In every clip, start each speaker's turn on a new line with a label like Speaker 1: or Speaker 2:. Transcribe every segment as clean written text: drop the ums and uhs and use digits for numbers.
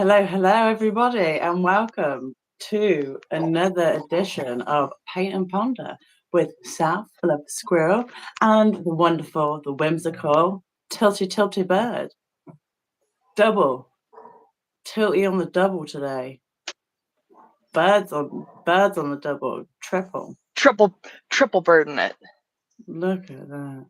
Speaker 1: Hello, everybody, and welcome to another edition of Paint and Ponder with South Fluff Squirrel and the wonderful, the whimsical Tilty Bird. Double, Tilty on the double today. Birds on the double,
Speaker 2: triple burden it.
Speaker 1: Look at that.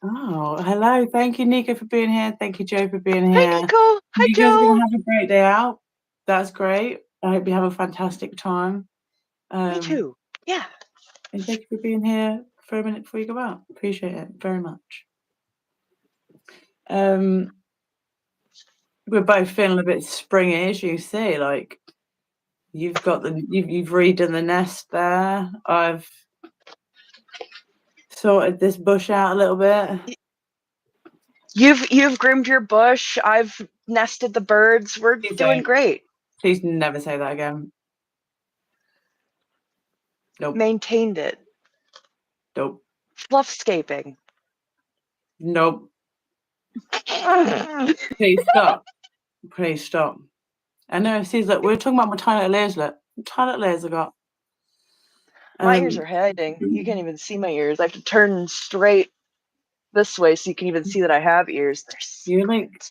Speaker 1: Oh, hello. Thank you, Nico, for being here. Thank you, Joe, for being here.
Speaker 2: Hi, Nico. Hi,
Speaker 1: you
Speaker 2: Joe.
Speaker 1: guys are going to have a great day out. That's great. I hope you have a fantastic time.
Speaker 2: Me too. Yeah.
Speaker 1: And thank you for being here for a minute before you go out. Appreciate it very much. We're both feeling a bit springy, as you see. Like you've redone the nest there. I've sorted this bush out a little bit.
Speaker 2: You've groomed your bush. I've nested the birds. We're doing great.
Speaker 1: Please never say that again. Nope.
Speaker 2: Maintained it.
Speaker 1: Nope.
Speaker 2: Fluffscaping.
Speaker 1: Nope. Please stop. Please stop. I know. See, look, we're talking about my tiny little ears. Look, what tiny little ears I got.
Speaker 2: My ears are hiding. You can't even see my ears. I have to turn straight this way so you can even see that I have ears.
Speaker 1: You're like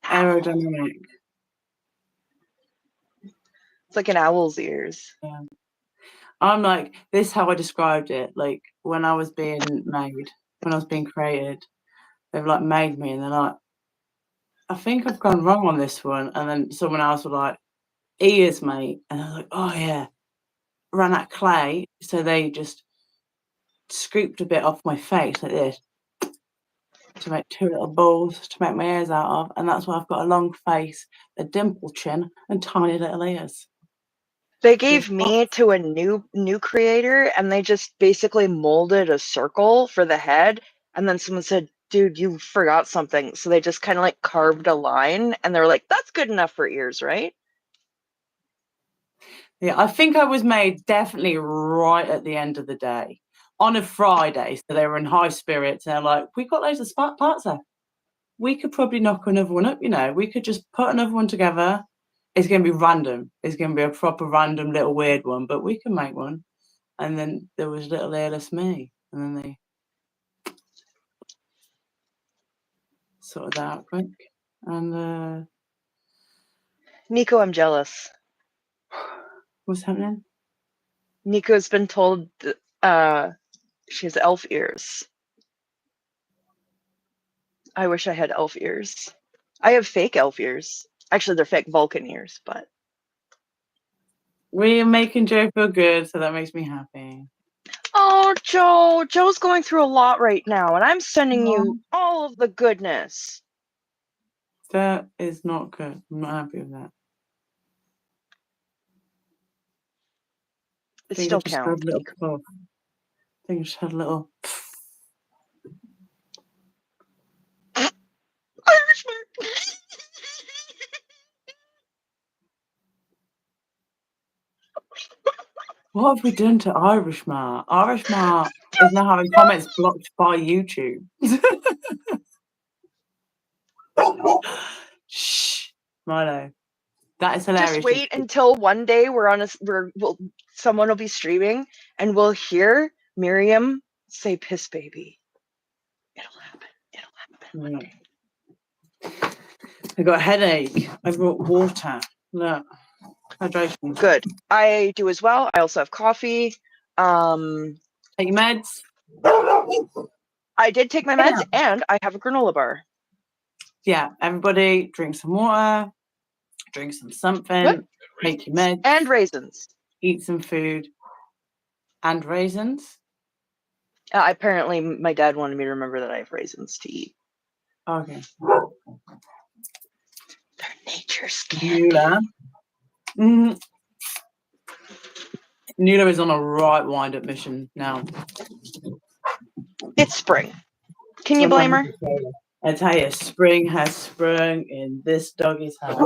Speaker 1: aerodynamic.
Speaker 2: It's like an owl's ears.
Speaker 1: Yeah. I'm like, this is how I described it. Like when I was being made, when I was being created, they've like made me and they're like, I think I've gone wrong on this one. And then someone else was like, ears, mate. And I was like, oh yeah. Ran out of clay. So they just scooped a bit off my face like this to make two little balls to make my ears out of. And that's why I've got a long face, a dimple chin, and tiny little ears.
Speaker 2: They gave me to a new creator, and they just basically molded a circle for the head, and then someone said, dude, you forgot something. So they just kind of like carved a line, and they were like, that's good enough for ears, right?
Speaker 1: Yeah, I think I was made definitely right at the end of the day on a Friday. So they were in high spirits, and they're like, we got loads of spark parts there. We could probably knock another one up, we could just put another one together. It's going to be random. It's going to be a proper random little weird one, but we can make one. And then there was little airless me. And then they sorted that out quick. And
Speaker 2: Nico, I'm jealous.
Speaker 1: What's happening?
Speaker 2: Nico's been told she has elf ears. I wish I had elf ears. I have fake elf ears. Actually, they're fake Vulcan ears, but...
Speaker 1: We're making Joe feel good, so that makes me happy.
Speaker 2: Oh, Joe. Joe's going through a lot right now, and I'm sending you all of the goodness.
Speaker 1: That is not good. I'm not happy with that.
Speaker 2: It still counts.
Speaker 1: I think I just had a little... What have we done to Irishmar? Irishmar is now having comments blocked by YouTube. Shh, Milo. That is hilarious.
Speaker 2: Just wait until one day someone will be streaming and we'll hear Miriam say "piss baby." It'll happen. One day.
Speaker 1: I got a headache. I brought water. Look. Hydration.
Speaker 2: Good. I do as well. I also have coffee.
Speaker 1: Take your meds.
Speaker 2: I did take my meds, and I have a granola bar.
Speaker 1: Yeah, everybody drink some water, drink something, take your meds.
Speaker 2: And raisins.
Speaker 1: Eat some food. And raisins?
Speaker 2: Apparently, my dad wanted me to remember that I have raisins to eat.
Speaker 1: Okay.
Speaker 2: They're nature's candy.
Speaker 1: Nula is on a right wind-up mission now.
Speaker 2: It's spring. Can you blame her?
Speaker 1: I tell you, spring has sprung in this doggy's house.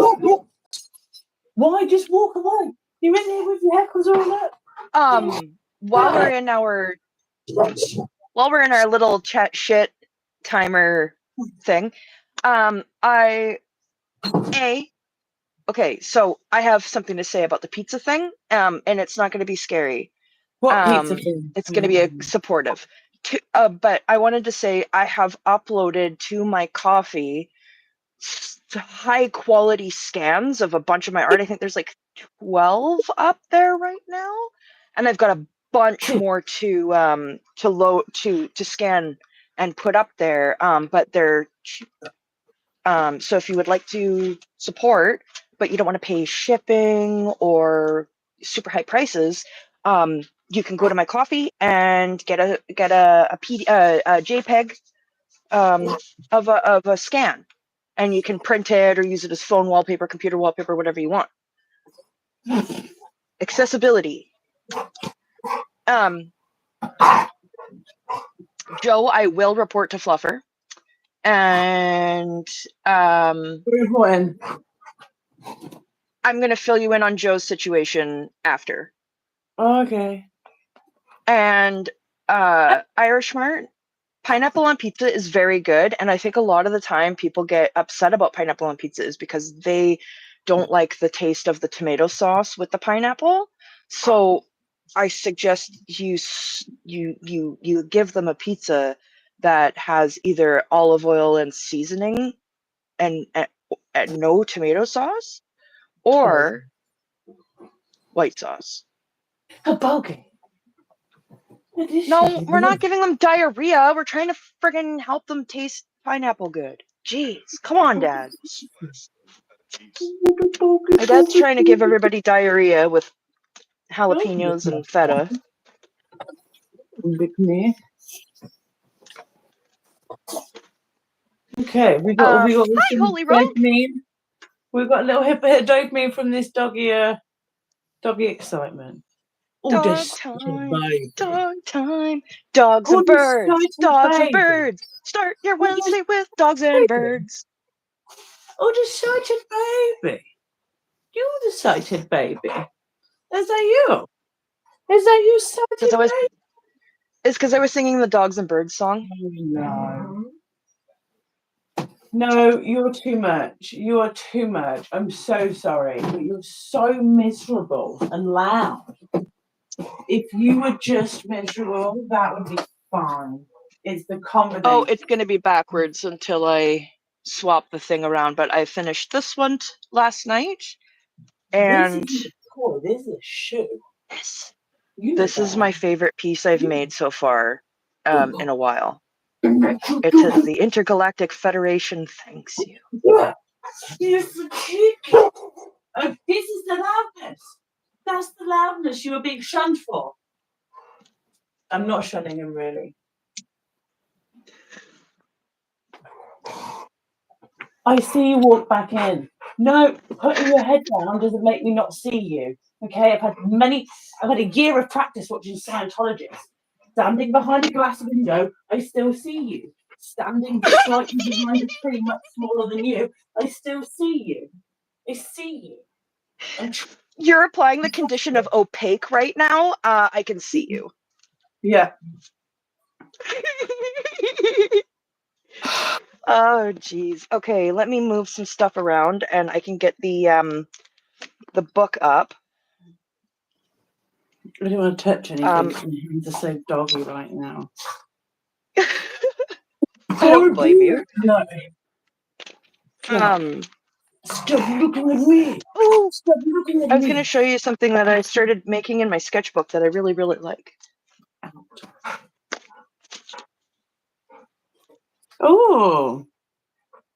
Speaker 1: Why? Just walk away. You're in there with your heckles all up.
Speaker 2: While we're in our little chat shit timer thing, I Okay, so I have something to say about the pizza thing, and it's not going to be scary.
Speaker 1: What pizza thing?
Speaker 2: It's going to be supportive. But I wanted to say I have uploaded to my coffee high quality scans of a bunch of my art. I think there's like 12 up there right now, and I've got a bunch more to load to scan and put up there. But they're so if you would like to support, but you don't want to pay shipping or super high prices, you can go to my coffee and get a JPEG of a scan, and you can print it or use it as phone wallpaper, computer wallpaper, whatever you want. Accessibility. Joe, I will report to Fluffer, and
Speaker 1: When?
Speaker 2: I'm going to fill you in on Joe's situation after.
Speaker 1: Okay.
Speaker 2: And Irish Mart, pineapple on pizza is very good, and I think a lot of the time people get upset about pineapple on pizza is because they don't like the taste of the tomato sauce with the pineapple. So I suggest you give them a pizza that has either olive oil and seasoning and no tomato sauce, or white sauce.
Speaker 1: Kabogi.
Speaker 2: No, we're not giving them diarrhea. We're trying to friggin' help them taste pineapple good. Jeez, come on, Dad. My dad's trying to give everybody diarrhea with jalapenos and feta.
Speaker 1: Okay, we got
Speaker 2: hi, Holy Rogue.
Speaker 1: dopamine. We've got a little hit of dopamine from this doggy excitement.
Speaker 2: Dog time, dog time, dogs and birds, dogs and birds. Start your Wednesday with dogs and birds.
Speaker 1: Oh, the excited baby. You the excited baby. Is that you? Is that you, excited baby?
Speaker 2: It's because I was singing the dogs and birds song.
Speaker 1: No, you're too much. You are too much. I'm so sorry, but you're so miserable and loud. If you were just miserable, that would be fine. It's the combination.
Speaker 2: Oh, it's going to be backwards until I swap the thing around, but I finished this one last night. And
Speaker 1: this is a shoe.
Speaker 2: This is my favorite piece I've made so far in a while. It says the Intergalactic Federation thanks you.
Speaker 1: You're so cheeky. This is the loudness. That's the loudness you were being shunned for. I'm not shunning him, really. I see you walk back in. No, putting your head down doesn't make me not see you. Okay, I've had a year of practice watching Scientologists. Standing behind a glass window, I still see you. Standing slightly behind a tree much smaller than you, I still see you. I see you.
Speaker 2: You're applying the condition of opaque right now. I can see you.
Speaker 1: Yeah.
Speaker 2: Oh, geez. Okay, let me move some stuff around, and I can get the book up.
Speaker 1: I don't want to touch anything. He's a so doggy right now.
Speaker 2: I don't blame you.
Speaker 1: No. Stop looking at me.
Speaker 2: Oh,
Speaker 1: stop looking at me.
Speaker 2: I was going to show you something that I started making in my sketchbook that I really, really like.
Speaker 1: Oh.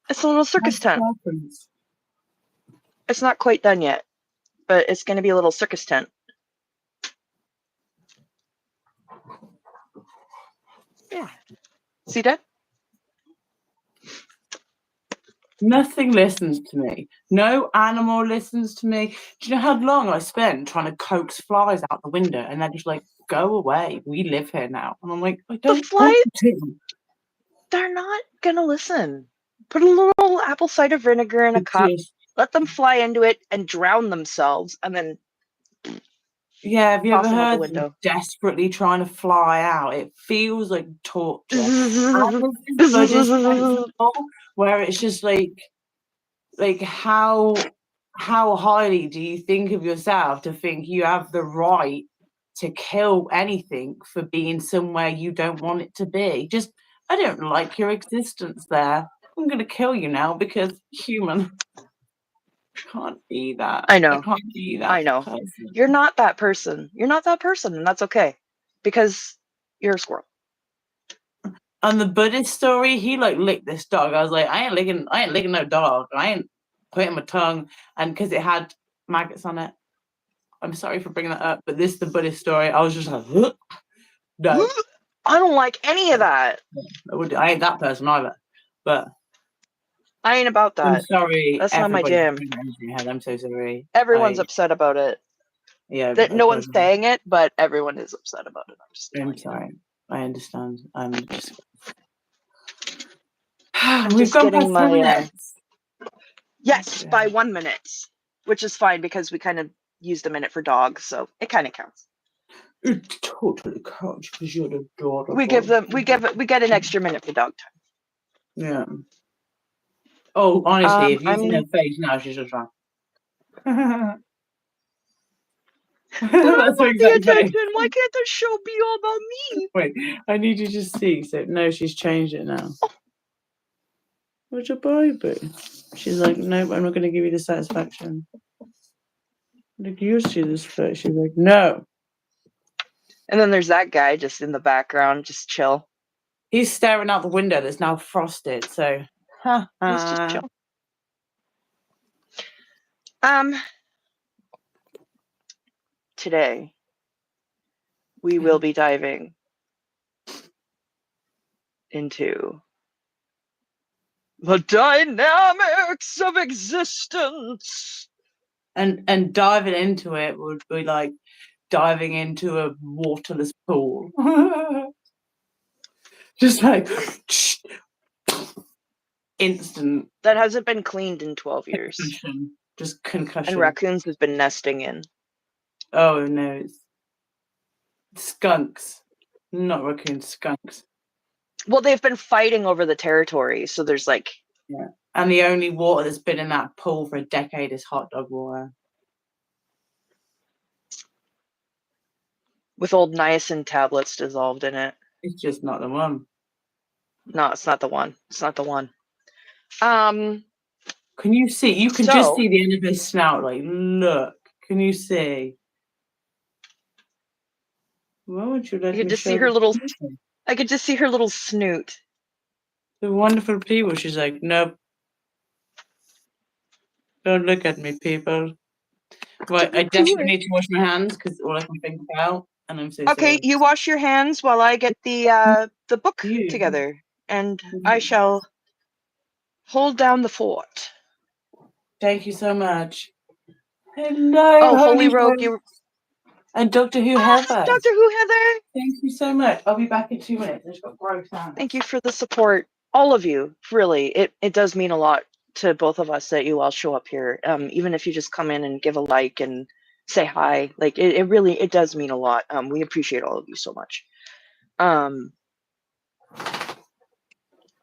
Speaker 2: It's a little circus tent. It's not quite done yet, but it's going to be a little circus tent. Yeah. See that?
Speaker 1: Nothing listens to me. No animal listens to me. Do you know how long I spent trying to coax flies out the window, and they're just like, go away. We live here now. And I'm like, I don't.
Speaker 2: The flies, they're not going to listen. Put a little apple cider vinegar in a cup. Let them fly into it and drown themselves, and then
Speaker 1: yeah, have you ever heard
Speaker 2: the window?
Speaker 1: Desperately trying to fly out? It feels like torture. Where it's just like like how highly do you think of yourself to think you have the right to kill anything for being somewhere you don't want it to be? Just, I don't like your existence there. I'm gonna kill you now because human. Can't be that.
Speaker 2: I
Speaker 1: I
Speaker 2: know.
Speaker 1: can't be that
Speaker 2: I know.
Speaker 1: person.
Speaker 2: You're not that person. You're not that person, and that's okay. Because you're a squirrel.
Speaker 1: On the Buddhist story, he like licked this dog. I was like, I ain't licking no dog. I ain't putting my tongue, and because it had maggots on it. I'm sorry for bringing that up, but this the Buddhist story. I was just like, no,
Speaker 2: I don't like any of that.
Speaker 1: I ain't that person either. But
Speaker 2: I ain't about
Speaker 1: I'm
Speaker 2: that.
Speaker 1: sorry,
Speaker 2: That's not my
Speaker 1: everybody.
Speaker 2: jam.
Speaker 1: I'm so sorry.
Speaker 2: Everyone's upset about it.
Speaker 1: Yeah,
Speaker 2: That no one's saying it, but everyone is upset about it.
Speaker 1: I'm sorry. I understand. I'm just.
Speaker 2: I'm
Speaker 1: We've
Speaker 2: just
Speaker 1: gone
Speaker 2: getting
Speaker 1: past 4
Speaker 2: my
Speaker 1: minutes.
Speaker 2: yes by 1 minute, which is fine because we kind of used a minute for dogs, so it kind of counts.
Speaker 1: It totally counts because you're adorable.
Speaker 2: We get an extra minute for dog time.
Speaker 1: Yeah. Oh, honestly, if you see her face now, she's just like.
Speaker 2: But I
Speaker 1: That's
Speaker 2: want
Speaker 1: exactly
Speaker 2: the attention. Why can't the show be all about me?
Speaker 1: Wait, I need you to see. So no, she's changed it now. Oh. What's your baby? She's like, nope, I'm not going to give you the satisfaction. Like, you see this face. She's like, no.
Speaker 2: And then there's that guy just in the background, just chill.
Speaker 1: He's staring out the window that's now frosted. So,
Speaker 2: He's just chill. Today we will be diving into the dynamics of existence.
Speaker 1: And diving into it would be like diving into a waterless pool. Just like instant.
Speaker 2: That hasn't been cleaned in 12 years.
Speaker 1: Concussion. Just concussion.
Speaker 2: And raccoons has been nesting in.
Speaker 1: Oh no, it's skunks. Not raccoons, skunks.
Speaker 2: Well, they've been fighting over the territory, so there's like...
Speaker 1: Yeah. And the only water that's been in that pool for a decade is hot dog water.
Speaker 2: With old niacin tablets dissolved in it.
Speaker 1: It's just not the one.
Speaker 2: No, it's not the one. It's not the one.
Speaker 1: Can you see? You can just see the end of his snout. Like, look. Can you see? Why would you let me
Speaker 2: just
Speaker 1: show
Speaker 2: see her little...
Speaker 1: people?
Speaker 2: I could just see her little snoot.
Speaker 1: The wonderful people. She's like, nope. Don't look at me, people. Right, I definitely need to wash my hands because all I can think about, and I'm so
Speaker 2: okay,
Speaker 1: sorry.
Speaker 2: you wash your hands while I get the book together, and I shall hold down the fort.
Speaker 1: Thank you so much. Hello,
Speaker 2: oh, Holy Rogue, you...
Speaker 1: and Doctor Who Heather.
Speaker 2: Doctor Who Heather.
Speaker 1: Thank you so much. I'll be back in 2 minutes. I just got gross hands.
Speaker 2: Thank you for the support, all of you. Really, it does mean a lot to both of us that you all show up here. Even if you just come in and give a like and say hi, like it really does mean a lot. We appreciate all of you so much.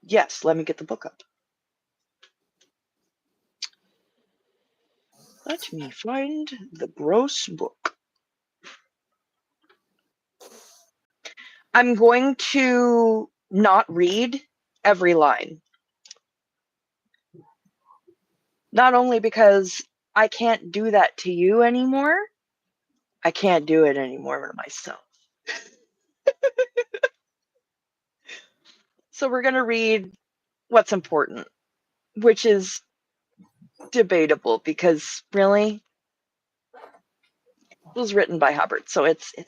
Speaker 2: Yes, let me get the book up. Let me find the gross book. I'm going to not read every line. Not only because I can't do that to you anymore, I can't do it anymore to myself. So we're going to read what's important, which is debatable because really it was written by Hubbard, so it's
Speaker 1: not.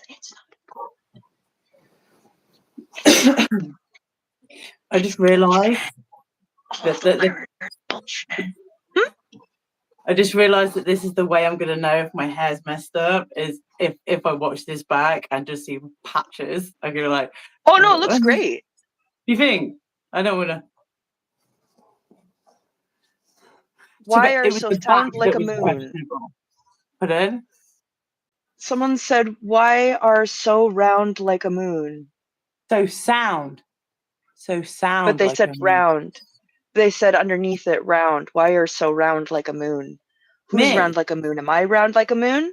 Speaker 1: I just realised that I just realised that this is the way I'm gonna know if my hair's messed up is if I watch this back and just see patches. I'm gonna like,
Speaker 2: oh no, it looks great.
Speaker 1: You think? I don't wanna.
Speaker 2: Why are so sound like a moon?
Speaker 1: Pardon?
Speaker 2: Someone said, why are so round like a moon?
Speaker 1: So sound.
Speaker 2: But they said round. They said underneath it, round. Why are so round like a moon? Who's
Speaker 1: Me.
Speaker 2: round like a moon? Am I round like a moon?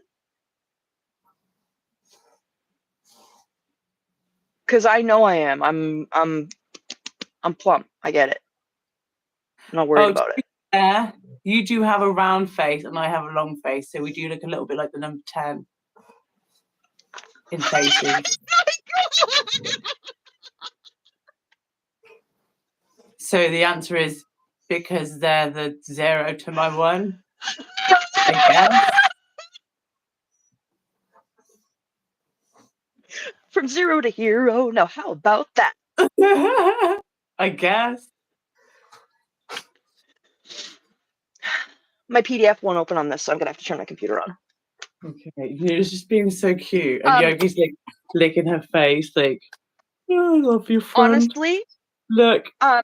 Speaker 2: Because I know I am. I'm plump. I get it. I'm not worried about it.
Speaker 1: Yeah, you do have a round face and I have a long face, so we do look a little bit like the number 10 in faces. So the answer is because they're the 0 to my 1, I guess.
Speaker 2: From 0 to hero. Now, how about that?
Speaker 1: I guess.
Speaker 2: My PDF won't open on this, so I'm gonna have to turn my computer on.
Speaker 1: Okay, you're just being so cute, and Yogi's like licking her face, like, oh, I love you, friend.
Speaker 2: Honestly,
Speaker 1: Look.
Speaker 2: my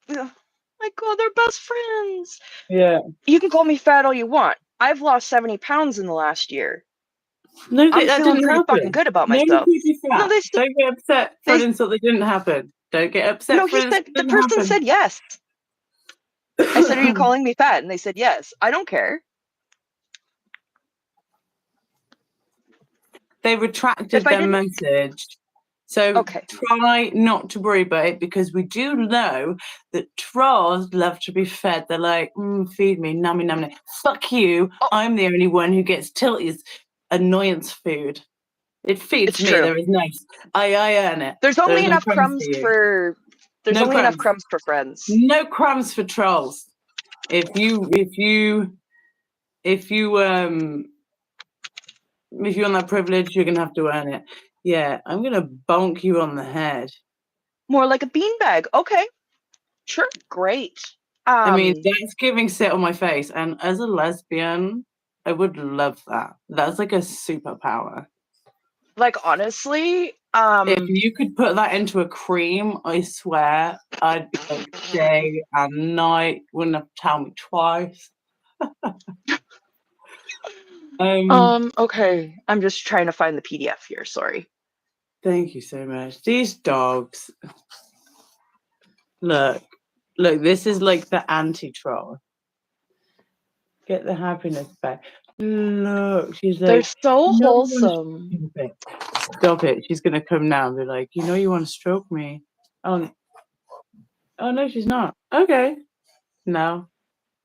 Speaker 2: God, they're best friends.
Speaker 1: Yeah.
Speaker 2: You can call me fat all you want. I've lost 70 pounds in the last year.
Speaker 1: No,
Speaker 2: I'm
Speaker 1: that
Speaker 2: feeling
Speaker 1: didn't
Speaker 2: really
Speaker 1: happen.
Speaker 2: fucking good about
Speaker 1: No one
Speaker 2: myself.
Speaker 1: called you fat.
Speaker 2: No, they
Speaker 1: Don't get upset for an insult that didn't happen. Don't get upset
Speaker 2: No,
Speaker 1: for
Speaker 2: he
Speaker 1: an
Speaker 2: said
Speaker 1: insult that
Speaker 2: the
Speaker 1: didn't
Speaker 2: person
Speaker 1: happen.
Speaker 2: said yes. I said, "Are you calling me fat?" And they said yes. I don't care.
Speaker 1: They retracted their message. So
Speaker 2: okay.
Speaker 1: Try not to worry about it, because we do know that trolls love to be fed. They're like, feed me, nummy, nummy. Fuck you.
Speaker 2: Oh.
Speaker 1: I'm the only one who gets Tilty's annoyance food. It feeds me. True. There is nice. I earn it.
Speaker 2: There's only enough crumbs for. There's only enough crumbs for friends.
Speaker 1: No crumbs for trolls. If you want that privilege, you're gonna have to earn it. Yeah, I'm gonna bonk you on the head.
Speaker 2: More like a beanbag. Okay. Sure. Great.
Speaker 1: I mean, that's giving sit on my face, and as a lesbian, I would love that. That's like a superpower.
Speaker 2: Like, honestly,
Speaker 1: if you could put that into a cream, I swear I'd be like day and night. Wouldn't have to tell me twice.
Speaker 2: Okay. I'm just trying to find the PDF here. Sorry.
Speaker 1: Thank you so much. These dogs. Look, this is like the anti-troll. Get the happiness back. Look, she's like,
Speaker 2: they're so wholesome.
Speaker 1: Stop it. She's gonna come now and be like, you want to stroke me. Oh no, she's not. Okay. No.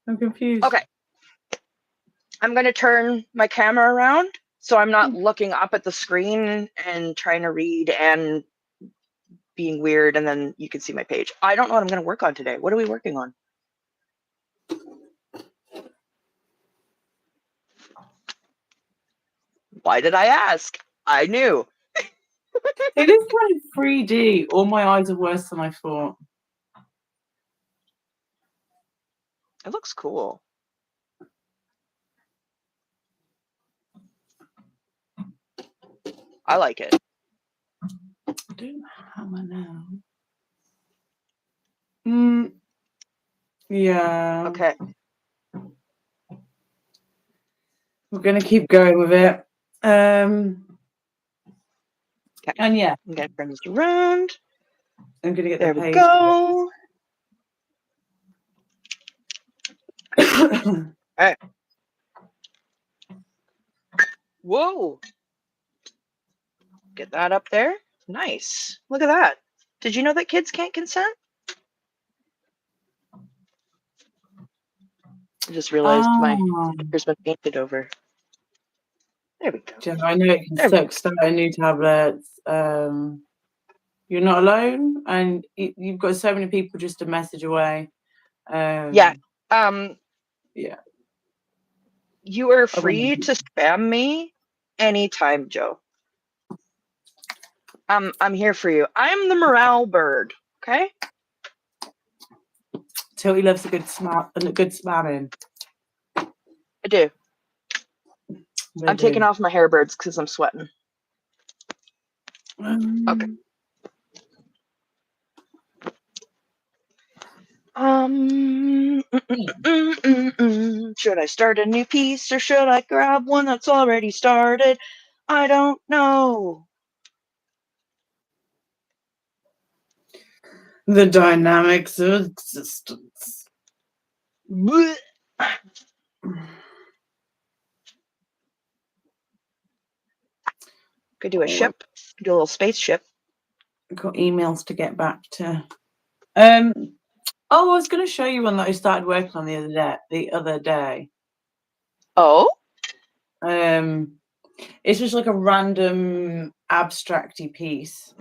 Speaker 1: I'm confused.
Speaker 2: Okay. I'm gonna turn my camera around so I'm not looking up at the screen and trying to read and being weird, and then you can see my page. I don't know what I'm gonna work on today. What are we working on? Why did I ask? I knew.
Speaker 1: It is kind of 3D. All my eyes are worse than I thought.
Speaker 2: It looks cool. I like it.
Speaker 1: I don't have one now. Yeah.
Speaker 2: Okay.
Speaker 1: We're gonna keep going with it. Okay. And yeah,
Speaker 2: I'm gonna turn this around.
Speaker 1: I'm gonna get
Speaker 2: there.
Speaker 1: The
Speaker 2: We
Speaker 1: page.
Speaker 2: go. All right. Whoa. Get that up there. Nice. Look at that. Did you know that kids can't consent? I just realized my picture's been painted over. There we go.
Speaker 1: Jen, I know it can suck starting new tablets. You're not alone, and you've got so many people just a message away.
Speaker 2: Yeah.
Speaker 1: Yeah.
Speaker 2: You are free to spam me anytime, Joe. I'm here for you. I'm the morale bird. Okay.
Speaker 1: Tilly loves a good spamming.
Speaker 2: I do. I'm taking off my hairbirds because I'm sweating. Okay. Should I start a new piece or should I grab one that's already started? I don't know.
Speaker 1: The dynamics of existence.
Speaker 2: Blech. Could do a ship. Do a little spaceship.
Speaker 1: Got emails to get back to. Oh, I was going to show you one that I started working on the other day.
Speaker 2: Oh?
Speaker 1: It's just like a random abstracty piece.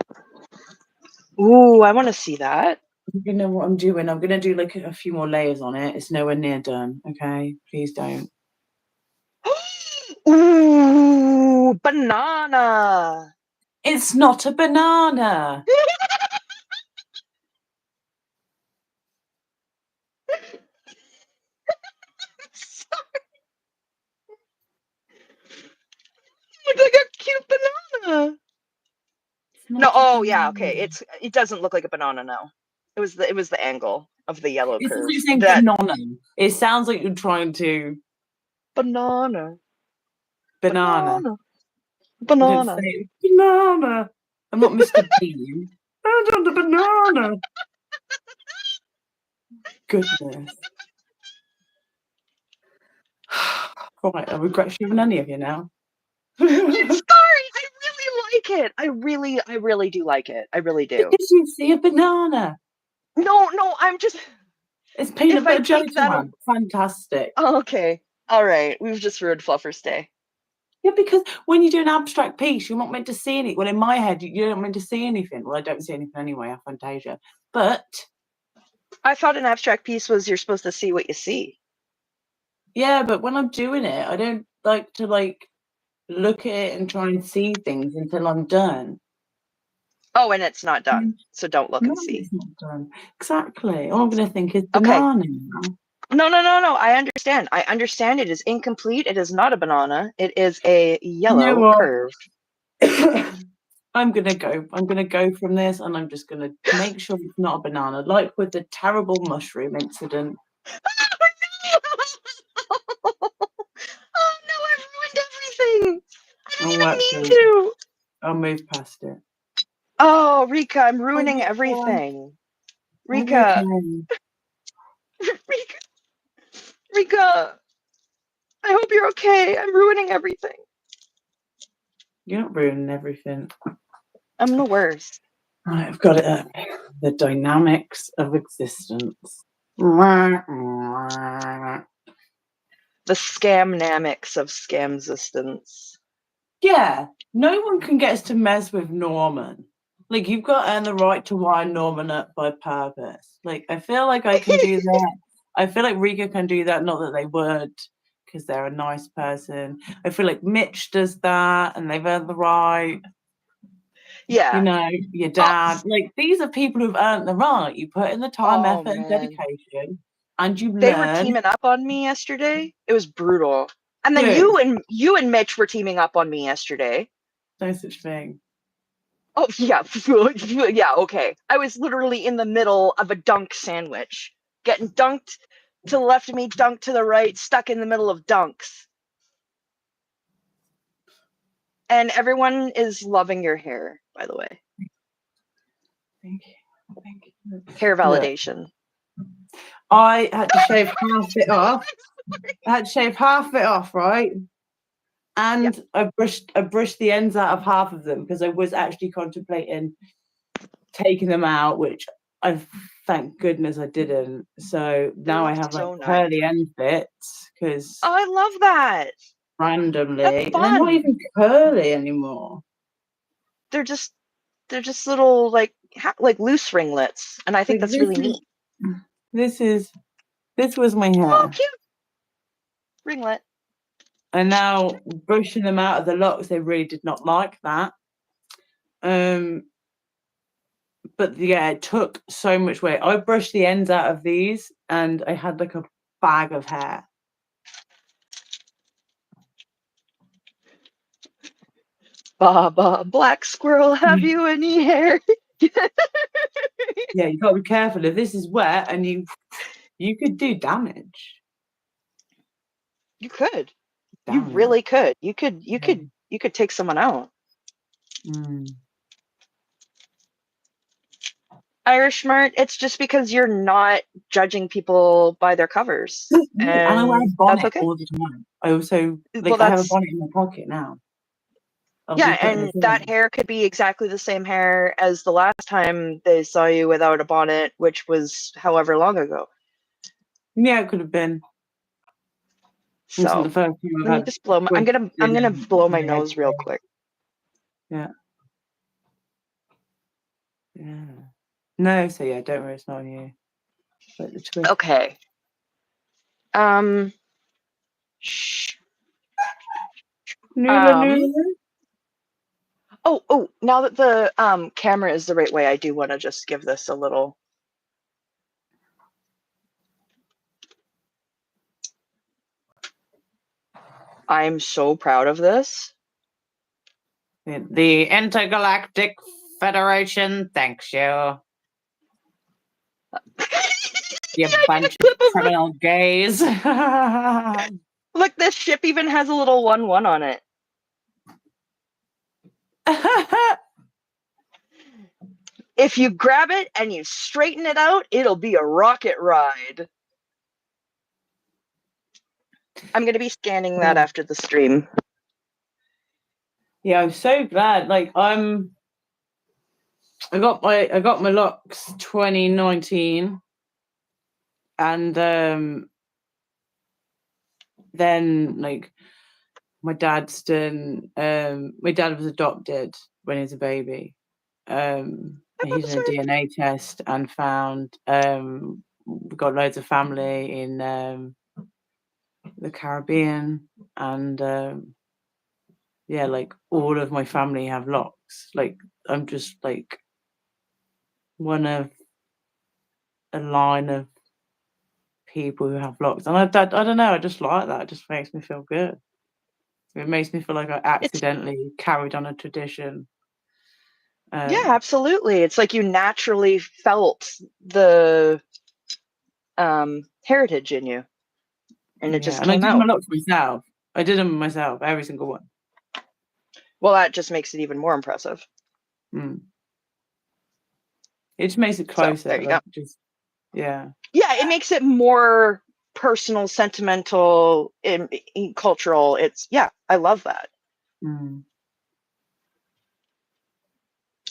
Speaker 2: Ooh, I want to see that.
Speaker 1: You know what I'm doing? I'm going to do like a few more layers on it. It's nowhere near done. Okay, please don't.
Speaker 2: Ooh, banana.
Speaker 1: It's not a banana.
Speaker 2: Sorry. It's like a cute banana. No, oh yeah, okay. It doesn't look like a banana now. It was the angle of the yellow
Speaker 1: It's
Speaker 2: curve.
Speaker 1: like saying
Speaker 2: That
Speaker 1: banana. It sounds like you're trying to
Speaker 2: banana.
Speaker 1: banana. I didn't
Speaker 2: Banana.
Speaker 1: say banana. I'm not Mr. Bean. I don't want a banana. Goodness. Right, I regret shooting any of you now.
Speaker 2: I'm sorry. I really like it. I really do like it. I really do.
Speaker 1: Did you see a banana?
Speaker 2: No, I'm just.
Speaker 1: It's peanut
Speaker 2: If I
Speaker 1: butter jelly
Speaker 2: take that.
Speaker 1: time. Fantastic.
Speaker 2: Oh, okay. All right. We've just ruined Fluffer's day.
Speaker 1: Yeah, because when you do an abstract piece, you're not meant to see anything. Well, in my head, you're not meant to see anything. Well, I don't see anything anyway. I Fantasia, but
Speaker 2: I thought an abstract piece was you're supposed to see what you see.
Speaker 1: yeah, but when I'm doing it, I don't like to look at it and try and see things until I'm done.
Speaker 2: Oh, and it's not done, so don't look
Speaker 1: No,
Speaker 2: and see.
Speaker 1: it's not done. Exactly. All I'm going to think is
Speaker 2: Okay.
Speaker 1: banana now.
Speaker 2: No. I understand. I understand it is incomplete. It is not a banana. It is a yellow curve.
Speaker 1: I'm gonna go from this, and I'm just gonna make sure it's not a banana, like with the terrible mushroom incident.
Speaker 2: Oh no, I've ruined everything. I
Speaker 1: I'll
Speaker 2: didn't
Speaker 1: work
Speaker 2: even
Speaker 1: through
Speaker 2: mean
Speaker 1: it.
Speaker 2: to.
Speaker 1: I'll move past it.
Speaker 2: Oh, Rika, I'm ruining
Speaker 1: Rika.
Speaker 2: everything.
Speaker 1: Are you
Speaker 2: Rika,
Speaker 1: okay?
Speaker 2: Rika, I hope you're okay. I'm ruining everything.
Speaker 1: You're not ruining everything.
Speaker 2: I'm the worst.
Speaker 1: Right, I've got it up. The dynamics of existence.
Speaker 2: The scamnamics of scamsistence.
Speaker 1: Yeah, no one can get us to mess with Norman. Like, you've got to earn the right to wind Norman up by purpose. Like, I feel like I can do that. I feel like Rika can do that, not that they would, because they're a nice person. I feel like Mitch does that, and they've earned the right.
Speaker 2: Yeah.
Speaker 1: You know, your dad. Like, these are people who've earned the right. You put in the time, effort, and dedication, and you
Speaker 2: They were
Speaker 1: learn.
Speaker 2: teaming up on me yesterday. It was brutal. And then
Speaker 1: Good.
Speaker 2: you and Mitch were teaming up on me yesterday.
Speaker 1: No such thing.
Speaker 2: Oh yeah, yeah, okay. I was literally in the middle of a dunk sandwich, getting dunked to the left of me, dunked to the right, stuck in the middle of dunks. And everyone is loving your hair, by the way.
Speaker 1: Thank you. Thank you.
Speaker 2: Hair validation.
Speaker 1: Look, I had to shave half it off. I had to shave half it off, right? And I brushed the ends out of half of them because I was actually contemplating taking them out, which I thank goodness I didn't. So now I have like
Speaker 2: so nice.
Speaker 1: curly end bits because
Speaker 2: Oh, I love that.
Speaker 1: randomly
Speaker 2: That's fun.
Speaker 1: they're not even curly anymore.
Speaker 2: They're just little like loose ringlets, and I think
Speaker 1: Like,
Speaker 2: that's really neat.
Speaker 1: This was my hair.
Speaker 2: Oh, cute ringlet.
Speaker 1: And now brushing them out of the locks, they really did not like that. But yeah, it took so much weight. I brushed the ends out of these, and I had like a bag of hair.
Speaker 2: Baba, black squirrel, have you any hair?
Speaker 1: Yeah, you got to be careful. If this is wet, and you could do damage.
Speaker 2: You could.
Speaker 1: Damage.
Speaker 2: You really could. You could take someone out. Irish smart. It's just because you're not judging people by their covers,
Speaker 1: And I wear a
Speaker 2: and that's
Speaker 1: bonnet
Speaker 2: okay.
Speaker 1: all the time. I also
Speaker 2: Well,
Speaker 1: I have a
Speaker 2: that's
Speaker 1: bonnet in my pocket now. I'll be
Speaker 2: yeah,
Speaker 1: putting
Speaker 2: and
Speaker 1: this
Speaker 2: that
Speaker 1: in.
Speaker 2: hair could be exactly the same hair as the last time they saw you without a bonnet, which was however long ago.
Speaker 1: Yeah, it could have been. This is
Speaker 2: So
Speaker 1: the first time I've
Speaker 2: let me
Speaker 1: had
Speaker 2: just blow. I'm gonna blow my nose real quick.
Speaker 1: Yeah. Yeah. No, so yeah, don't worry, it's not on you. Like the twist.
Speaker 2: Okay. Shh.
Speaker 1: Nula, nula.
Speaker 2: Oh, now that the camera is the right way, I do want to just give this a little. I'm so proud of this.
Speaker 1: The Intergalactic Federation thanks you. You bunch of criminal gays.
Speaker 2: Look, this ship even has a little 1-1 on it. If you grab it and you straighten it out, it'll be a rocket ride. I'm going to be scanning that after the stream.
Speaker 1: Yeah, I'm so glad. Like I got my locks 2019, and then like my dad was adopted when he was a baby. And he did a DNA test and found we got loads of family in the Caribbean, and yeah, like all of my family have locks. Like I'm just like one of a line of people who have locks, and I don't know, I just like that. It just makes me feel good. It makes me feel like I accidentally carried on a tradition.
Speaker 2: Yeah, absolutely. It's like you naturally felt the heritage in you, and it just
Speaker 1: And I
Speaker 2: came
Speaker 1: did my
Speaker 2: out.
Speaker 1: locks myself. I did them myself, every single one.
Speaker 2: Well, that just makes it even more impressive.
Speaker 1: It just makes it closer.
Speaker 2: So, there you go.
Speaker 1: Just yeah.
Speaker 2: Yeah, it makes it more personal, sentimental, cultural. I love that.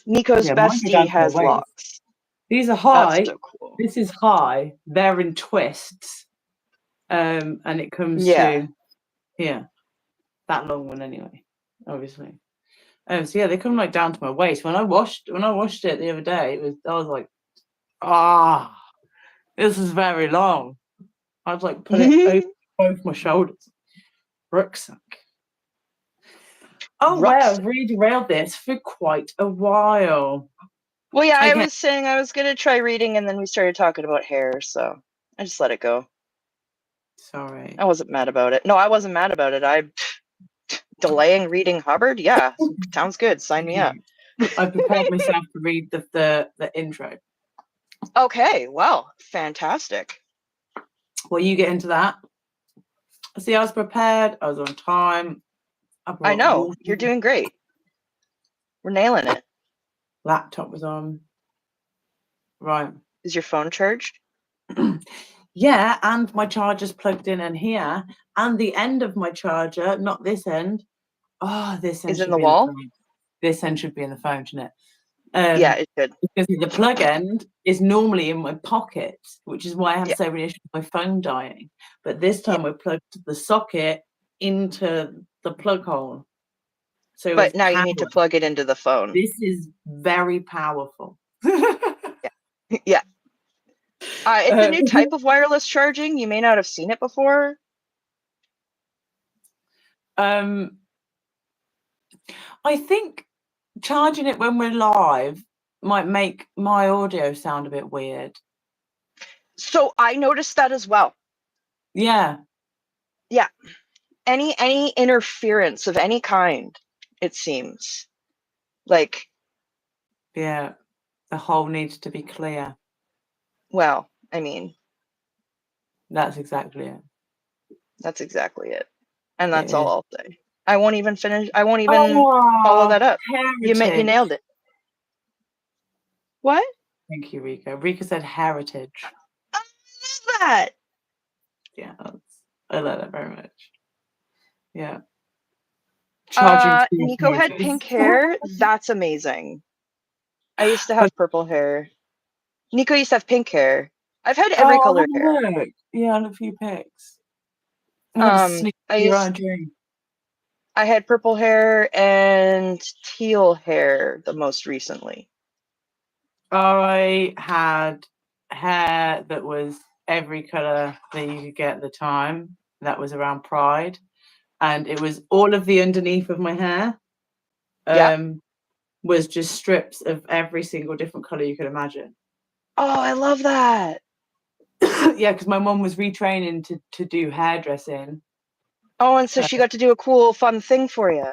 Speaker 2: Nico's bestie has locks.
Speaker 1: These are high.
Speaker 2: That's so cool.
Speaker 1: This is high. They're in twists. And it comes to here. That long one anyway, obviously. So yeah, they come like down to my waist. When I washed it the other day, I was like, this is very long. I was like, put it over both my shoulders. Rucksack. Oh wow, I've really derailed this for quite a while.
Speaker 2: Well, yeah, I was saying I was gonna try reading, and then we started talking about hair, so I just let it go.
Speaker 1: Sorry.
Speaker 2: I wasn't mad about it. No, I wasn't mad about it. Delaying reading Hubbard? Yeah, sounds good. Sign me up.
Speaker 1: I prepared myself to read the intro.
Speaker 2: Okay, well, fantastic.
Speaker 1: Well, you get into that. See, I was prepared. I was on time.
Speaker 2: I know. You're doing great. We're nailing it.
Speaker 1: Laptop was on. Right.
Speaker 2: Is your phone charged?
Speaker 1: Yeah, and my charger's plugged in here, and the end of my charger, not this end. Oh, this end
Speaker 2: is
Speaker 1: should
Speaker 2: in the
Speaker 1: be
Speaker 2: wall.
Speaker 1: In the phone. This end should be in the phone, shouldn't it?
Speaker 2: Yeah, it should.
Speaker 1: Because the plug end is normally in my pocket, which is why I have so many issues with my phone dying. But this time I plugged the socket into the plug hole. So
Speaker 2: but now you need to plug it into the phone.
Speaker 1: This is very powerful.
Speaker 2: Yeah. It's a new type of wireless charging. You may not have seen it before.
Speaker 1: I think charging it when we're live might make my audio sound a bit weird.
Speaker 2: So I noticed that as well.
Speaker 1: Yeah.
Speaker 2: Yeah. Any interference of any kind, it seems. Like.
Speaker 1: Yeah. The hole needs to be clear.
Speaker 2: Well, I mean.
Speaker 1: That's exactly it.
Speaker 2: That's exactly it. And that's all I'll say. I won't even finish. I won't even follow that up. You nailed it. What?
Speaker 1: Thank you, Rika. Rika said heritage.
Speaker 2: I love that.
Speaker 1: Yeah, I like that very much. Yeah. Charging to your
Speaker 2: Nico had
Speaker 1: pages.
Speaker 2: pink hair. That's amazing. I used to have purple hair. Nico used to have pink hair. I've had every
Speaker 1: Oh,
Speaker 2: color hair.
Speaker 1: look. Yeah, on a few pics. I'm gonna sneak your own dream.
Speaker 2: I had purple hair and teal hair the most recently.
Speaker 1: I had hair that was every colour that you could get at the time. That was around Pride. And it was all of the underneath of my hair.
Speaker 2: Yeah.
Speaker 1: Was just strips of every single different colour you could imagine.
Speaker 2: Oh, I love that.
Speaker 1: Yeah, because my mum was retraining to do hairdressing.
Speaker 2: Oh, and so she got to do a cool, fun thing for you.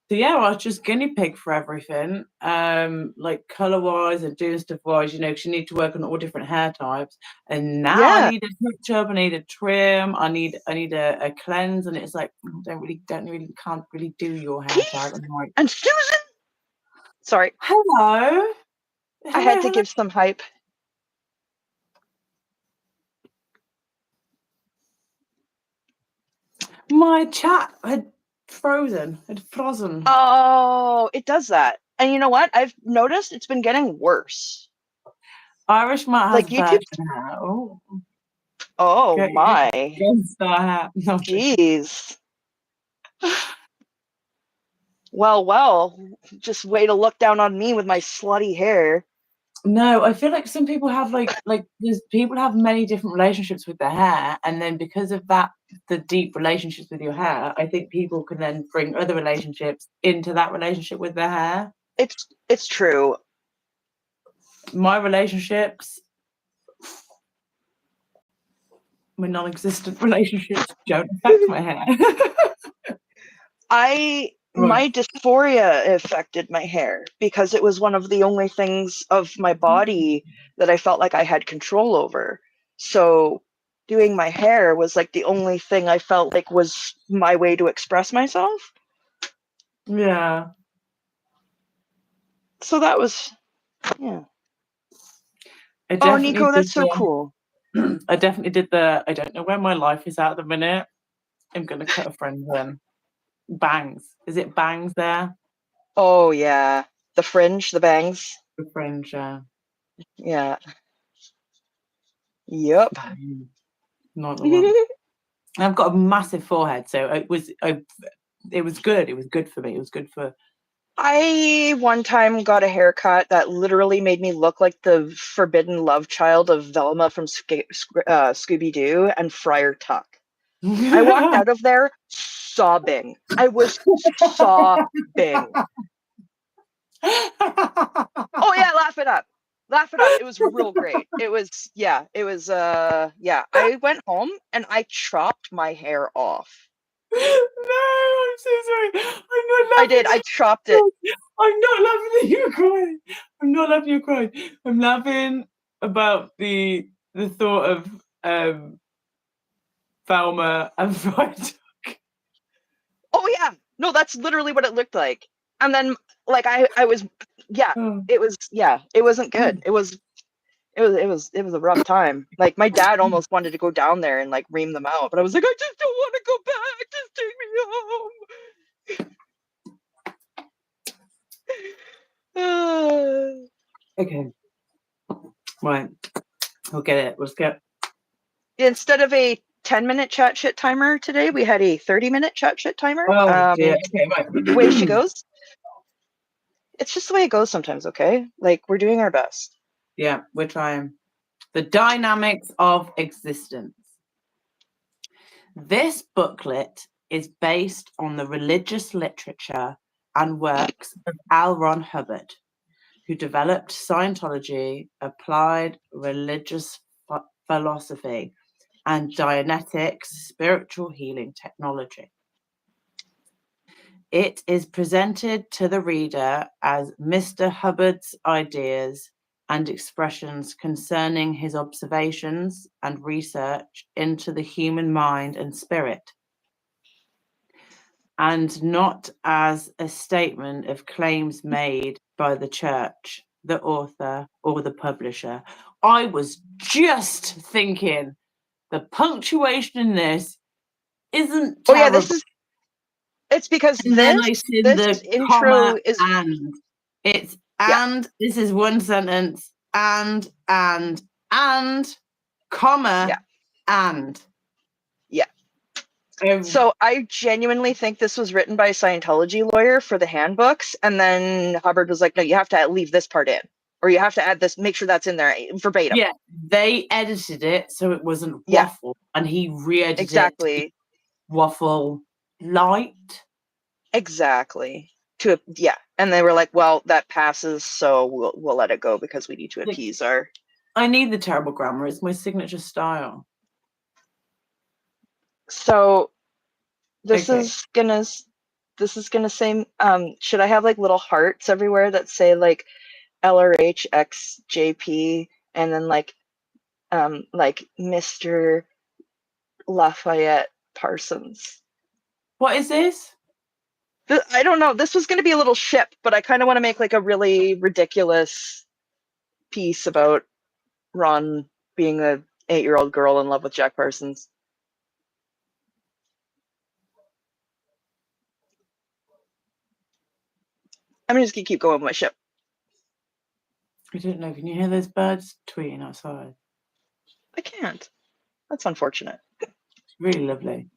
Speaker 1: So yeah, I was just guinea pig for everything, like colour wise and doing stuff wise, because you need to work on all different hair types. And now I need a touch up, I need a trim, I need a cleanse, and it's like can't really do your hair type. I'm like,
Speaker 2: and Susan. Sorry.
Speaker 1: Hello.
Speaker 2: I had to give some hype.
Speaker 1: My chat had frozen.
Speaker 2: Oh, it does that. And you know what? I've noticed it's been getting worse.
Speaker 1: Irish Matt has
Speaker 2: Like YouTube.
Speaker 1: hair.
Speaker 2: Oh my.
Speaker 1: Jeez.
Speaker 2: Well, just way to look down on me with my slutty hair.
Speaker 1: No, I feel like some people have there's people have many different relationships with their hair, and then because of that, the deep relationships with your hair, I think people can then bring other relationships into that relationship with their hair.
Speaker 2: It's true.
Speaker 1: My relationships, my non-existent relationships, don't affect my hair.
Speaker 2: My dysphoria affected my hair because it was one of the only things of my body that I felt like I had control over. So doing my hair was like the only thing I felt like was my way to express myself.
Speaker 1: Yeah.
Speaker 2: So that was, yeah.
Speaker 1: Oh,
Speaker 2: Nico, that's so cool.
Speaker 1: I definitely did I don't know where my life is at the minute. I'm going to cut a friend then. Bangs. Is it bangs there?
Speaker 2: Oh, yeah. The fringe, the bangs.
Speaker 1: The fringe, yeah.
Speaker 2: Yeah. Yep.
Speaker 1: Not the one. I've got a massive forehead, so it was good. It was good for me. It was good for...
Speaker 2: I one time got a haircut that literally made me look like the forbidden love child of Velma from Scooby-Doo and Friar Tuck. I walked out of there sobbing. I was sobbing. Oh yeah, laugh it up. Laugh it up. It was real great. It was, yeah. I went home and I chopped my hair off.
Speaker 1: No, I'm so sorry. I'm not laughing.
Speaker 2: I did. I chopped it.
Speaker 1: I'm not laughing that you're crying. I'm not laughing you're crying. I'm laughing about the thought of Velma and Friar Tuck.
Speaker 2: Oh yeah. No, that's literally what it looked like. And then like I was, yeah, it was, yeah, it wasn't good. It was a rough time. Like my dad almost wanted to go down there and like ream them out, but I was like, I just don't want to go back. Just take me home.
Speaker 1: Okay. Right. We'll get it. Let's get...
Speaker 2: Instead of a 10-minute chat shit timer today, we had a 30-minute chat shit timer.
Speaker 1: Oh, dear. Okay, right.
Speaker 2: The way she goes. It's just the way it goes sometimes, okay? Like, we're doing our best.
Speaker 1: Yeah, we're trying. The dynamics of existence. This booklet is based on the religious literature and works of L. Ron Hubbard, who developed Scientology, applied religious philosophy, and Dianetics spiritual healing technology. It is presented to the reader as Mr. Hubbard's ideas and expressions concerning his observations and research into the human mind and spirit, and not as a statement of claims made by the church the author or the publisher. I was just thinking the punctuation in this isn't
Speaker 2: Oh yeah,
Speaker 1: terrible.
Speaker 2: it's because
Speaker 1: And then I see
Speaker 2: this
Speaker 1: the
Speaker 2: intro
Speaker 1: comma
Speaker 2: is
Speaker 1: and. It's
Speaker 2: yeah.
Speaker 1: and, this is one sentence, and, comma,
Speaker 2: Yeah.
Speaker 1: and.
Speaker 2: Yeah. So I genuinely think this was written by a Scientology lawyer for the handbooks, and then Hubbard was like, no, you have to leave this part in, or you have to add this, make sure that's in there verbatim.
Speaker 1: Yeah, they edited it so it wasn't
Speaker 2: Yeah.
Speaker 1: waffle, and he re-edited
Speaker 2: Exactly.
Speaker 1: it to be waffle light.
Speaker 2: Exactly. Yeah, and they were like, well, that passes, so we'll let it go because we need to appease our.
Speaker 1: I need the terrible grammar. It's my signature style.
Speaker 2: So this
Speaker 1: Okay.
Speaker 2: is gonna say, should I have like little hearts everywhere that say like LRHXJP and then like Mr. Lafayette Parsons?
Speaker 1: What is this?
Speaker 2: I don't know. This was going to be a little ship, but I kind of want to make like a really ridiculous piece about Ron being a 8-year-old girl in love with Jack Parsons. I'm just gonna keep going with my ship.
Speaker 1: I don't know. Can you hear those birds tweeting outside?
Speaker 2: I can't. That's unfortunate.
Speaker 1: It's really lovely.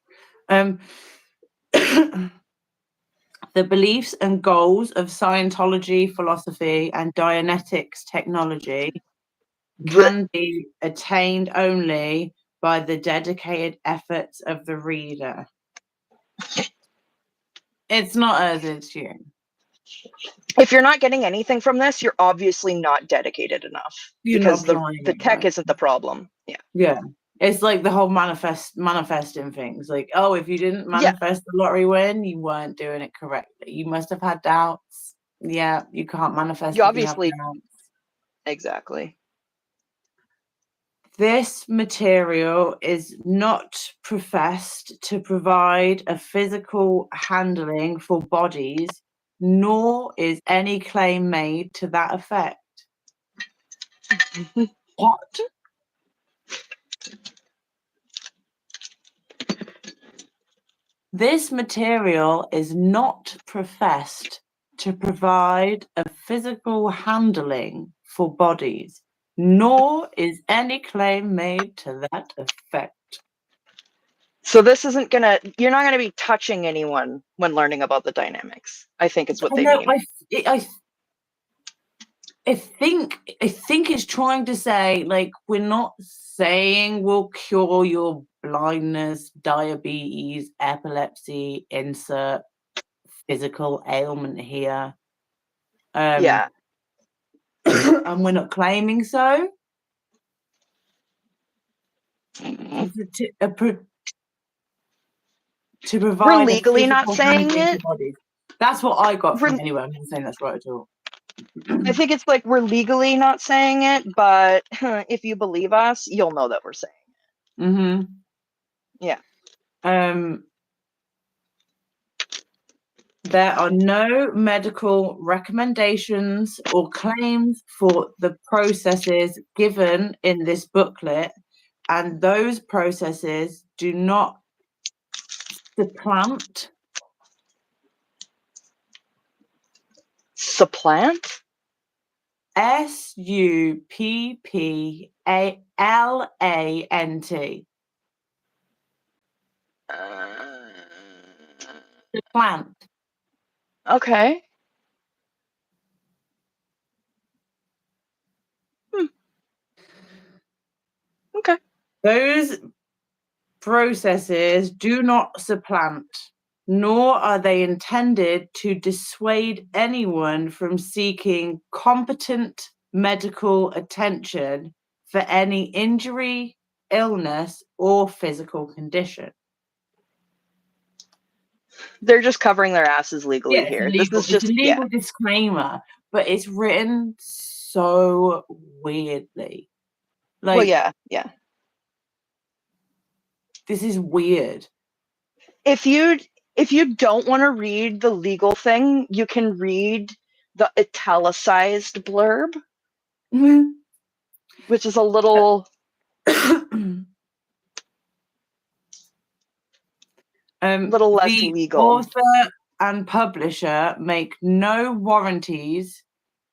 Speaker 1: The beliefs and goals of Scientology philosophy and Dianetics technology can be attained only by the dedicated efforts of the reader. It's not us, it's you.
Speaker 2: If you're not getting anything from this, you're obviously not dedicated enough.
Speaker 1: You're
Speaker 2: because
Speaker 1: not applying
Speaker 2: the
Speaker 1: it,
Speaker 2: tech
Speaker 1: right?
Speaker 2: isn't the problem. Yeah.
Speaker 1: Yeah. It's like the whole manifesting things. Like, oh, if you didn't manifest the lottery win, you weren't doing it correctly. You must have had doubts. Yeah, you can't manifest
Speaker 2: You
Speaker 1: if you have
Speaker 2: obviously.
Speaker 1: doubts.
Speaker 2: Exactly.
Speaker 1: This material is not professed to provide a physical handling for bodies, nor is any claim made to that effect. What? This material is not professed to provide a physical handling for bodies, nor is any claim made to that effect.
Speaker 2: So this isn't gonna. You're not gonna be touching anyone when learning about the dynamics. I think is what they mean.
Speaker 1: I think it's trying to say, like, we're not saying we'll cure your blindness, diabetes, epilepsy, insert physical ailment here.
Speaker 2: Yeah.
Speaker 1: And we're not claiming so. To provide
Speaker 2: We're legally not saying it.
Speaker 1: bodies. That's what I got from anyway. I'm not saying that's right at all.
Speaker 2: I think it's like we're legally not saying it, but if you believe us, you'll know that we're saying it.
Speaker 1: Mm-hmm.
Speaker 2: Yeah.
Speaker 1: There are no medical recommendations or claims for the processes given in this booklet, and those processes do not supplant.
Speaker 2: Supplant?
Speaker 1: SUPPALANT. Supplant.
Speaker 2: Okay. Okay.
Speaker 1: Those processes do not supplant, nor are they intended to dissuade anyone from seeking competent medical attention for any injury, illness, or physical condition.
Speaker 2: They're just covering their asses legally here.
Speaker 1: It's a legal disclaimer, but it's written so weirdly. Like,
Speaker 2: well, yeah.
Speaker 1: This is weird.
Speaker 2: If you don't want to read the legal thing, you can read the italicized blurb,
Speaker 1: Mhm.
Speaker 2: which is a little less
Speaker 1: The
Speaker 2: legal.
Speaker 1: author and publisher make no warranties,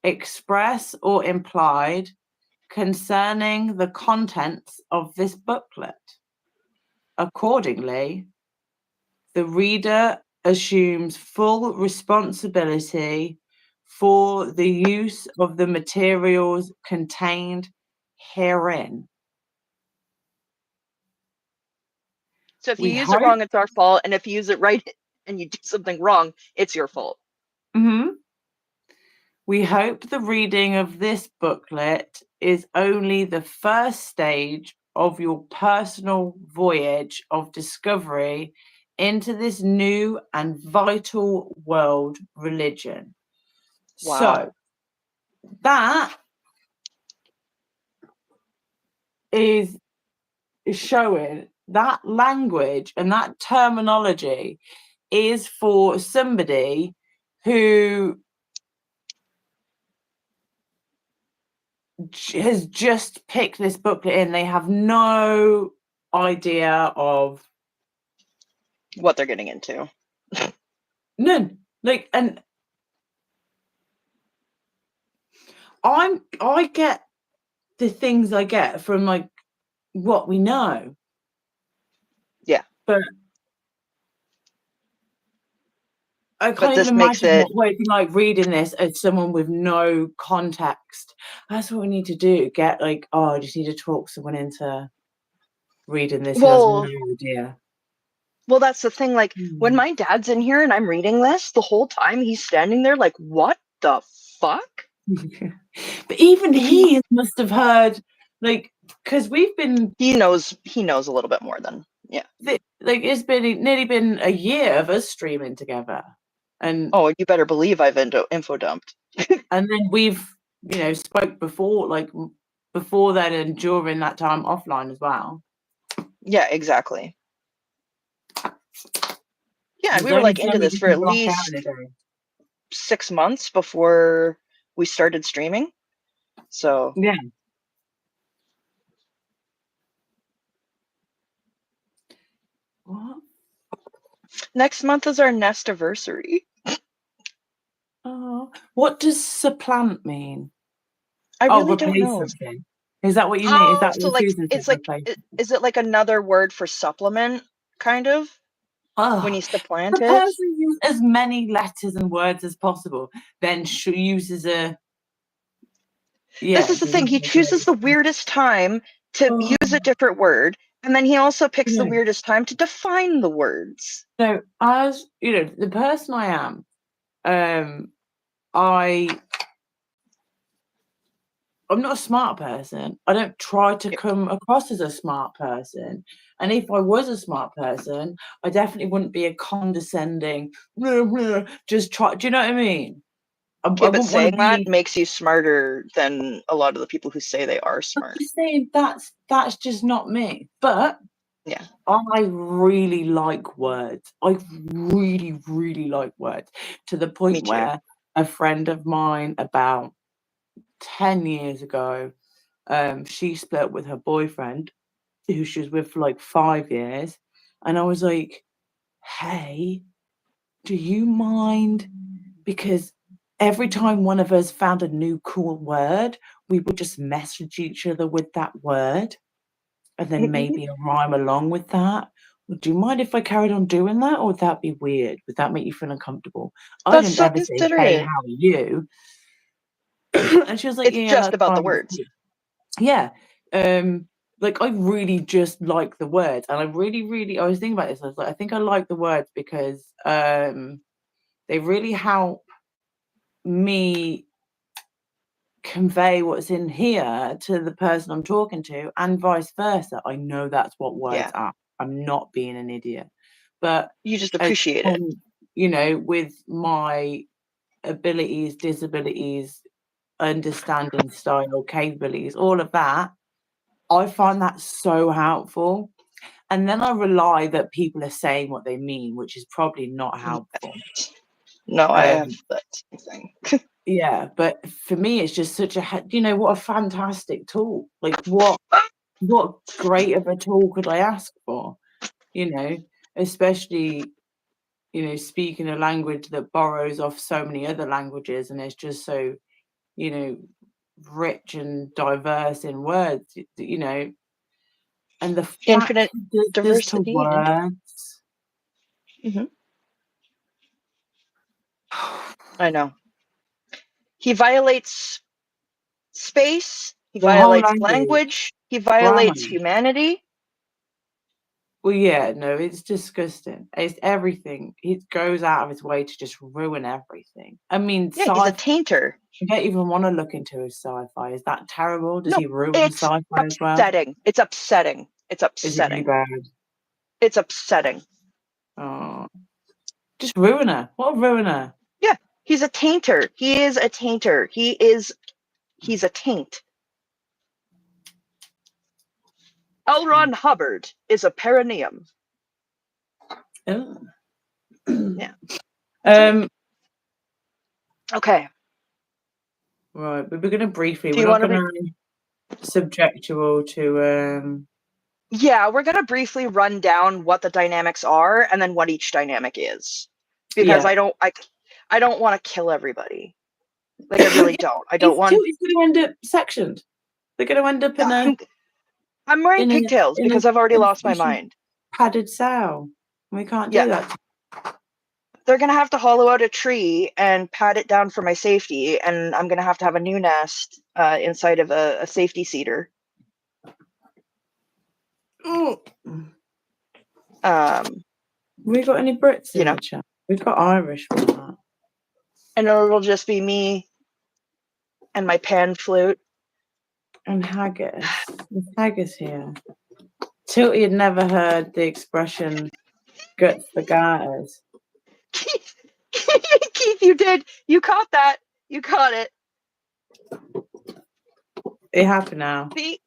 Speaker 1: express or implied, concerning the contents of this booklet. Accordingly, the reader assumes full responsibility for the use of the materials contained herein.
Speaker 2: So if you
Speaker 1: We
Speaker 2: use it
Speaker 1: hope.
Speaker 2: wrong, it's our fault, and if you use it right and you do something wrong, it's your fault.
Speaker 1: We hope the reading of this booklet is only the first stage of your personal voyage of discovery into this new and vital world religion.
Speaker 2: Wow.
Speaker 1: So that is showing that language and that terminology is for somebody who has just picked this booklet in. They have no idea of
Speaker 2: What they're getting into.
Speaker 1: none. Like, and I get the things I get from like what we know.
Speaker 2: Yeah.
Speaker 1: But I can't
Speaker 2: this
Speaker 1: even
Speaker 2: makes
Speaker 1: imagine
Speaker 2: it
Speaker 1: what would be like reading this as someone with no context. That's what we need to do. Get like, oh, I just need to talk someone into reading this who has no idea.
Speaker 2: Well, that's the thing. Like when my dad's in here and I'm reading this, the whole time he's standing there like, what the fuck?
Speaker 1: But even he must have heard, like, because we've been.
Speaker 2: He knows a little bit more than
Speaker 1: Like it's been nearly been a year of us streaming together, and
Speaker 2: oh, you better believe I've info dumped.
Speaker 1: and then we've spoke before, like before then and during that time offline as well.
Speaker 2: Yeah, exactly. Yeah,
Speaker 1: There's
Speaker 2: we were
Speaker 1: only
Speaker 2: like
Speaker 1: so
Speaker 2: into
Speaker 1: many
Speaker 2: this for at
Speaker 1: different rock out
Speaker 2: least
Speaker 1: in a day.
Speaker 2: 6 months before we started streaming. So
Speaker 1: Yeah. What?
Speaker 2: Next month is our nest anniversary.
Speaker 1: Oh, what does supplant mean?
Speaker 2: I really don't
Speaker 1: replace
Speaker 2: know.
Speaker 1: something. Is that what you mean? Is that
Speaker 2: So
Speaker 1: what
Speaker 2: like
Speaker 1: Susan said?
Speaker 2: it's like
Speaker 1: Replace.
Speaker 2: is it like another word for supplement, kind of? When you supplant
Speaker 1: the
Speaker 2: it?
Speaker 1: person uses as many letters and words as possible, then uses a. Yeah.
Speaker 2: This is the thing. He chooses the weirdest time to use a different word, and then he also picks the weirdest time to define the words.
Speaker 1: So, as you know, the person I am, I'm not a smart person. I don't try to come across as a smart person. And if I was a smart person, I definitely wouldn't be a condescending, just try. Do you know what I mean? I
Speaker 2: But
Speaker 1: wouldn't want to
Speaker 2: saying that
Speaker 1: be.
Speaker 2: makes you smarter than a lot of the people who say they are smart.
Speaker 1: I'm just saying that's just not me. But
Speaker 2: yeah,
Speaker 1: I really like words. I really, really like words to the point where a friend of mine about 10 years ago, she split with her boyfriend, who she was with for like 5 years. And I was like, hey, do you mind? Because every time one of us found a new cool word, we would just message each other with that word and then maybe a rhyme along with that. Would you mind if I carried on doing that, or would that be weird? Would that make you feel uncomfortable? I didn't ever say, hey, how are you? And she was like,
Speaker 2: it's
Speaker 1: yeah,
Speaker 2: just
Speaker 1: that's
Speaker 2: about the
Speaker 1: fine.
Speaker 2: words.
Speaker 1: Yeah. Like I really just like the words, and I was thinking about this. I was like, I think I like the words because they really help me convey what's in here to the person I'm talking to, and vice versa. I know that's what words are. I'm not being an idiot, but
Speaker 2: you just appreciate
Speaker 1: it. With my abilities, disabilities, understanding style, capabilities, all of that, I find that so helpful. And then I rely that people are saying what they mean, which is probably not helpful.
Speaker 2: No, I have that same thing.
Speaker 1: Yeah, but for me, it's just such a what a fantastic tool. Like, what great of a tool could I ask for? Especially, speaking a language that borrows off so many other languages, and it's just so, rich and diverse in words, and the fact
Speaker 2: Infinite
Speaker 1: he does this to
Speaker 2: diversity.
Speaker 1: words.
Speaker 2: I know. He violates space. He
Speaker 1: The whole
Speaker 2: violates
Speaker 1: language,
Speaker 2: language. He
Speaker 1: grammar.
Speaker 2: violates humanity.
Speaker 1: Well, yeah, no, it's disgusting. It's everything. He goes out of his way to just ruin everything. I mean,
Speaker 2: Yeah, he's a
Speaker 1: sci-fi.
Speaker 2: tainter.
Speaker 1: I don't even want to look into his sci-fi. Is that terrible? Does
Speaker 2: No,
Speaker 1: he ruin
Speaker 2: it's
Speaker 1: sci-fi as well?
Speaker 2: upsetting. It's upsetting. It's
Speaker 1: Is it really
Speaker 2: upsetting.
Speaker 1: bad?
Speaker 2: It's upsetting.
Speaker 1: Oh, just ruiner. What a ruiner.
Speaker 2: Yeah, he's a tainter. He is a tainter. He's a taint. L. Ron Hubbard is a perineum.
Speaker 1: Oh.
Speaker 2: Yeah. Right. Okay.
Speaker 1: Right, but we're going to briefly.
Speaker 2: Do
Speaker 1: We're
Speaker 2: you
Speaker 1: not
Speaker 2: want to
Speaker 1: going to subject you all to.
Speaker 2: Yeah, we're gonna briefly run down what the dynamics are and then what each dynamic is, because
Speaker 1: Yeah.
Speaker 2: I don't want to kill everybody. Like, I really don't. I don't want.
Speaker 1: It's going to end up sectioned. They're going to end up in a.
Speaker 2: I'm wearing pigtails because I've already lost my mind.
Speaker 1: Padded cell. We can't do
Speaker 2: Yeah.
Speaker 1: that.
Speaker 2: They're gonna have to hollow out a tree and pat it down for my safety, and I'm gonna have a new nest inside of a safety cedar.
Speaker 1: Oh.
Speaker 2: We
Speaker 1: got any Brits in the chat? We've got Irish with that.
Speaker 2: And it'll just be me and my pan flute.
Speaker 1: And haggis. There's haggis here. Tilty had never heard the expression guts for garters.
Speaker 2: Keith, you did. You caught that. You caught it.
Speaker 1: It happened now.
Speaker 2: See?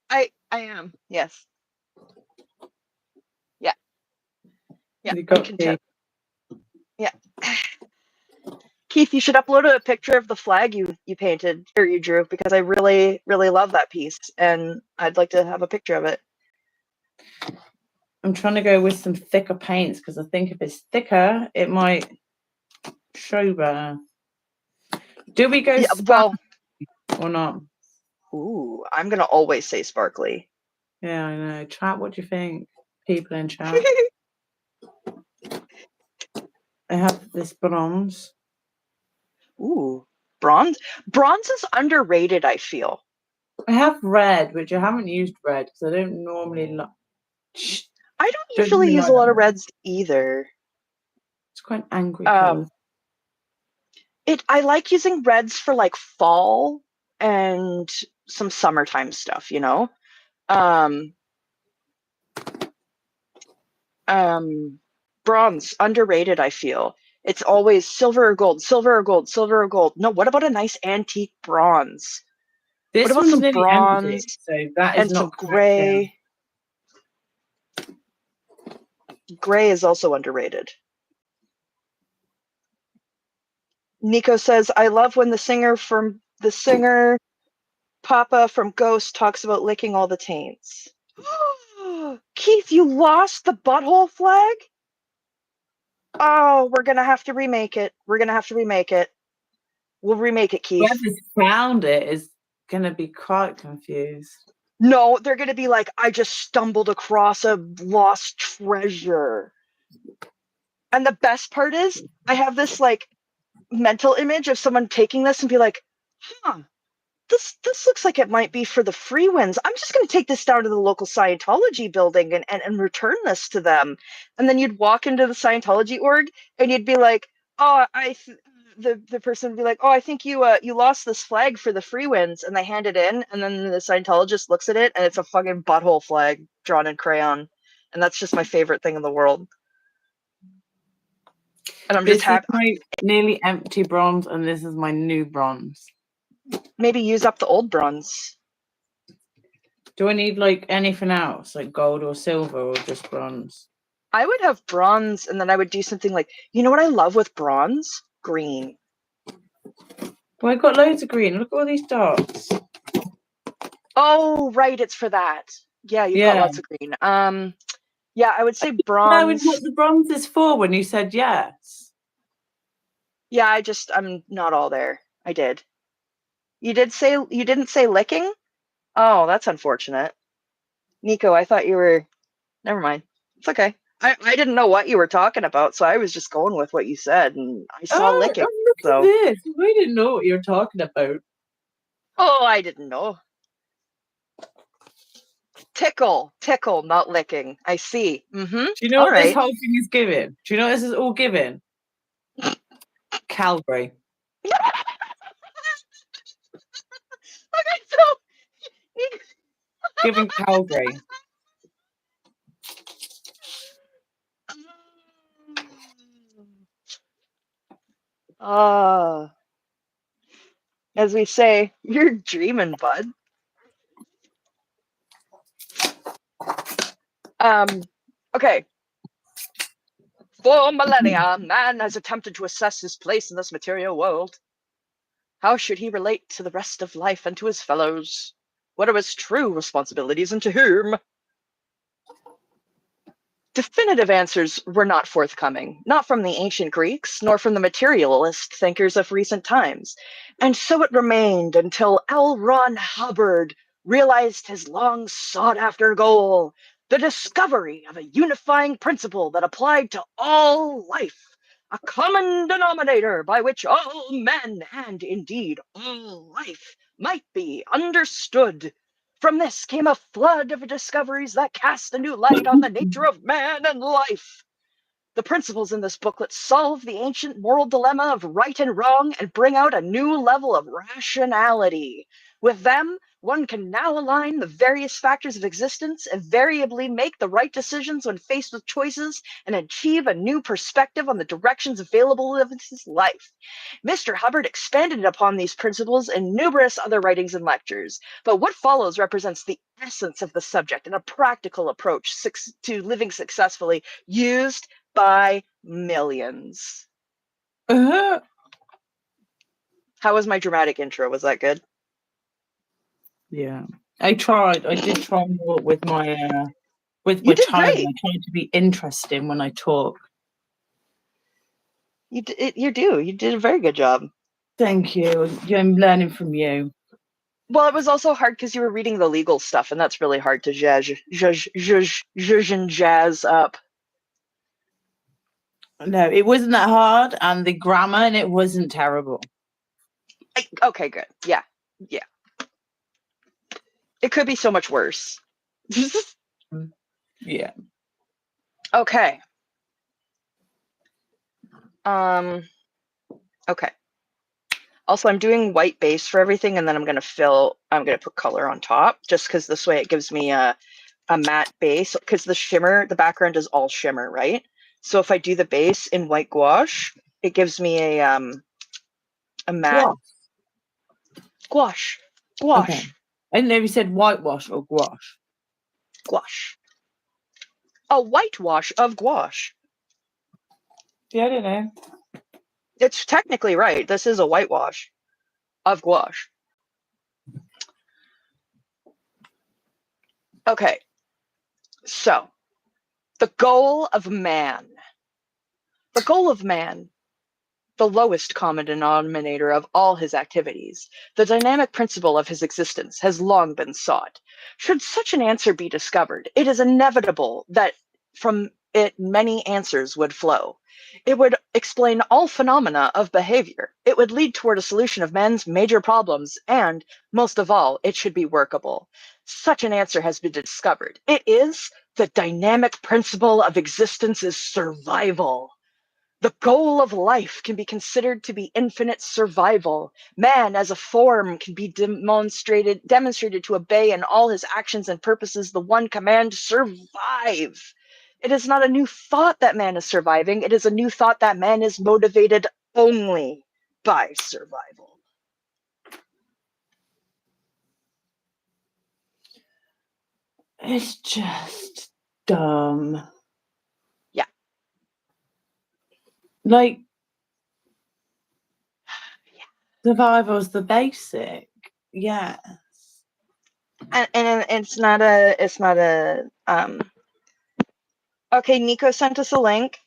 Speaker 2: I am. Yes. Yeah. Yeah. I'm content. Yeah. Keith, you should upload a picture of the flag you painted or you drew, because I really, really love that piece and I'd like to have a picture of it.
Speaker 1: I'm trying to go with some thicker paints because I think if it's thicker, it might show better. Do we go sparkly or not?
Speaker 2: Ooh, I'm going to always say sparkly.
Speaker 1: Yeah, I know. Chat, what do you think? People in chat. I have this bronze.
Speaker 2: Ooh, bronze? Bronze is underrated, I feel.
Speaker 1: I have red, which I haven't used red because I don't normally like.
Speaker 2: I don't usually use a lot of reds either.
Speaker 1: It's quite an angry color.
Speaker 2: I like using reds for like fall and some summertime stuff, Bronze, underrated, I feel. It's always silver or gold, silver or gold, silver or gold. No, what about a nice antique bronze?
Speaker 1: This
Speaker 2: What about
Speaker 1: one's
Speaker 2: some bronze
Speaker 1: empty, so that is
Speaker 2: and
Speaker 1: not
Speaker 2: some gray? Gray is also underrated. Nico says, I love when the singer Papa from Ghost talks about licking all the taints. Keith, you lost the butthole flag? Oh, we're gonna have to remake it. We'll remake it, Keith.
Speaker 1: Whoever's found it is gonna be quite confused.
Speaker 2: No, they're gonna be like, I just stumbled across a lost treasure. And the best part is, I have this like mental image of someone taking this and be like, this looks like it might be for the Freewinds. I'm just going to take this down to the local Scientology building and return this to them. And then you'd walk into the Scientology org and you'd be like, oh, the person would be like, oh, I think you lost this flag for the Freewinds, and they hand it in, and then the Scientologist looks at it and it's a fucking butthole flag drawn in crayon. And that's just my favorite thing in the world. And I'm just happy.
Speaker 1: This is my nearly empty bronze, and this is my new bronze.
Speaker 2: Maybe use up the old bronze.
Speaker 1: Do I need like anything else, like gold or silver, or just bronze?
Speaker 2: I would have bronze, and then I would do something like, you know what I love with bronze? Green.
Speaker 1: Well, I got loads of green. Look at all these dots.
Speaker 2: Oh, right, it's for that. Yeah, you've got lots of green. Yeah, I would say bronze.
Speaker 1: Knowing what the bronze is for when you said yes.
Speaker 2: Yeah, I'm not all there. I did. You didn't say licking? Oh, that's unfortunate. Nico, I thought you were. Never mind. It's okay. I didn't know what you were talking about, so I was just going with what you said, and I saw
Speaker 1: Oh,
Speaker 2: licking.
Speaker 1: look at
Speaker 2: So,
Speaker 1: this. We didn't know what you were talking about.
Speaker 2: oh, I didn't know. Tickle, not licking. I see.
Speaker 1: Do you know
Speaker 2: All
Speaker 1: what this
Speaker 2: right.
Speaker 1: whole thing is giving? Do you know what this is all giving? Calgary.
Speaker 2: Okay, so
Speaker 1: Giving Calgary.
Speaker 2: uh, as we say, you're dreaming, bud. Okay. For millennia, man has attempted to assess his place in this material world. How should he relate to the rest of life and to his fellows? What are his true responsibilities and to whom? Definitive answers were not forthcoming, not from the ancient Greeks, nor from the materialist thinkers of recent times. And so it remained until L. Ron Hubbard realized his long sought after goal, the discovery of a unifying principle that applied to all life, a common denominator by which all men, and indeed all life, might be understood. From this came a flood of discoveries that cast a new light on the nature of man and life. The principles in this booklet solve the ancient moral dilemma of right and wrong and bring out a new level of rationality. With them, one can now align the various factors of existence, invariably make the right decisions when faced with choices, and achieve a new perspective on the directions available in his life. Mr. Hubbard expanded upon these principles in numerous other writings and lectures, but what follows represents the essence of the subject and a practical approach to living successfully used by millions.
Speaker 1: Uh-huh.
Speaker 2: How was my dramatic intro? Was that good?
Speaker 1: Yeah. I tried. I did try more with my
Speaker 2: You did
Speaker 1: tone.
Speaker 2: great.
Speaker 1: I tried to be interesting when I talk.
Speaker 2: You did a very good job.
Speaker 1: Thank you. I'm learning from you.
Speaker 2: Well, it was also hard because you were reading the legal stuff, and that's really hard to zhuzh and jazz up.
Speaker 1: No, it wasn't that hard, and the grammar and it wasn't terrible.
Speaker 2: Okay, good. Yeah. It could be so much worse.
Speaker 1: Yeah.
Speaker 2: Okay. Okay. Also, I'm doing white base for everything, and then I'm gonna put color on top, just because this way it gives me a matte base, because the background is all shimmer, right? So if I do the base in white gouache, it gives me a matte gouache.
Speaker 1: Okay. I didn't know if you said whitewash or gouache.
Speaker 2: Gouache. A whitewash of gouache.
Speaker 1: Yeah, I don't know.
Speaker 2: It's technically right. This is a whitewash of gouache. Okay. So, the goal of man. The goal of man, the lowest common denominator of all his activities, the dynamic principle of his existence, has long been sought. Should such an answer be discovered, it is inevitable that from it many answers would flow. It would explain all phenomena of behavior. It would lead toward a solution of men's major problems, and, most of all, it should be workable. Such an answer has been discovered. It is the dynamic principle of existence is survival. The goal of life can be considered to be infinite survival. Man as a form can be demonstrated to obey in all his actions and purposes the one command: survive. It is not a new thought that man is surviving. It is a new thought that man is motivated only by survival.
Speaker 1: It's just dumb.
Speaker 2: Yeah.
Speaker 1: Like, Survival's the basic. Yeah.
Speaker 2: And it's not a okay, Nico sent us a link,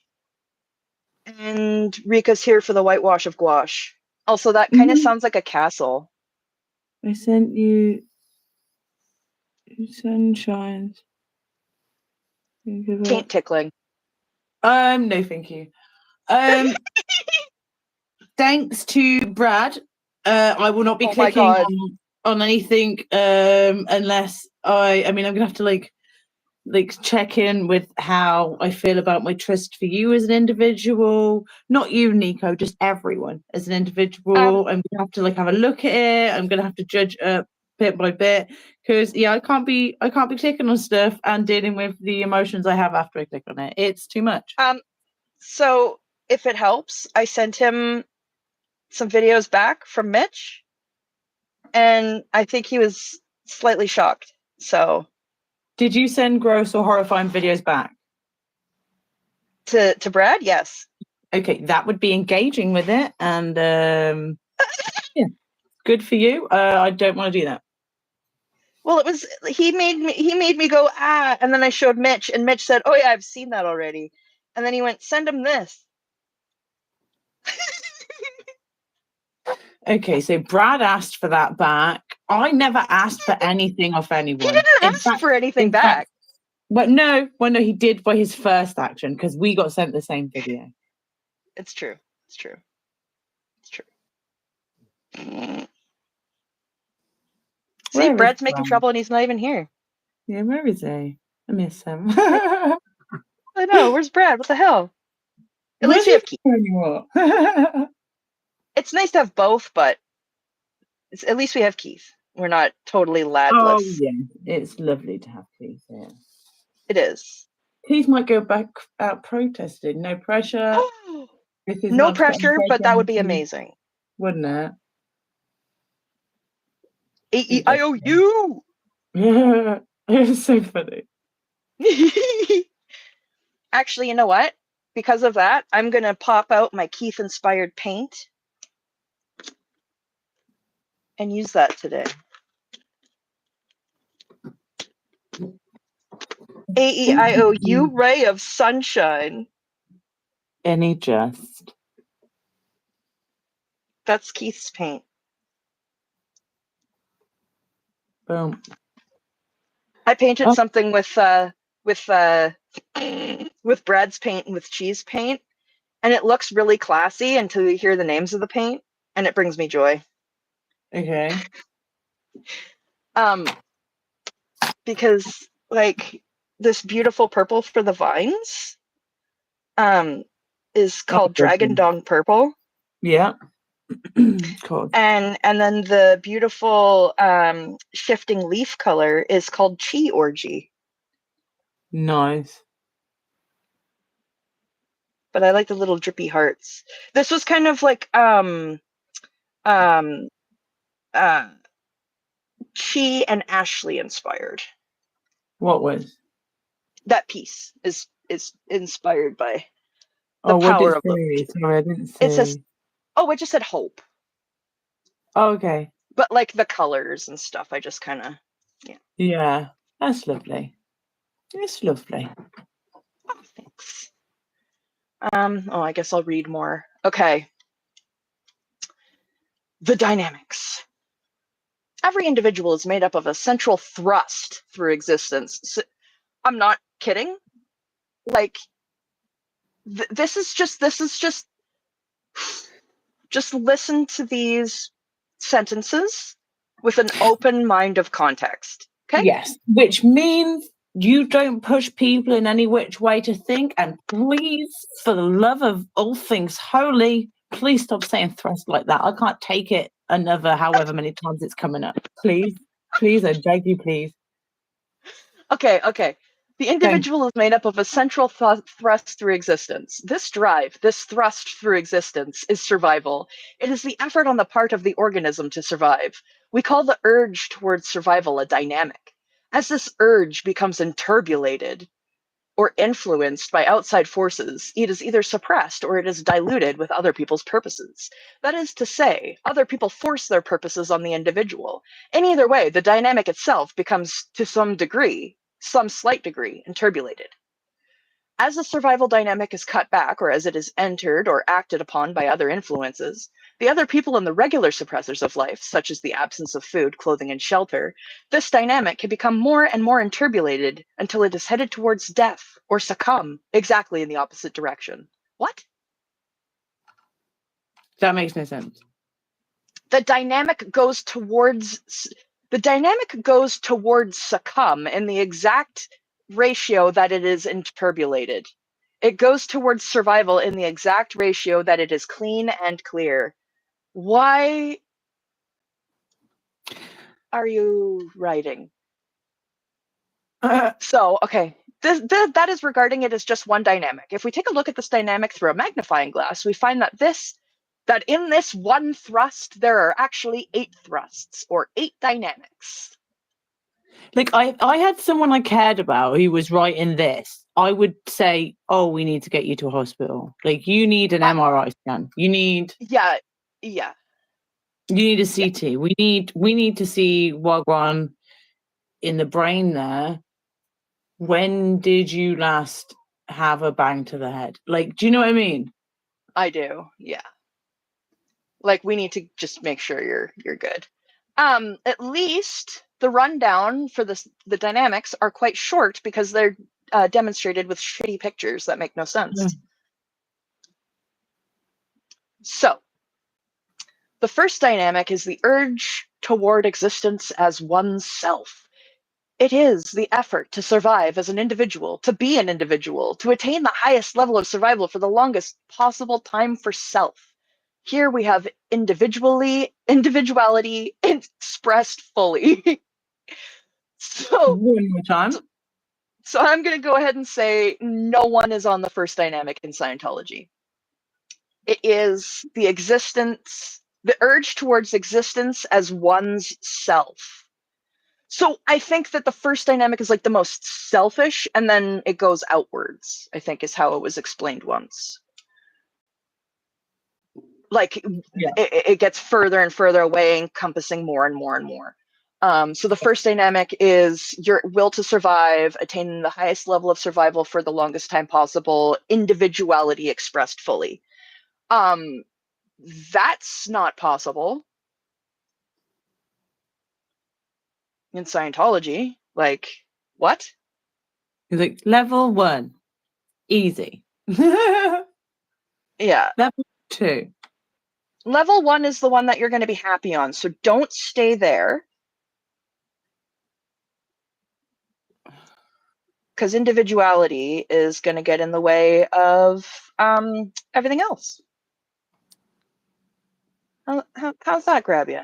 Speaker 2: and Rika's here for the whitewash of gouache. Also, that kind of
Speaker 1: Mhm.
Speaker 2: sounds like a castle.
Speaker 1: I sent you sunshines. Think of it.
Speaker 2: Taint tickling.
Speaker 1: No, thank you. Um, thanks to Brad. I will not be
Speaker 2: Oh my
Speaker 1: clicking
Speaker 2: god.
Speaker 1: on anything unless I mean I'm gonna have to like check in with how I feel about my trust for you as an individual. Not you, Nico, just everyone as an individual. I'm gonna have to like have a look at it. I'm gonna have to judge bit by bit because I can't be clicking on stuff and dealing with the emotions I have after I click on it. It's too much.
Speaker 2: So if it helps, I sent him some videos back from Mitch, and I think he was slightly shocked. So
Speaker 1: Did you send gross or horrifying videos back?
Speaker 2: to Brad, yes.
Speaker 1: Okay, that would be engaging with it, and yeah, good for you. I don't want to do that.
Speaker 2: Well, it was he made me go and then I showed Mitch, and Mitch said, "Oh yeah, I've seen that already." And then he went, "Send him this."
Speaker 1: Okay, so Brad asked for that back. I never asked for anything off
Speaker 2: He
Speaker 1: anyone.
Speaker 2: didn't ask for anything back.
Speaker 1: But no, he did by his first action because we got sent the same video.
Speaker 2: It's true. It's true. It's true. See,
Speaker 1: Where is
Speaker 2: Brad's making
Speaker 1: Brad?
Speaker 2: trouble and he's not even here.
Speaker 1: Yeah, where is he? I miss him.
Speaker 2: I know. Where's Brad? What the hell? At least we have Keith.
Speaker 1: Anymore.
Speaker 2: It's nice to have both, but at least we have Keith. We're not totally ladless.
Speaker 1: Oh yeah, it's lovely to have Keith here.
Speaker 2: It is.
Speaker 1: Keith might go back out protesting. No pressure.
Speaker 2: No pressure, but that would be amazing.
Speaker 1: Wouldn't it?
Speaker 2: AEIOU!
Speaker 1: Yeah, it's so funny.
Speaker 2: Actually, you know what? Because of that, I'm going to pop out my Keith-inspired paint and use that today. AEIOU, ray of sunshine.
Speaker 1: Any just.
Speaker 2: That's Keith's paint.
Speaker 1: Boom.
Speaker 2: I painted something with Brad's paint and with Cheese paint, and it looks really classy until you hear the names of the paint, and it brings me joy.
Speaker 1: Okay.
Speaker 2: Because like this beautiful purple for the vines is called Dragon Dong Purple.
Speaker 1: Yeah. Cool.
Speaker 2: And then the beautiful shifting leaf color is called Chi Orgy.
Speaker 1: Nice.
Speaker 2: But I like the little drippy hearts. This was kind of like Chi and Ashley inspired.
Speaker 1: What was?
Speaker 2: That piece is inspired by
Speaker 1: the power of the. Sorry, I didn't see.
Speaker 2: It says, it just said hope.
Speaker 1: Oh, okay.
Speaker 2: But like the colors and stuff, I just kind of, yeah.
Speaker 1: Yeah, that's lovely. It's lovely.
Speaker 2: Oh, thanks. I guess I'll read more. Okay. The dynamics. Every individual is made up of a central thrust through existence. So, I'm not kidding. Like, this is just listen to these sentences with an open mind of context. Okay?
Speaker 1: Yes, which means you don't push people in any which way to think. And please, for the love of all things holy, please stop saying thrust like that. I can't take it another however many times it's coming up. Please, I beg you, please.
Speaker 2: Okay. The individual is made up of a central thrust through existence. This drive, this thrust through existence, is survival. It is the effort on the part of the organism to survive. We call the urge towards survival a dynamic. As this urge becomes enturbulated, or influenced by outside forces, it is either suppressed or it is diluted with other people's purposes. That is to say, other people force their purposes on the individual. In either way, the dynamic itself becomes, to some degree, some slight degree, turbulated. As the survival dynamic is cut back, or as it is entered or acted upon by other influences, the other people in the regular suppressors of life, such as the absence of food, clothing, and shelter, this dynamic can become more and more turbulated until it is headed towards death or succumb exactly in the opposite direction. What?
Speaker 1: That makes no sense.
Speaker 2: The dynamic goes towards succumb in the exact ratio that it is turbulated. It goes towards survival in the exact ratio that it is clean and clear. Why are you writing? So, okay, that is regarding it as just one dynamic. If we take a look at this dynamic through a magnifying glass, we find that in this one thrust, there are actually 8 thrusts, or 8 dynamics.
Speaker 1: Like, I had someone I cared about who was writing this. I would say, oh, we need to get you to a hospital. Like, you need an MRI scan. You need
Speaker 2: Yeah.
Speaker 1: You need a CT.
Speaker 2: Yeah.
Speaker 1: We need to see what on in the brain there. When did you last have a bang to the head? Like, do you know what I mean?
Speaker 2: I do. Yeah. Like, we need to just make sure you're good. At least the rundown for the dynamics are quite short because they're demonstrated with shitty pictures that make no sense.
Speaker 1: Yeah.
Speaker 2: So, the first dynamic is the urge toward existence as oneself. It is the effort to survive as an individual, to be an individual, to attain the highest level of survival for the longest possible time for self. Here we have individuality expressed fully. So,
Speaker 1: One more time.
Speaker 2: so I'm going to go ahead and say no one is on the first dynamic in Scientology. It is the urge towards existence as one's self. So I think that the first dynamic is like the most selfish, and then it goes outwards, I think is how it was explained once. Like,
Speaker 1: Yeah.
Speaker 2: it gets further and further away, encompassing more and more and more. So the first dynamic is your will to survive, attaining the highest level of survival for the longest time possible, individuality expressed fully. That's not possible in Scientology. Like, what?
Speaker 1: He's like, level 1, easy.
Speaker 2: Yeah.
Speaker 1: Level 2.
Speaker 2: Level 1 is the one that you're going to be happy on, so don't stay there. Because individuality is going to get in the way of everything else. How's that grab you?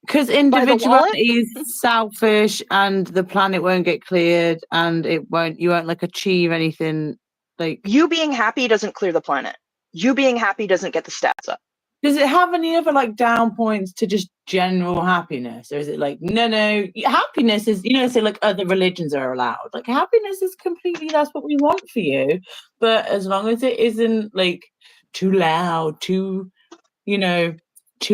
Speaker 1: Because individuality is selfish, and the planet won't get cleared, and you won't like achieve anything. Like,
Speaker 2: you being happy doesn't clear the planet. You being happy doesn't get the stats up.
Speaker 1: does it have any other like down points to just general happiness, or is it like no? Happiness is, say like other religions are allowed. Like, happiness is completely, that's what we want for you, but as long as it isn't like too loud, too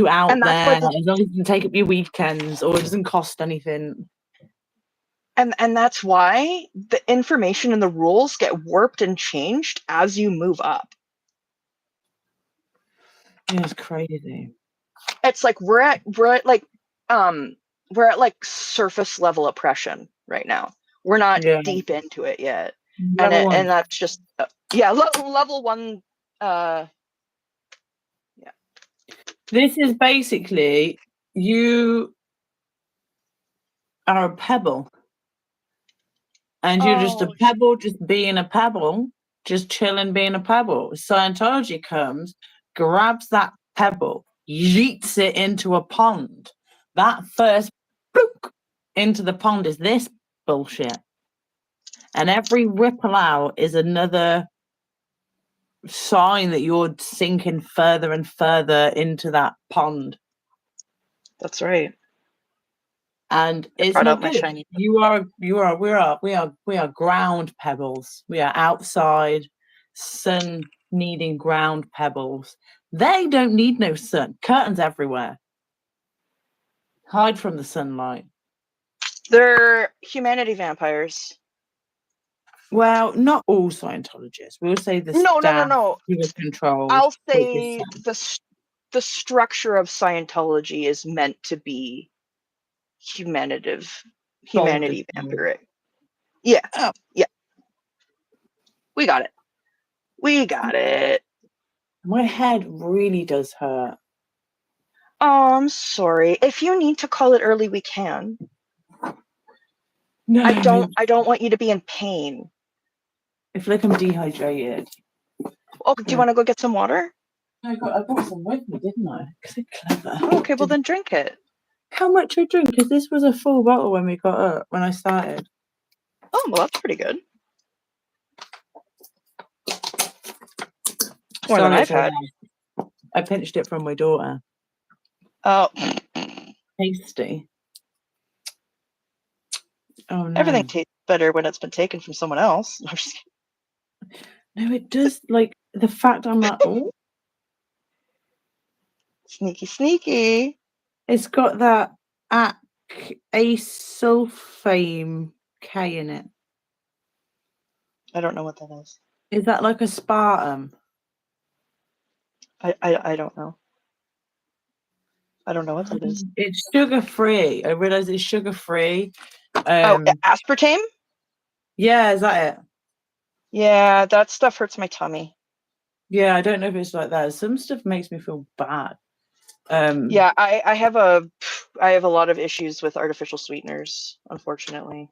Speaker 1: out there, as long as it doesn't take up your weekends or it doesn't cost anything.
Speaker 2: And that's why the information and the rules get warped and changed as you move up.
Speaker 1: Yeah, it's crazy.
Speaker 2: It's like we're at like surface level oppression right now. We're not deep into it yet. And that's just level 1. Yeah.
Speaker 1: This is basically, you are a pebble. And you're just a pebble, just being a pebble, just chilling, being a pebble. Scientology comes, grabs that pebble, yeets it into a pond. That first bloop into the pond is this bullshit. And every ripple out is another sign that you're sinking further and further into that pond.
Speaker 2: That's right.
Speaker 1: and it's
Speaker 2: brought
Speaker 1: not
Speaker 2: out my
Speaker 1: good.
Speaker 2: shiny.
Speaker 1: We are ground pebbles. We are outside, sun needing ground pebbles. They don't need no sun. Curtains everywhere. Hide from the sunlight.
Speaker 2: They're humanity vampires.
Speaker 1: Well, not all Scientologists. We'll say the
Speaker 2: No.
Speaker 1: control.
Speaker 2: I'll say the structure of Scientology is meant to be humanity vampiric. Yeah.
Speaker 1: Oh.
Speaker 2: Yeah. We got it.
Speaker 1: My head really does hurt.
Speaker 2: Oh, I'm sorry. If you need to call it early, we can.
Speaker 1: No,
Speaker 2: I don't want you to be in pain.
Speaker 1: I feel like I'm dehydrated.
Speaker 2: Oh, do you want to go get some water?
Speaker 1: I brought some with me, didn't I? Because I'm clever.
Speaker 2: Oh, okay, well then drink it.
Speaker 1: How much I drink? Because this was a full bottle when we got up, when I started.
Speaker 2: Oh, well, that's pretty good. More than I've had.
Speaker 1: I pinched it from my daughter.
Speaker 2: Oh.
Speaker 1: Tasty. Oh no.
Speaker 2: Everything tastes better when it's been taken from someone else.
Speaker 1: No, it does. Like the fact I'm like, oh,
Speaker 2: sneaky.
Speaker 1: It's got that asulfame K in it.
Speaker 2: I don't know what that is.
Speaker 1: Is that like aspartame?
Speaker 2: I don't know. I don't know what that is.
Speaker 1: It's sugar free. I realize it's sugar free.
Speaker 2: Aspartame?
Speaker 1: Yeah, is that it?
Speaker 2: Yeah, that stuff hurts my tummy.
Speaker 1: Yeah, I don't know if it's like that. Some stuff makes me feel bad.
Speaker 2: Yeah, I have a lot of issues with artificial sweeteners, unfortunately.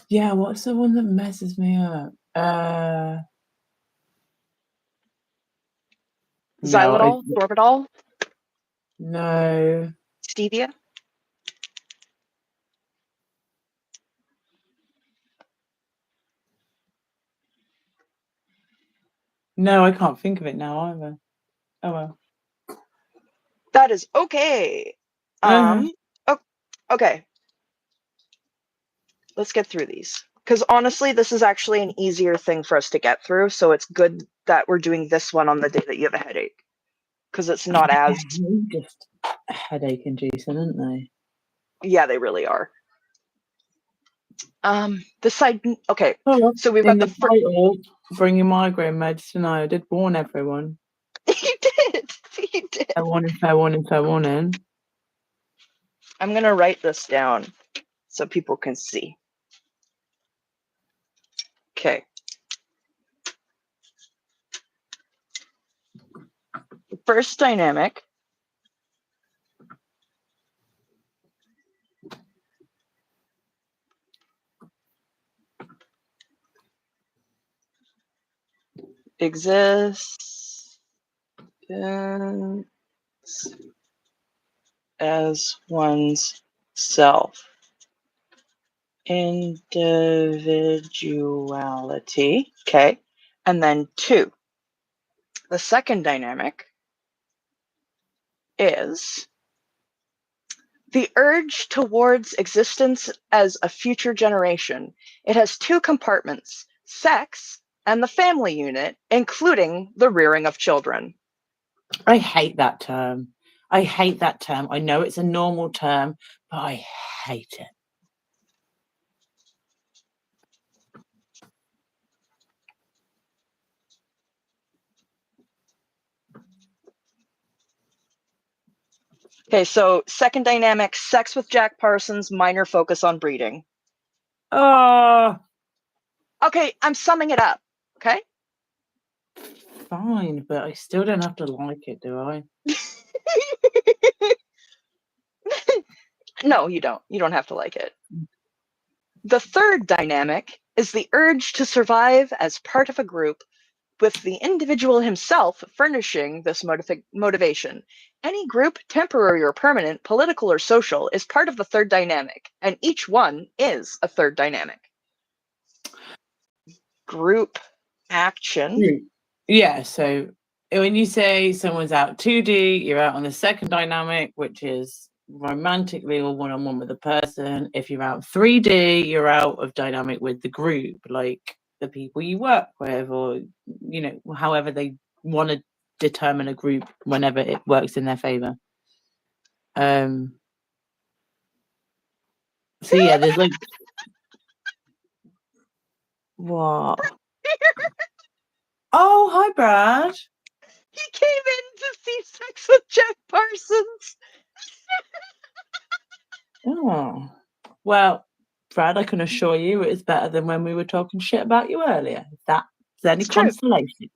Speaker 1: Yeah, what's the one that messes me up?
Speaker 2: Xylitol, sorbitol,
Speaker 1: no.
Speaker 2: stevia.
Speaker 1: No, I can't think of it now either. Oh well.
Speaker 2: That is okay. Okay. Let's get through these. Because honestly, this is actually an easier thing for us to get through. So it's good that we're doing this one on the day that you have a headache. Because it's not as...
Speaker 1: just headache inducing, aren't they?
Speaker 2: Yeah, they really are. Okay.
Speaker 1: Oh,
Speaker 2: so we've
Speaker 1: in
Speaker 2: got
Speaker 1: the title, bring your migraine meds tonight. I did warn everyone.
Speaker 2: You did.
Speaker 1: Fair warning.
Speaker 2: I'm going to write this down so people can see. Okay. The first dynamic exists as one's self. Individuality. Okay. And then 2. The second dynamic is the urge towards existence as a future generation. It has 2 compartments, sex and the family unit, including the rearing of children.
Speaker 1: I hate that term. I know it's a normal term, but I hate it.
Speaker 2: Okay, so second dynamic, sex with Jack Parsons, minor focus on breeding.
Speaker 1: Oh.
Speaker 2: Okay, I'm summing it up, okay?
Speaker 1: Fine, but I still don't have to like it, do I?
Speaker 2: No, you don't. You don't have to like it. The third dynamic is the urge to survive as part of a group, with the individual himself furnishing this motivation. Any group, temporary or permanent, political or social, is part of the third dynamic, and each one is a third dynamic. Group action.
Speaker 1: Yeah, so when you say someone's out 2D, you're out on the second dynamic, which is romantically or one-on-one with a person. If you're out 3D, you're out of dynamic with the group, like the people you work with, or however they want to determine a group whenever it works in their favor. So yeah, there's like what? Oh, hi, Brad.
Speaker 2: He came in to see Sex with Jack Parsons.
Speaker 1: Oh, well, Brad, I can assure you it's better than when we were talking shit about you earlier. If that's any consolation.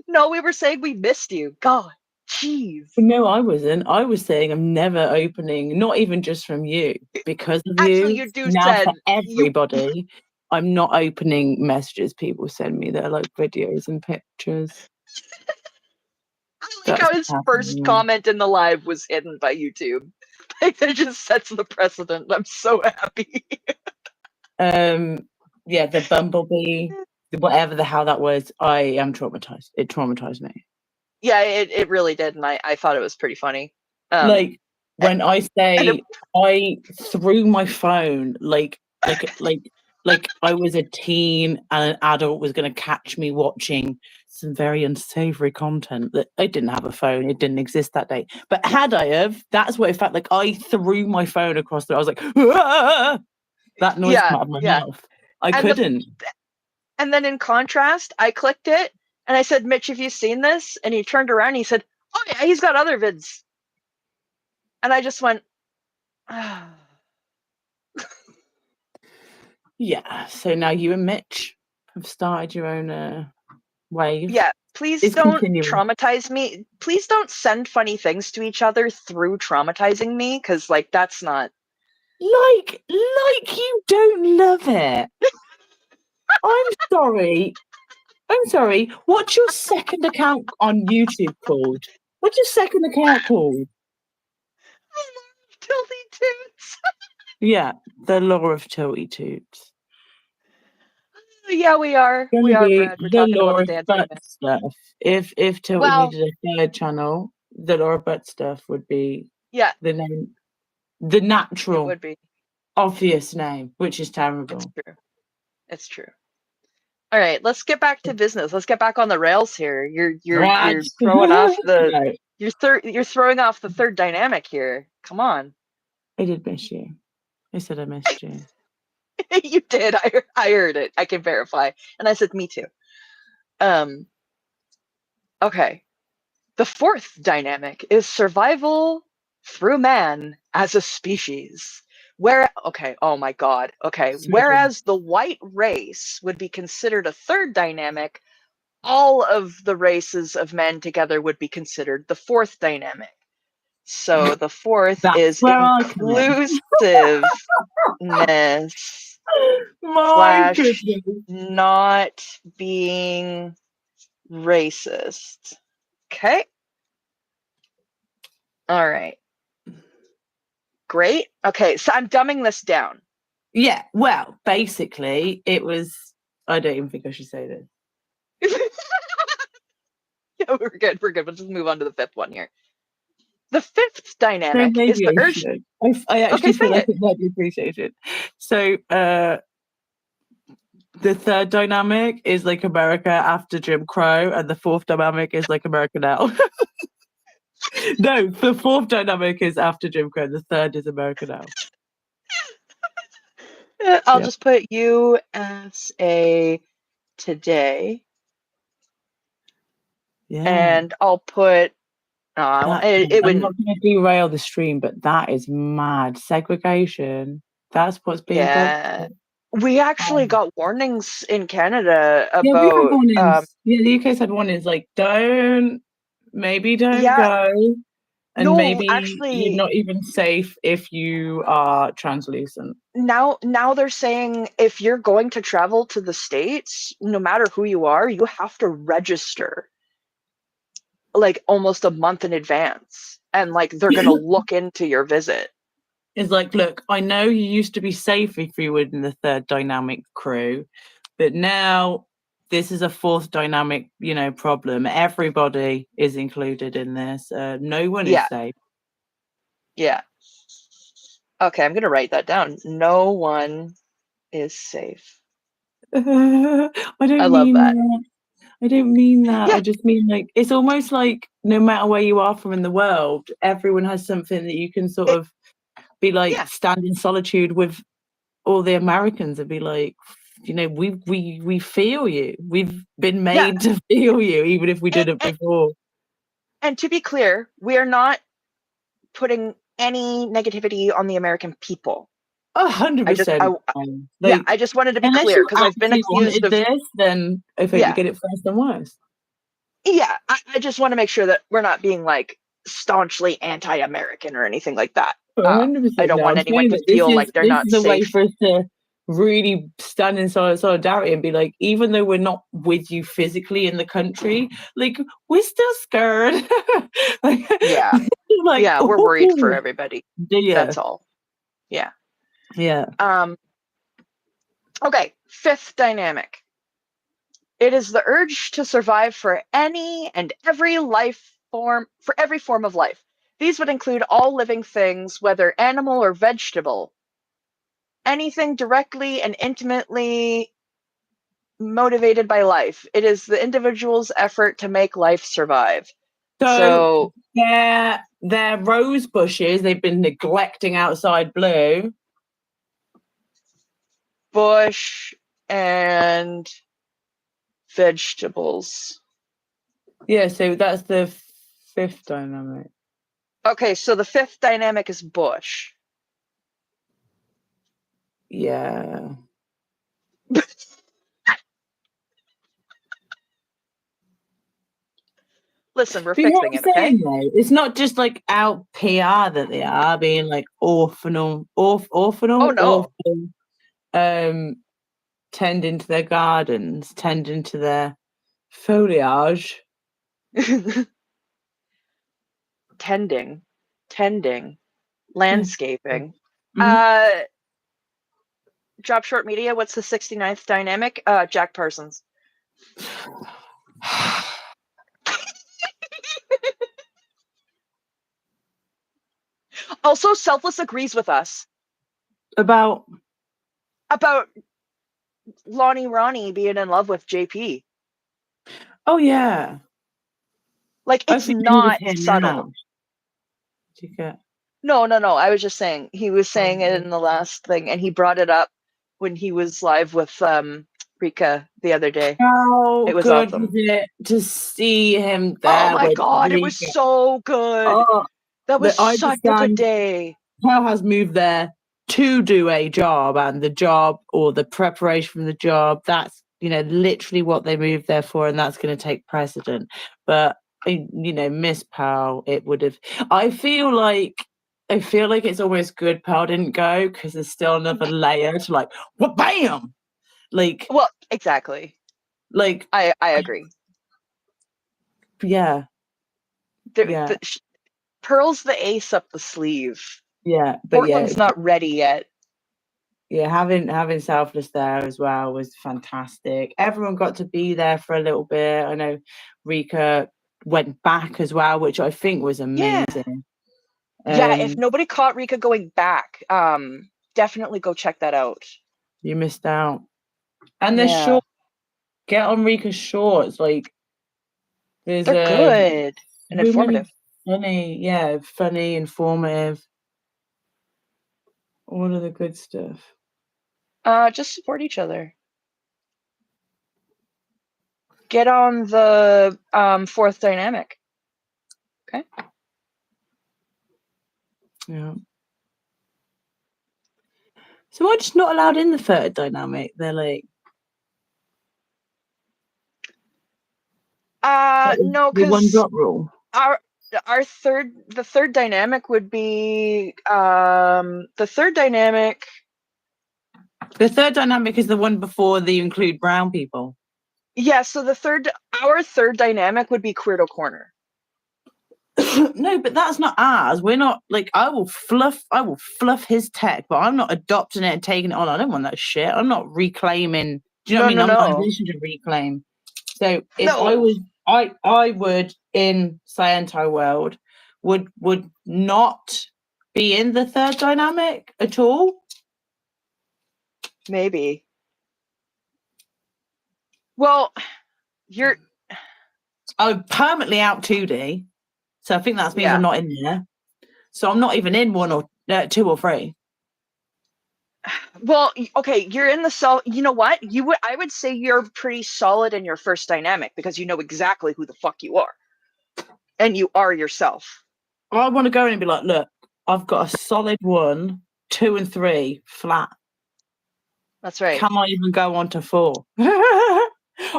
Speaker 2: No, we were saying we missed you. God, jeez.
Speaker 1: No, I wasn't. I was saying I'm never opening, not even just from you, because of
Speaker 2: Actually,
Speaker 1: you.
Speaker 2: you do
Speaker 1: Now
Speaker 2: said
Speaker 1: for everybody, I'm not opening messages people send me. They're like videos and pictures.
Speaker 2: I like how his first comment in the live was hidden by YouTube. Like, that just sets the precedent. I'm so happy.
Speaker 1: Yeah, the bumblebee, whatever the hell that was, I am traumatized. It traumatized me.
Speaker 2: Yeah, it really did, and I thought it was pretty funny.
Speaker 1: Like when I say I threw my phone like I was a teen and an adult was going to catch me watching some very unsavory content. That I didn't have a phone; it didn't exist that day. But had I have, that's what it felt like. I threw my phone across the. I was like, ah! That noise came out of my mouth. I couldn't.
Speaker 2: And then in contrast, I clicked it and I said, "Mitch, have you seen this?" And he turned around and he said, "Oh yeah, he's got other vids." And I just went, ah.
Speaker 1: Yeah. So now you and Mitch have started your own wave.
Speaker 2: Yeah, please don't traumatize me. Please don't send funny things to each other through traumatizing me, because like that's not
Speaker 1: like you don't love it. I'm sorry. What's your second account on YouTube called? What's your second account called?
Speaker 2: Tilty Toots.
Speaker 1: Yeah, the Law of Tilty Toots.
Speaker 2: Yeah, we are. We are, Brad. We're talking about the dancing
Speaker 1: stuff. If Tilty needed a third channel, the Law of Butt stuff would be the name, the natural,
Speaker 2: it would be
Speaker 1: obvious name, which is terrible.
Speaker 2: It's true. All right, let's get back to business. Let's get back on the rails here. You're throwing off the you're throwing off the third dynamic here. Come on.
Speaker 1: I did miss you. I said I missed you.
Speaker 2: You did. I heard it. I can verify. And I said me too. Okay. The fourth dynamic is survival through man as a species. Oh my god. Okay. Whereas the white race would be considered a third dynamic, all of the races of men together would be considered the fourth dynamic. So the fourth is inclusiveness slash not being racist. Okay. All right. Great. Okay, so I'm dumbing this down.
Speaker 1: Yeah, well, basically, it was. I don't even think I should say this.
Speaker 2: Yeah, we're good. We'll just move on to the fifth one here. The fifth dynamic is the urge.
Speaker 1: I actually feel like it might be appreciated. So, the third dynamic is like America after Jim Crow, and the fourth dynamic is like America now. No, the fourth dynamic is after Jim Crow. The third is America now.
Speaker 2: I'll just put USA today.
Speaker 1: Yeah.
Speaker 2: And I'll put.
Speaker 1: I'm not going to derail the stream, but that is mad. Segregation. That's what's being brought.
Speaker 2: We actually got warnings in Canada about.
Speaker 1: Yeah, we had warnings. The UK's had warnings like maybe don't go. And maybe you're not even safe if you are translucent.
Speaker 2: Now they're saying if you're going to travel to the States, no matter who you are, you have to register like almost a month in advance. And like they're going to look into your visit.
Speaker 1: It's like, look, I know you used to be safe if you were in the third dynamic crew, but now this is a fourth dynamic, problem. Everybody is included in this. No one is
Speaker 2: Yeah.
Speaker 1: safe.
Speaker 2: Yeah. Okay, I'm gonna write that down. No one is safe.
Speaker 1: I
Speaker 2: I
Speaker 1: don't
Speaker 2: love
Speaker 1: mean
Speaker 2: that.
Speaker 1: that. I don't mean that. I
Speaker 2: Yeah.
Speaker 1: just mean like it's almost like no matter where you are from in the world, everyone has something that you can sort of be like stand in solitude with all the Americans and be like, we feel you. We've been made to feel you, even if we didn't before.
Speaker 2: And to be clear, we are not putting any negativity on the American people.
Speaker 1: 100%.
Speaker 2: I just wanted to be
Speaker 1: unless
Speaker 2: clear
Speaker 1: you
Speaker 2: because I've been
Speaker 1: actually
Speaker 2: accused of
Speaker 1: this, then I think you get it first and worst.
Speaker 2: Yeah, I just want to make sure that we're not being like staunchly anti-American or anything like that.
Speaker 1: 100%.
Speaker 2: I don't want anyone to feel like they're not
Speaker 1: this is a way
Speaker 2: safe.
Speaker 1: for us to really stand in solidarity and be like, even though we're not with you physically in the country, like we're still scared.
Speaker 2: Yeah.
Speaker 1: Like,
Speaker 2: Yeah, we're worried for everybody.
Speaker 1: Yeah.
Speaker 2: That's all. Yeah.
Speaker 1: Yeah.
Speaker 2: Okay, fifth dynamic. It is the urge to survive for any and every every form of life. These would include all living things, whether animal or vegetable. Anything directly and intimately motivated by life. It is the individual's effort to make life survive.
Speaker 1: So they're rose bushes they've been neglecting outside blue.
Speaker 2: Bush and vegetables.
Speaker 1: Yeah, so that's the fifth dynamic.
Speaker 2: Okay, so the fifth dynamic is bush.
Speaker 1: Yeah.
Speaker 2: Listen, we're fixing it, okay?
Speaker 1: Though? It's not just like out PR that they are being like orphanal, tending to their gardens, tending to their foliage.
Speaker 2: Tending, landscaping.
Speaker 1: Mm-hmm.
Speaker 2: Drop Short Media, what's the 69th dynamic? Jack Parsons. Also, Selfless agrees with us.
Speaker 1: About
Speaker 2: Lonnie Ronnie being in love with JP.
Speaker 1: Oh, yeah.
Speaker 2: Like, it's not subtle.
Speaker 1: Did you get?
Speaker 2: No. I was just saying, he was saying it in the last thing, and he brought it up when he was live with Rika the other day.
Speaker 1: How
Speaker 2: it was
Speaker 1: good
Speaker 2: awesome.
Speaker 1: was it to see him there?
Speaker 2: Oh my god, it was so good. That was such a good day.
Speaker 1: Cal has moved there to do a job, and the job or the preparation from the job, that's literally what they moved there for, and that's going to take precedent. But Miss Powell, it would have. I feel like it's almost good Powell didn't go because there's still another layer to like, what, bam, like.
Speaker 2: Well, exactly.
Speaker 1: Like
Speaker 2: I agree.
Speaker 1: Yeah.
Speaker 2: Pearl's the ace up the sleeve.
Speaker 1: Yeah, but
Speaker 2: Portland's not ready yet.
Speaker 1: Yeah, having Selfless there as well was fantastic. Everyone got to be there for a little bit. I know Rika went back as well, which I think was amazing.
Speaker 2: Yeah, if nobody caught Rika going back, definitely go check that out.
Speaker 1: You missed out. And they're short. Get on Rika's shorts. Like
Speaker 2: they're good and informative.
Speaker 1: Funny, informative. All of the good stuff.
Speaker 2: Just support each other. Get on the fourth dynamic. Okay.
Speaker 1: Yeah. So why just not allowed in the third dynamic? They're like
Speaker 2: no, because
Speaker 1: one drop rule.
Speaker 2: The third dynamic would be the third dynamic.
Speaker 1: The third dynamic is the one before they include brown people.
Speaker 2: Yeah, so our third dynamic would be Queerdo Corner.
Speaker 1: No, but that's not ours. We're not like I will fluff his tech, but I'm not adopting it and taking it on. I don't want that shit. I'm not reclaiming Do you know what I mean?
Speaker 2: No,
Speaker 1: I'm not in a
Speaker 2: no.
Speaker 1: position to reclaim. So if I
Speaker 2: No.
Speaker 1: was, I would in Scienti world would not be in the third dynamic at all.
Speaker 2: Maybe. Well,
Speaker 1: I'm permanently out 2D, so I think that means
Speaker 2: Yeah.
Speaker 1: I'm not in there. So I'm not even in 1 or 2 or 3.
Speaker 2: Well, okay, you're in the cell. You know what? I would say you're pretty solid in your first dynamic because you know exactly who the fuck you are. And you are yourself.
Speaker 1: I want to go in and be like, look, I've got a solid 1, 2, and 3 flat.
Speaker 2: That's right.
Speaker 1: Can I even go on to 4?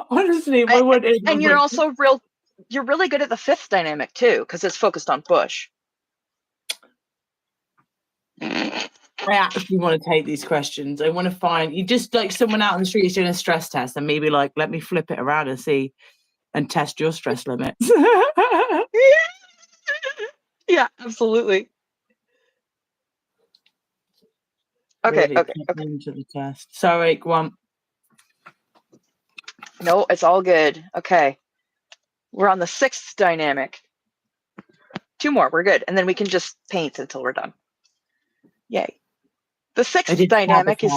Speaker 1: Honestly, if I went in,
Speaker 2: and you're also you're really good at the 5th dynamic too, because it's focused on Bush.
Speaker 1: I actually want to take these questions. I want to find you just like someone out on the street is doing a stress test and maybe like, let me flip it around and see and test your stress limits.
Speaker 2: Yeah, absolutely. Okay,
Speaker 1: Really
Speaker 2: okay.
Speaker 1: into the test. Sorry, go on.
Speaker 2: No, it's all good. Okay. We're on the 6th dynamic. 2 more, we're good. And then we can just paint until we're done. Yay. The 6th dynamic is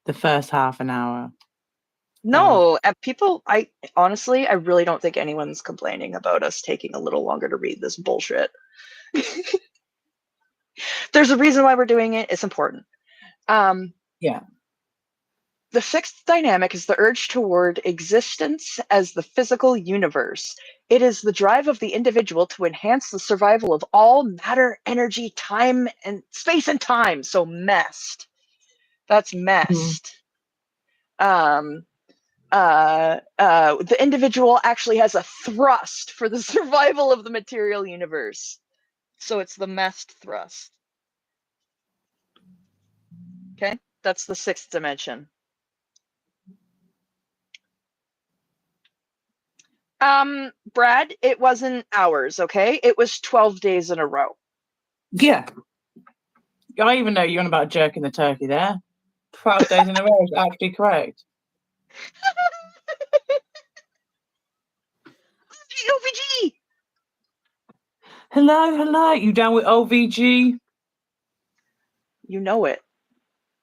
Speaker 1: the first half an hour.
Speaker 2: No, people, I really don't think anyone's complaining about us taking a little longer to read this bullshit. There's a reason why we're doing it. It's important.
Speaker 1: Yeah.
Speaker 2: The 6th dynamic is the urge toward existence as the physical universe. It is the drive of the individual to enhance the survival of all matter, energy, time, and space and time. So messed. That's messed. The individual actually has a thrust for the survival of the material universe. So it's the messed thrust. Okay? That's the 6th dimension. Brad, it wasn't hours, okay? It was 12 days in a row.
Speaker 1: Yeah. I even know you're on about jerking the turkey there. 12 days in a row is actually correct.
Speaker 2: OVG!
Speaker 1: Hello. You down with OVG?
Speaker 2: You know it.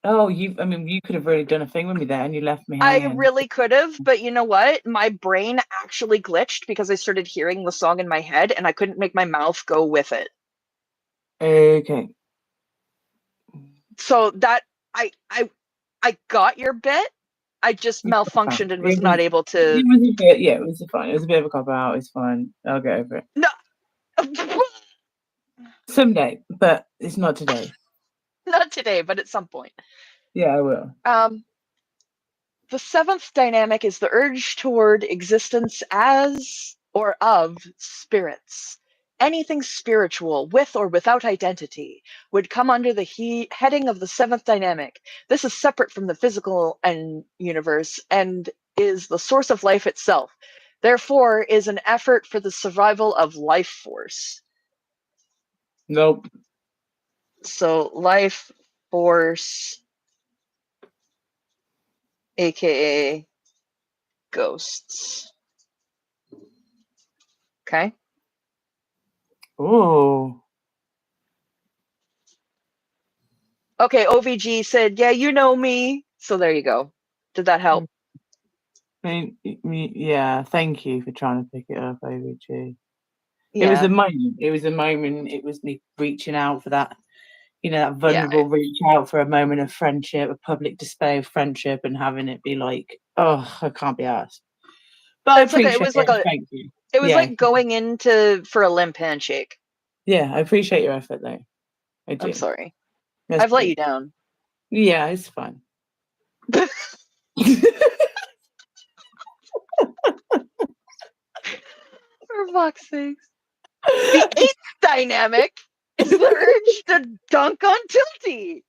Speaker 1: Oh, you could have really done a thing with me there and you left me hanging.
Speaker 2: I really could have, but you know what? My brain actually glitched because I started hearing the song in my head and I couldn't make my mouth go with it.
Speaker 1: Okay.
Speaker 2: So that I got your bit. I just malfunctioned and was not able to.
Speaker 1: It was a bit, yeah, it was fine. It was a bit of a cop out. It's fine. I'll get over it.
Speaker 2: No.
Speaker 1: Someday, but it's not today.
Speaker 2: Not today, but at some point.
Speaker 1: Yeah, I will.
Speaker 2: The 7th dynamic is the urge toward existence as or of spirits. Anything spiritual, with or without identity, would come under the heading of the 7th dynamic. This is separate from the physical and universe and is the source of life itself. Therefore, is an effort for the survival of life force.
Speaker 1: Nope.
Speaker 2: So, life force, aka ghosts. Okay?
Speaker 1: Oh.
Speaker 2: Okay, OVG said, yeah, you know me. So there you go. Did that help?
Speaker 1: Yeah, thank you for trying to pick it up, OVG.
Speaker 2: Yeah.
Speaker 1: It was a moment. It was me reaching out for that, that vulnerable reach out for a moment of friendship, a public display of friendship, and having it be like, oh, I can't be asked. But
Speaker 2: That's
Speaker 1: I appreciate it.
Speaker 2: Thank you. It was like going for a limp handshake.
Speaker 1: Yeah, I appreciate your effort, though. I do.
Speaker 2: I'm sorry.
Speaker 1: I've
Speaker 2: let you down.
Speaker 1: Yeah, it's fine.
Speaker 2: For fuck's sakes. The 8th dynamic is the urge to dunk on Tilty.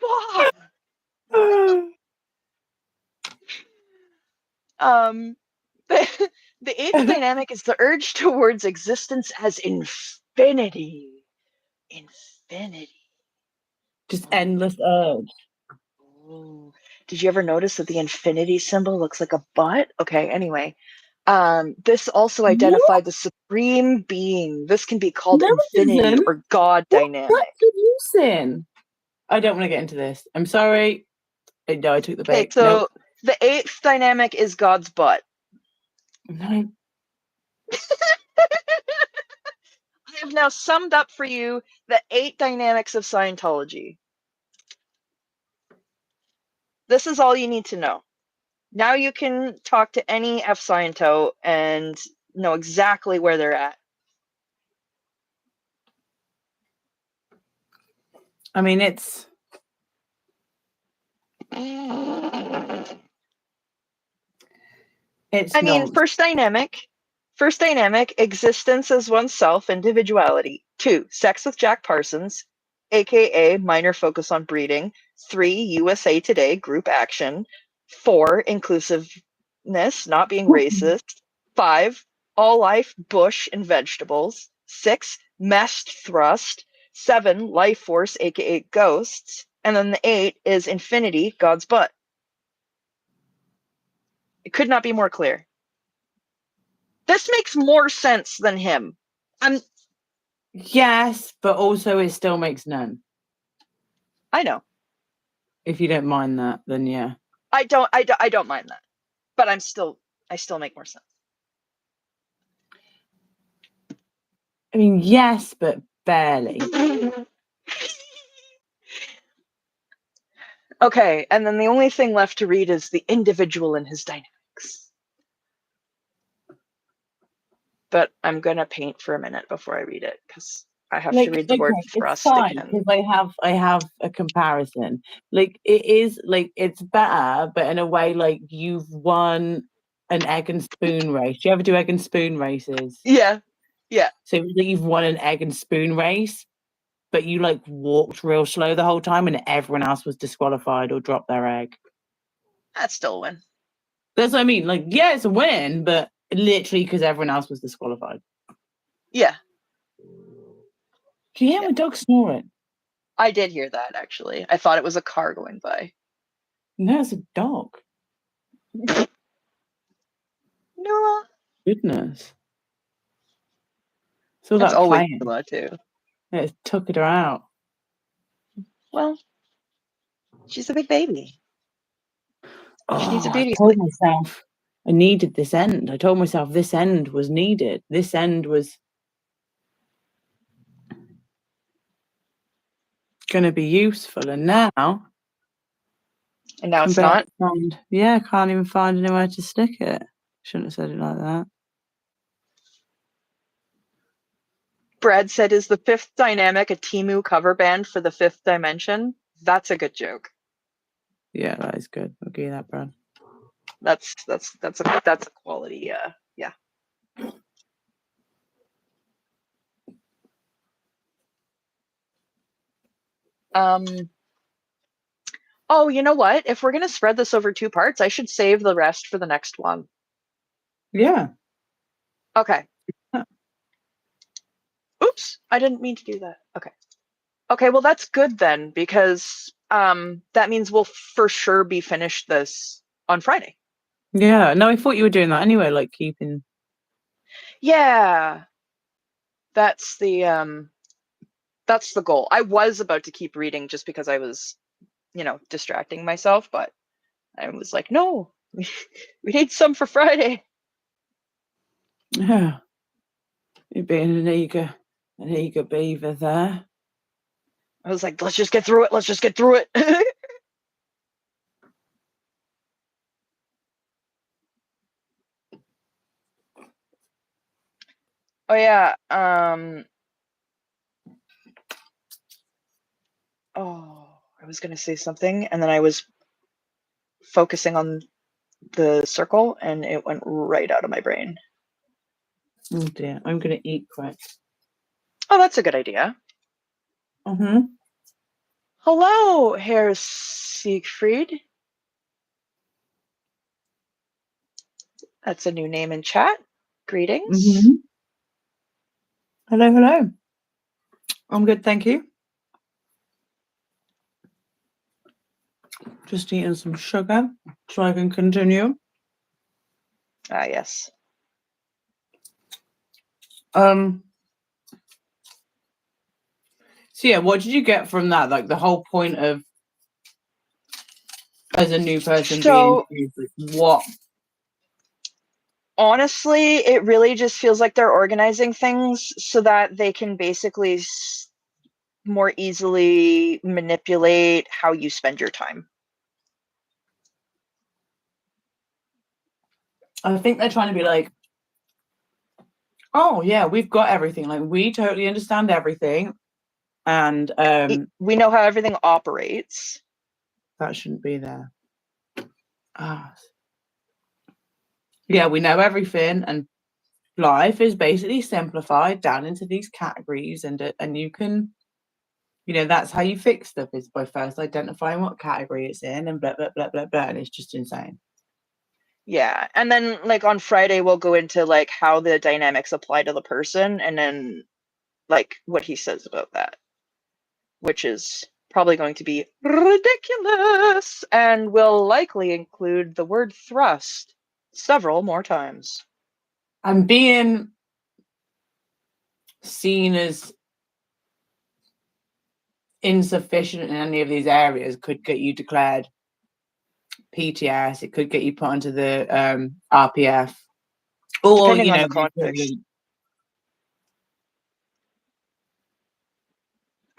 Speaker 2: Fuck. The 8th dynamic is the urge towards existence as infinity. Infinity.
Speaker 1: Just endless urge.
Speaker 2: Ooh. Did you ever notice that the infinity symbol looks like a butt? Okay, anyway. This also identified the supreme being. This can be called
Speaker 1: No, it
Speaker 2: infinity
Speaker 1: doesn't.
Speaker 2: or God
Speaker 1: What
Speaker 2: dynamic.
Speaker 1: are you saying? I don't want to get into this. I'm sorry. No, I took the
Speaker 2: Okay,
Speaker 1: bait.
Speaker 2: so
Speaker 1: Nope.
Speaker 2: the 8th dynamic is God's butt.
Speaker 1: No.
Speaker 2: I have now summed up for you the 8 dynamics of Scientology. This is all you need to know. Now you can talk to any F Sciento and know exactly where they're at.
Speaker 1: I mean, it's
Speaker 2: I mean,
Speaker 1: nonsense.
Speaker 2: First dynamic, existence as oneself, individuality. 2, sex with Jack Parsons, aka minor focus on breeding. 3, USA Today, group action. 4, inclusiveness, not being racist. 5, all life, bush, and vegetables. 6, meshed thrust. 7, life force, aka ghosts. And then the 8 is infinity, God's butt. It could not be more clear. This makes more sense than him.
Speaker 1: Yes, but also it still makes none.
Speaker 2: I know.
Speaker 1: If you don't mind that, then yeah.
Speaker 2: I don't mind that. But I still make more sense.
Speaker 1: I mean, yes, but barely.
Speaker 2: Okay, and then the only thing left to read is the individual and his dynamics. But I'm gonna paint for a minute before I read it because I have to read the word
Speaker 1: It's
Speaker 2: thrust
Speaker 1: fine
Speaker 2: again.
Speaker 1: because I have a comparison. Like it is like it's better, but in a way, like you've won an egg and spoon race. Do you ever do egg and spoon races?
Speaker 2: Yeah. Yeah.
Speaker 1: So you've won an egg and spoon race, but you like walked real slow the whole time, and everyone else was disqualified or dropped their egg.
Speaker 2: That's still a win.
Speaker 1: That's what I mean. Like, yeah, it's a win, but literally because everyone else was disqualified.
Speaker 2: Yeah.
Speaker 1: Do you hear my dog snoring?
Speaker 2: I did hear that actually. I thought it was a car going by.
Speaker 1: No, it's a dog.
Speaker 2: No.
Speaker 1: Goodness. So
Speaker 2: That's
Speaker 1: that
Speaker 2: always
Speaker 1: playing.
Speaker 2: a lot too.
Speaker 1: Yeah, it's took her out.
Speaker 2: Well, she's a big baby. She needs a
Speaker 1: Oh, I
Speaker 2: beauty
Speaker 1: told
Speaker 2: sleep.
Speaker 1: myself I needed this end. I told myself this end was needed. This end was going to be useful. And now
Speaker 2: And now
Speaker 1: I'm
Speaker 2: it's not.
Speaker 1: I can't even find anywhere to stick it. Shouldn't have said it like that.
Speaker 2: Brad said, "Is the 5th dynamic a Timu cover band for the 5th dimension?" That's a good joke.
Speaker 1: Yeah, that is good. I'll give you that, Brad.
Speaker 2: That's a quality. Yeah. Oh, you know what? If we're gonna spread this over 2 parts, I should save the rest for the next one.
Speaker 1: Yeah.
Speaker 2: Okay. Oops, I didn't mean to do that. Okay. Okay, well that's good then because that means we'll for sure be finished this on Friday.
Speaker 1: Yeah. No, I thought you were doing that anyway, like keeping.
Speaker 2: Yeah. That's the goal. I was about to keep reading just because I was, distracting myself, but I was like, no, we need some for Friday.
Speaker 1: Yeah. You're being an eager beaver there.
Speaker 2: I was like, let's just get through it. Let's just get through it. Oh yeah. I was gonna say something, and then I was focusing on the circle, and it went right out of my brain.
Speaker 1: Oh dear. I'm gonna eat quick.
Speaker 2: Oh, that's a good idea.
Speaker 1: Mm-hmm.
Speaker 2: Hello, Herr Siegfried. That's a new name in chat. Greetings.
Speaker 1: Mm-hmm. Hello. I'm good, thank you. Just eating some sugar so I can continue.
Speaker 2: Ah, yes.
Speaker 1: So yeah, what did you get from that? Like the whole point of as a new person being what?
Speaker 2: Honestly, it really just feels like they're organizing things so that they can basically more easily manipulate how you spend your time.
Speaker 1: I think they're trying to be like, oh yeah, we've got everything. Like we totally understand everything, and
Speaker 2: we know how everything operates.
Speaker 1: That shouldn't be there. Yeah, we know everything, and life is basically simplified down into these categories, and you can, that's how you fix stuff is by first identifying what category it's in, and blah blah blah blah blah, and it's just insane.
Speaker 2: Yeah, and then like on Friday we'll go into like how the dynamics apply to the person, and then like what he says about that, which is probably going to be ridiculous and will likely include the word thrust several more times.
Speaker 1: And being seen as insufficient in any of these areas could get you declared PTS. It could get you put onto the RPF, or
Speaker 2: depending on the context.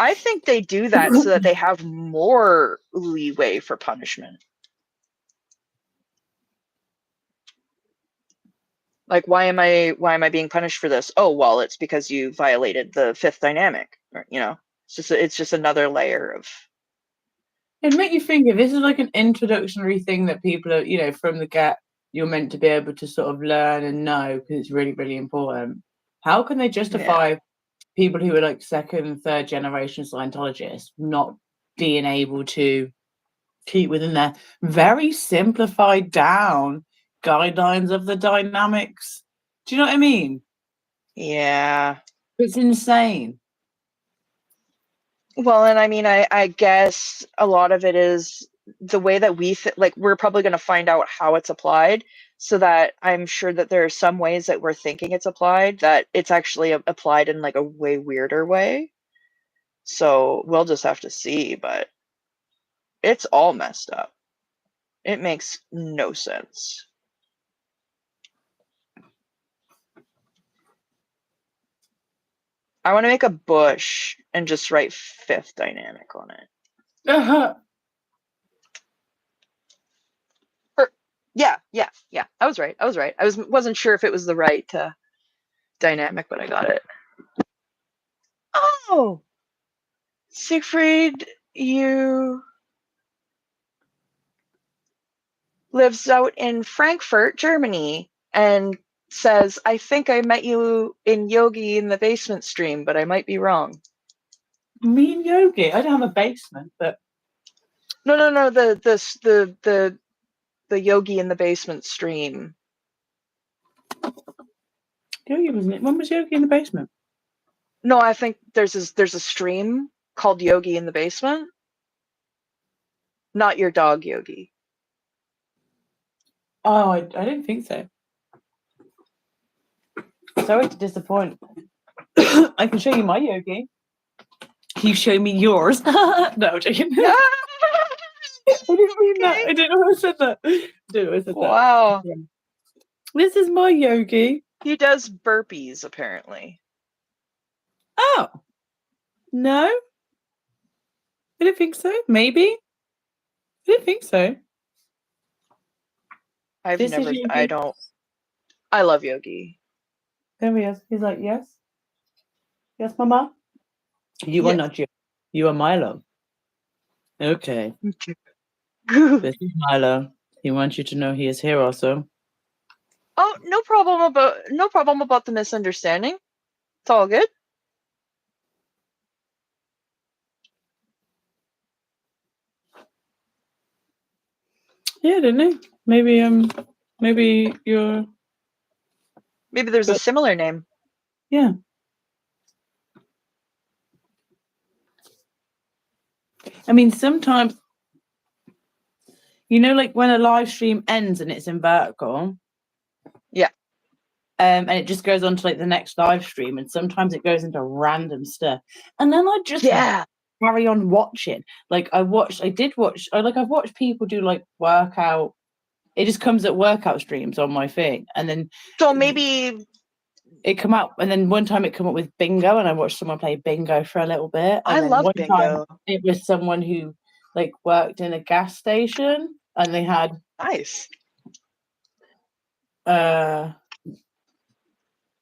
Speaker 2: I think they do that so that they have more leeway for punishment. Like, why am I being punished for this? Oh, well, it's because you violated the fifth dynamic. Or, it's just another layer of.
Speaker 1: It'd make you think if this is like an introductory thing that people are, from the get, you're meant to be able to sort of learn and know because it's really, really important. How can they justify people who are like second and third generation Scientologists not being able to keep within their very simplified down guidelines of the dynamics? Do you know what I mean?
Speaker 2: Yeah.
Speaker 1: It's insane.
Speaker 2: Well, and I mean, I guess a lot of it is the way that we're probably going to find out how it's applied, so that I'm sure that there are some ways that we're thinking it's applied that it's actually applied in like a way weirder way. So we'll just have to see, but it's all messed up. It makes no sense. I want to make a bush and just write fifth dynamic on it. Yeah. I was right. I wasn't sure if it was the right dynamic, but I got it. Oh, Siegfried, you lives out in Frankfurt, Germany, and says, "I think I met you in Yogi in the basement stream, but I might be wrong."
Speaker 1: Me and Yogi? I don't have a basement, but
Speaker 2: No. The Yogi in the basement stream.
Speaker 1: Yogi wasn't it? When was Yogi in the basement?
Speaker 2: No, I think there's a stream called Yogi in the Basement. Not your dog, Yogi.
Speaker 1: Oh, I didn't think so. Sorry to disappoint. I can show you my Yogi. You show me yours. No, I'm joking. I didn't mean that. I didn't know I said that.
Speaker 2: Wow.
Speaker 1: That. This is my Yogi.
Speaker 2: He does burpees, apparently.
Speaker 1: Oh. No? I didn't think so. Maybe? I didn't think so.
Speaker 2: I love Yogi.
Speaker 1: There he is. He's like, yes. Yes, Mama. You are not you. You are Milo. Okay. This is Milo. He wants you to know he is here also.
Speaker 2: Oh, no problem about the misunderstanding. It's all good.
Speaker 1: Yeah, didn't he? Maybe you're.
Speaker 2: Maybe there's a similar name.
Speaker 1: Yeah. I mean, sometimes You know, like when a live stream ends and it's in vertical.
Speaker 2: Yeah.
Speaker 1: And it just goes on to like the next live stream, and sometimes it goes into random stuff, and then I just carry on watching. Like I've watched people do like workout. It just comes at workout streams on my thing, and then
Speaker 2: so maybe
Speaker 1: it come out, and then one time it come up with bingo, and I watched someone play bingo for a little bit. And
Speaker 2: I
Speaker 1: then
Speaker 2: love
Speaker 1: one
Speaker 2: bingo.
Speaker 1: time it was someone who like worked in a gas station, and they had
Speaker 2: nice.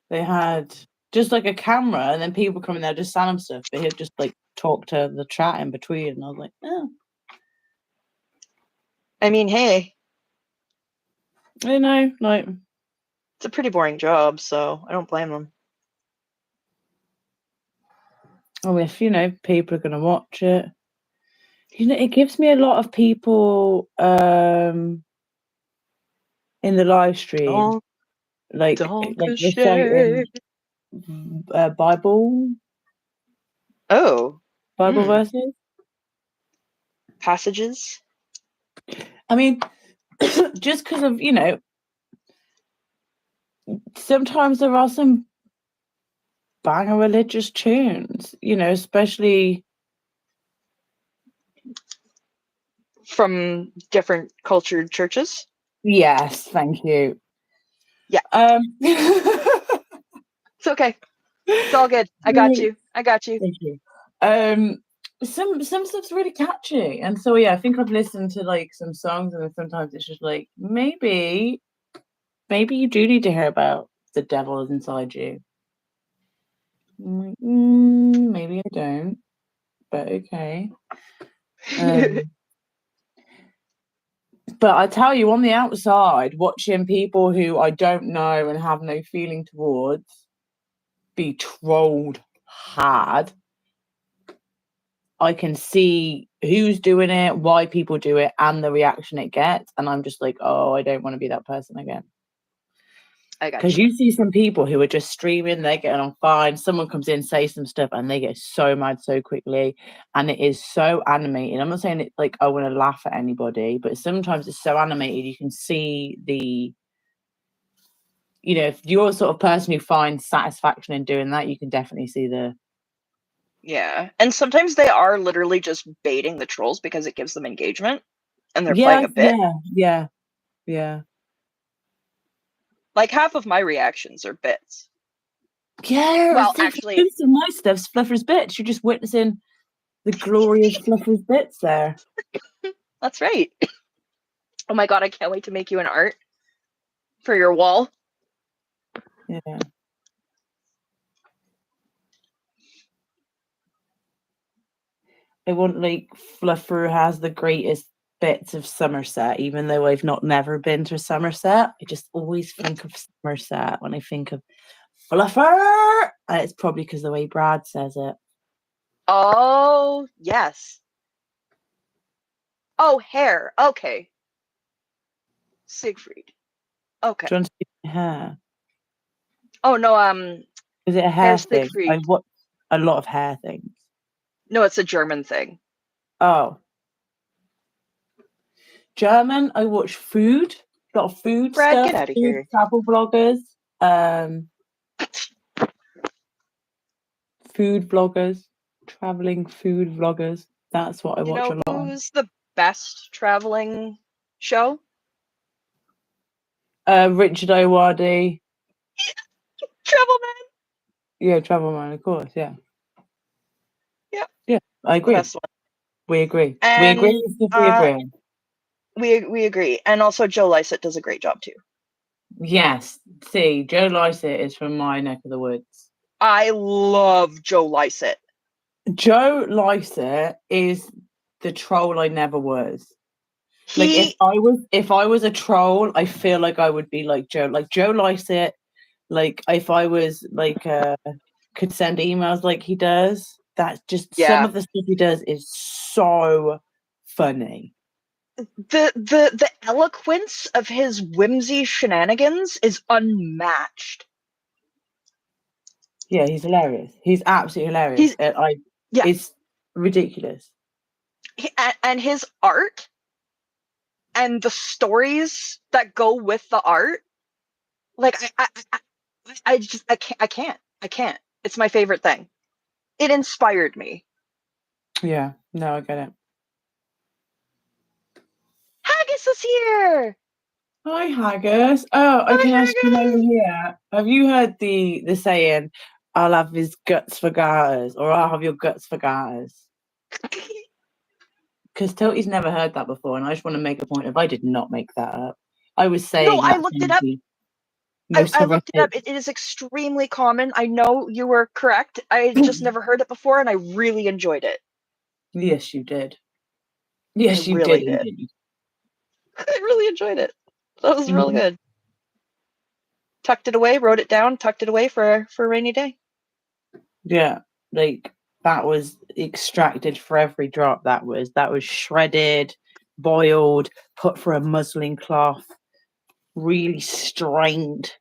Speaker 1: They had just like a camera, and then people come in there just selling stuff, but he'd just like talk to the chat in between, and I was like, oh.
Speaker 2: I mean, hey.
Speaker 1: You know, like
Speaker 2: it's a pretty boring job, so I don't blame them.
Speaker 1: Oh, if people are gonna watch it. It gives me a lot of people in the live stream. Like reciting Bible verses.
Speaker 2: Passages.
Speaker 1: I mean, just because of, sometimes there are some banger religious tunes, especially
Speaker 2: from different cultured churches.
Speaker 1: Yes, thank you.
Speaker 2: Yeah. It's okay. It's all good. I got you.
Speaker 1: Thank you. Some stuff's really catchy, and so I think I've listened to like some songs, and sometimes it's just like maybe you do need to hear about the devil inside you. I'm like, maybe I don't, but okay. But I tell you, on the outside, watching people who I don't know and have no feeling towards be trolled hard, I can see who's doing it, why people do it, and the reaction it gets, and I'm just like, oh, I don't want to be that person again.
Speaker 2: I got
Speaker 1: Because you see some people who are just streaming, they're getting on fine. Someone comes in, says some stuff, and they get so mad so quickly, and it is so animated. I'm not saying it like I want to laugh at anybody, but sometimes it's so animated. You can see the, if you're the sort of person who finds satisfaction in doing that, you can definitely see the.
Speaker 2: Yeah, and sometimes they are literally just baiting the trolls because it gives them engagement, and they're playing a bit.
Speaker 1: Yeah.
Speaker 2: Like half of my reactions are bits.
Speaker 1: Yeah,
Speaker 2: well, actually,
Speaker 1: most of my stuff's Fluffer's bits. You're just witnessing the glorious Fluffer's bits there.
Speaker 2: That's right. Oh my god, I can't wait to make you an art for your wall.
Speaker 1: Yeah. I want like Fluffer has the greatest bits of Somerset, even though I've never been to Somerset. I just always think of Somerset when I think of Fluffer. And it's probably because the way Brad says it.
Speaker 2: Oh, yes. Oh, hair. Okay. Siegfried. Okay.
Speaker 1: Do you want to see hair?
Speaker 2: Oh, no,
Speaker 1: is it a hair thing?
Speaker 2: Siegfried.
Speaker 1: I've watched a lot of hair things.
Speaker 2: No, it's a German thing.
Speaker 1: Oh. German, I watch food. A lot of food
Speaker 2: Brad,
Speaker 1: stuff.
Speaker 2: Get out of here.
Speaker 1: Travel bloggers. Food bloggers. Traveling food vloggers. That's what I watch a lot.
Speaker 2: Who's the best traveling show?
Speaker 1: Richard O'Wardy.
Speaker 2: Travel Man.
Speaker 1: Yeah, Travel Man, of course, yeah.
Speaker 2: Yeah,
Speaker 1: I agree.
Speaker 2: The best one.
Speaker 1: We agree.
Speaker 2: And,
Speaker 1: we agree.
Speaker 2: We agree. And also Joe Lycett does a great job too.
Speaker 1: Yes. See, Joe Lycett is from my neck of the woods.
Speaker 2: I love Joe Lycett.
Speaker 1: Joe Lycett is the troll I never was. Like if I was a troll, I feel like I would be like Joe Lycett. Like if I was like could send emails like he does. That's just some of the stuff he does is so funny.
Speaker 2: The eloquence of his whimsy shenanigans is unmatched.
Speaker 1: Yeah, he's hilarious. He's absolutely hilarious. It's ridiculous.
Speaker 2: And his art and the stories that go with the art, like I can't. It's my favorite thing. It inspired me.
Speaker 1: Yeah, no, I get it.
Speaker 2: Haggis is here.
Speaker 1: Hi, Haggis. Oh, I can ask you over
Speaker 2: Hi,
Speaker 1: here. Have you heard the saying, "I'll have his guts for garters," or "I'll have your guts for garters"?
Speaker 2: Haggis.
Speaker 1: Because Tilty's never heard that before, and I just want to make a point of I did not make that up. I was
Speaker 2: No,
Speaker 1: saying
Speaker 2: I
Speaker 1: that
Speaker 2: looked it
Speaker 1: sounds
Speaker 2: up.
Speaker 1: the most
Speaker 2: I looked it up.
Speaker 1: horrific.
Speaker 2: It is extremely common. I know you were correct. I just never heard it before, and I really enjoyed it.
Speaker 1: Yes, you did.
Speaker 2: I
Speaker 1: Yes, you did
Speaker 2: really did.
Speaker 1: indeed.
Speaker 2: I really enjoyed it. That was real
Speaker 1: Mhm.
Speaker 2: good. Tucked it away, wrote it down, tucked it away for a rainy day.
Speaker 1: Yeah, like that was extracted for every drop. That was shredded, boiled, put through a muslin cloth, really strained.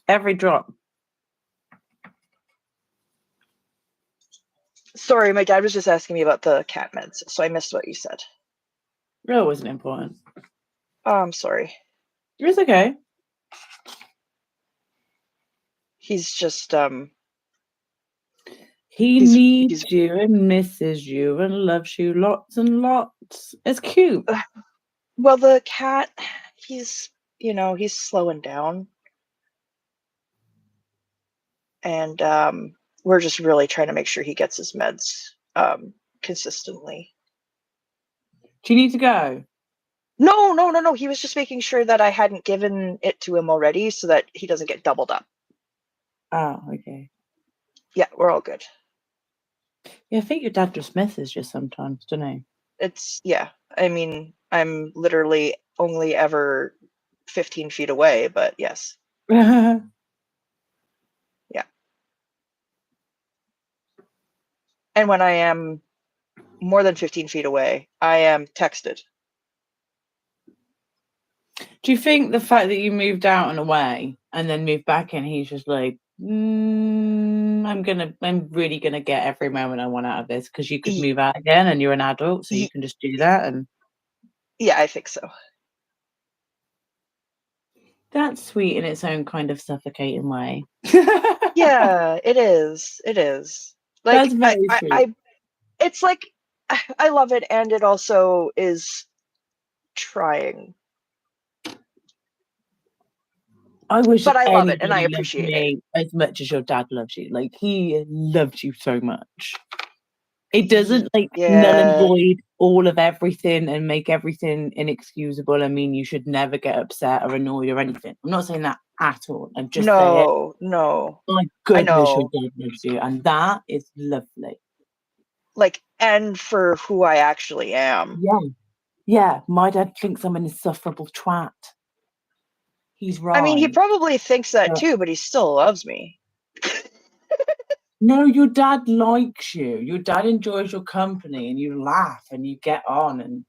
Speaker 1: Every drop.
Speaker 2: Sorry, my dad was just asking me about the cat meds, so I missed what you said.
Speaker 1: Really wasn't important.
Speaker 2: Oh, I'm sorry.
Speaker 1: It was okay.
Speaker 2: He's just
Speaker 1: He
Speaker 2: he's
Speaker 1: needs you and misses you and loves you lots and lots. It's cute.
Speaker 2: well, the cat, he's he's slowing down, and we're just really trying to make sure he gets his meds consistently.
Speaker 1: Do you need to go?
Speaker 2: No. He was just making sure that I hadn't given it to him already so that he doesn't get doubled up.
Speaker 1: Oh, okay.
Speaker 2: Yeah, we're all good.
Speaker 1: Yeah, I think your dad just misses you sometimes, don't he?
Speaker 2: Yeah. I mean, I'm literally only ever 15 feet away, but yes. Yeah. And when I am more than 15 feet away, I am texted.
Speaker 1: Do you think the fact that you moved out and away and then moved back in, he's just like, I'm really gonna get every moment I want out of this because you could
Speaker 2: Y-
Speaker 1: move out again and you're an adult, so you
Speaker 2: y-
Speaker 1: can just do that, and
Speaker 2: yeah, I think so.
Speaker 1: that's sweet in its own kind of suffocating way.
Speaker 2: Yeah, it is. It is.
Speaker 1: That's
Speaker 2: Like
Speaker 1: very sweet.
Speaker 2: it's like I love it, and it also is trying.
Speaker 1: I wish
Speaker 2: But I love it and I
Speaker 1: anybody loved
Speaker 2: appreciate it.
Speaker 1: me as much as your dad loves you. Like he loves you so much. It doesn't like null and
Speaker 2: Yeah.
Speaker 1: void all of everything and make everything inexcusable. I mean, you should never get upset or annoyed or anything. I'm not saying that at all. I'm just saying,
Speaker 2: No.
Speaker 1: my
Speaker 2: I
Speaker 1: goodness, your
Speaker 2: know.
Speaker 1: dad loves you, and that is lovely.
Speaker 2: Like, and for who I actually am.
Speaker 1: Yeah, yeah. My dad thinks I'm an insufferable twat. He's
Speaker 2: I mean, he
Speaker 1: right.
Speaker 2: probably thinks that
Speaker 1: But
Speaker 2: too, but he still loves me.
Speaker 1: no, your dad likes you. Your dad enjoys your company, and you laugh and you get on, and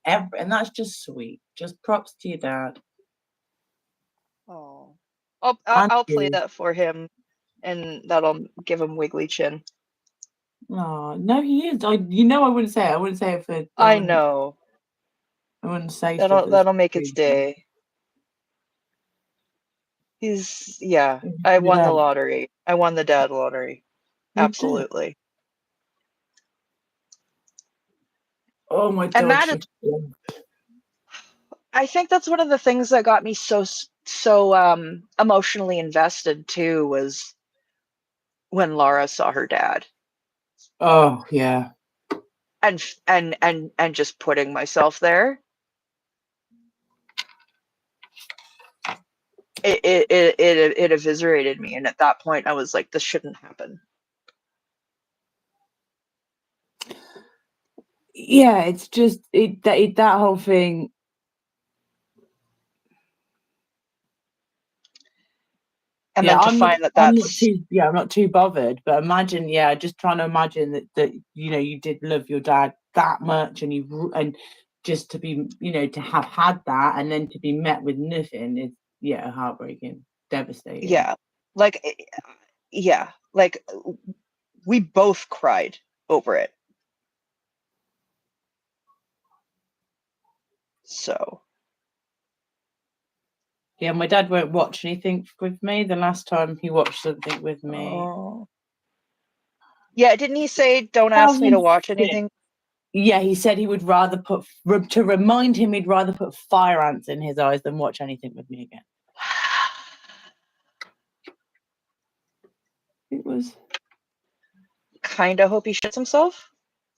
Speaker 1: that's just sweet. Just props to your dad
Speaker 2: Oh.
Speaker 1: and
Speaker 2: I'll play
Speaker 1: you.
Speaker 2: that for him, and that'll give him wiggly chin.
Speaker 1: Oh no, he is. I wouldn't say it. I wouldn't say it for. I
Speaker 2: I
Speaker 1: wouldn't.
Speaker 2: know.
Speaker 1: I wouldn't say stuff as
Speaker 2: That'll make his
Speaker 1: crazy.
Speaker 2: day. Yeah, I
Speaker 1: Your
Speaker 2: won the
Speaker 1: dad.
Speaker 2: lottery. I won the dad lottery.
Speaker 1: You did.
Speaker 2: Absolutely.
Speaker 1: Oh, my
Speaker 2: And
Speaker 1: dog
Speaker 2: that is,
Speaker 1: should.
Speaker 2: I think that's one of the things that got me so emotionally invested too, was when Laura saw her dad,
Speaker 1: Oh yeah.
Speaker 2: and just putting myself there. It eviscerated me, and at that point I was like, this shouldn't happen.
Speaker 1: Yeah, it's just that whole thing.
Speaker 2: And
Speaker 1: Yeah,
Speaker 2: then to find that that's
Speaker 1: I'm not too bothered. But imagine, yeah, just trying to imagine that you did love your dad that much, and just to be to have had that and then to be met with nothing is heartbreaking, devastating.
Speaker 2: yeah, like yeah, like we both cried over it. So
Speaker 1: Yeah, my dad won't watch anything with me. The last time he watched something with me.
Speaker 2: Oh. Yeah, didn't he say don't ask me to watch
Speaker 1: 2006.
Speaker 2: anything?
Speaker 1: Yeah, he said he would rather to remind him he'd rather put fire ants in his eyes than watch anything with me again. It was
Speaker 2: Kinda hope he shits himself.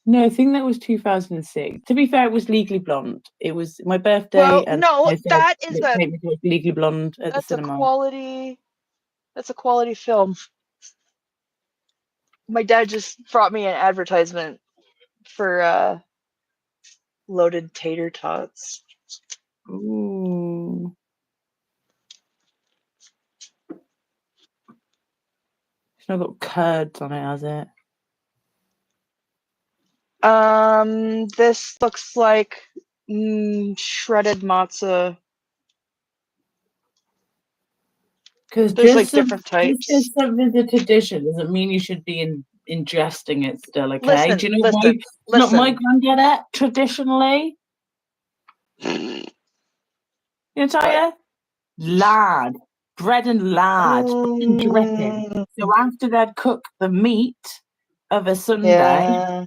Speaker 1: no, I think that was 2006. To be fair, it was Legally Blonde. It was my birthday,
Speaker 2: Well,
Speaker 1: and
Speaker 2: no,
Speaker 1: I said
Speaker 2: that is
Speaker 1: let's
Speaker 2: a
Speaker 1: take me to watch Legally Blonde at the
Speaker 2: that's a
Speaker 1: cinema.
Speaker 2: quality film. My dad just brought me an advertisement for loaded tater tots.
Speaker 1: Ooh. It's not got curds on it, has it?
Speaker 2: This looks like shredded matzah.
Speaker 1: Because
Speaker 2: There's like different
Speaker 1: just
Speaker 2: types.
Speaker 1: because something's a tradition doesn't mean you should be ingesting it still, okay?
Speaker 2: Listen,
Speaker 1: Do you know why? Not my granddad ate traditionally. You know, tell
Speaker 2: What?
Speaker 1: you? Lard. Bread and lard. And dripping. So after they'd cook the meat of a Sunday,
Speaker 2: Yeah.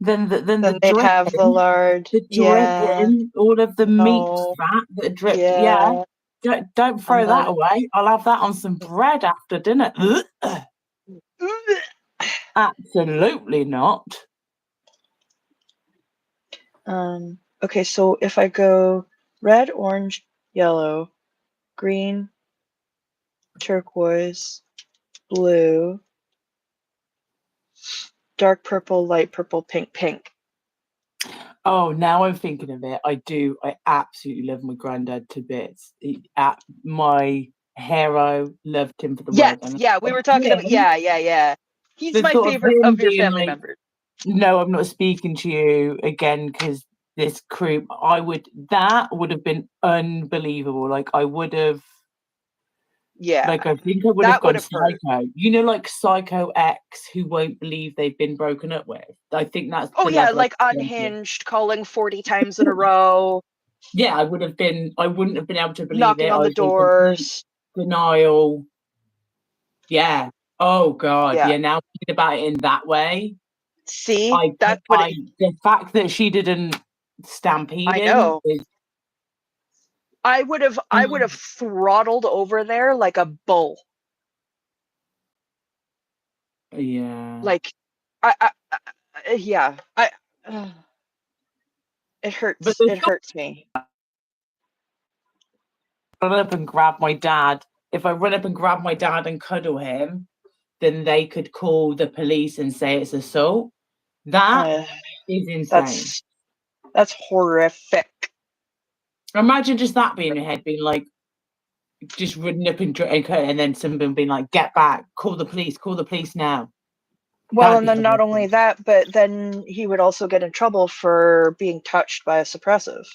Speaker 1: then the
Speaker 2: they'd have the
Speaker 1: dripping,
Speaker 2: lard. Yeah.
Speaker 1: all of the meat
Speaker 2: No.
Speaker 1: fat that dripped.
Speaker 2: Yeah.
Speaker 1: Don't throw that away. I'll have that on some bread after dinner. Absolutely not.
Speaker 2: Okay, so if I go red, orange, yellow, green, turquoise, blue, dark purple, light purple, pink, pink.
Speaker 1: Oh, now I'm thinking of it. I do. I absolutely love my granddad to bits. My hero, loved him for the
Speaker 2: Yes,
Speaker 1: work. And
Speaker 2: yeah, we were talking about yeah. He's
Speaker 1: the
Speaker 2: my
Speaker 1: thought of
Speaker 2: favorite
Speaker 1: him
Speaker 2: of your
Speaker 1: being
Speaker 2: family
Speaker 1: like,
Speaker 2: members.
Speaker 1: no, I'm not speaking to you again because this crew. That would have been unbelievable. Like I would have.
Speaker 2: Yeah.
Speaker 1: Like I think I would have
Speaker 2: That would
Speaker 1: gone
Speaker 2: have hurt.
Speaker 1: psycho. You know, like Psycho X, who won't believe they've been broken up with. I think that's
Speaker 2: Oh
Speaker 1: the
Speaker 2: yeah,
Speaker 1: level.
Speaker 2: like unhinged, calling 40 times in a row,
Speaker 1: Yeah, I wouldn't have been able to believe
Speaker 2: knocking
Speaker 1: it.
Speaker 2: on
Speaker 1: I
Speaker 2: the
Speaker 1: was in complete
Speaker 2: doors.
Speaker 1: denial. Yeah. Oh God.
Speaker 2: Yeah.
Speaker 1: Yeah. Now thinking about it in that way,
Speaker 2: See, that's what
Speaker 1: the fact that she didn't stampede
Speaker 2: I
Speaker 1: him
Speaker 2: know.
Speaker 1: is.
Speaker 2: I would have throttled over there like a bull.
Speaker 1: Yeah.
Speaker 2: Like, yeah, it
Speaker 1: But
Speaker 2: hurts.
Speaker 1: the
Speaker 2: It hurts me.
Speaker 1: run up and grab my dad. If I run up and grab my dad and cuddle him, then they could call the police and say it's assault. That is insane.
Speaker 2: That's horrific.
Speaker 1: Imagine just that being in your head, being like, just running up and then somebody being like, "Get back! Call the police now!"
Speaker 2: Well,
Speaker 1: That'd
Speaker 2: and
Speaker 1: be
Speaker 2: then not only
Speaker 1: horrific.
Speaker 2: that, but then he would also get in trouble for being touched by a suppressive.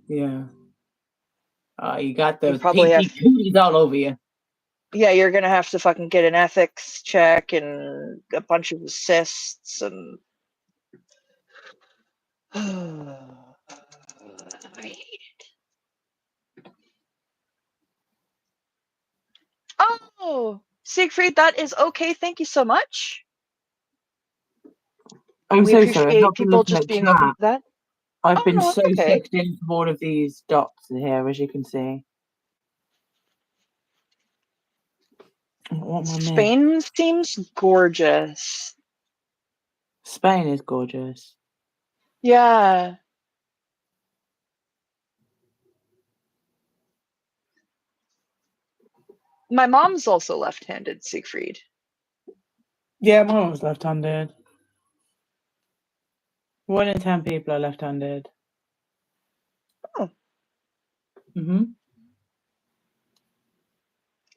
Speaker 1: Yeah. You got
Speaker 2: You
Speaker 1: those
Speaker 2: probably have.
Speaker 1: PPPs all over you.
Speaker 2: Yeah, you're gonna have to fucking get an ethics check and a bunch of assists and. I hate it. Oh, Siegfried, that is okay. Thank you so much.
Speaker 1: I'm
Speaker 2: We
Speaker 1: so sorry. I've
Speaker 2: appreciate
Speaker 1: not been
Speaker 2: people
Speaker 1: looking
Speaker 2: just
Speaker 1: at
Speaker 2: being open
Speaker 1: chat.
Speaker 2: to that.
Speaker 1: I've
Speaker 2: Oh
Speaker 1: been
Speaker 2: no,
Speaker 1: so
Speaker 2: it's okay.
Speaker 1: sucked into all of these dots here, as you can see. What am I missing?
Speaker 2: Spain seems gorgeous.
Speaker 1: Spain is gorgeous.
Speaker 2: Yeah. My mom's also left-handed, Siegfried.
Speaker 1: Yeah, my mum's left-handed. 1 in 10 people are left-handed.
Speaker 2: Oh.
Speaker 1: Mm-hmm.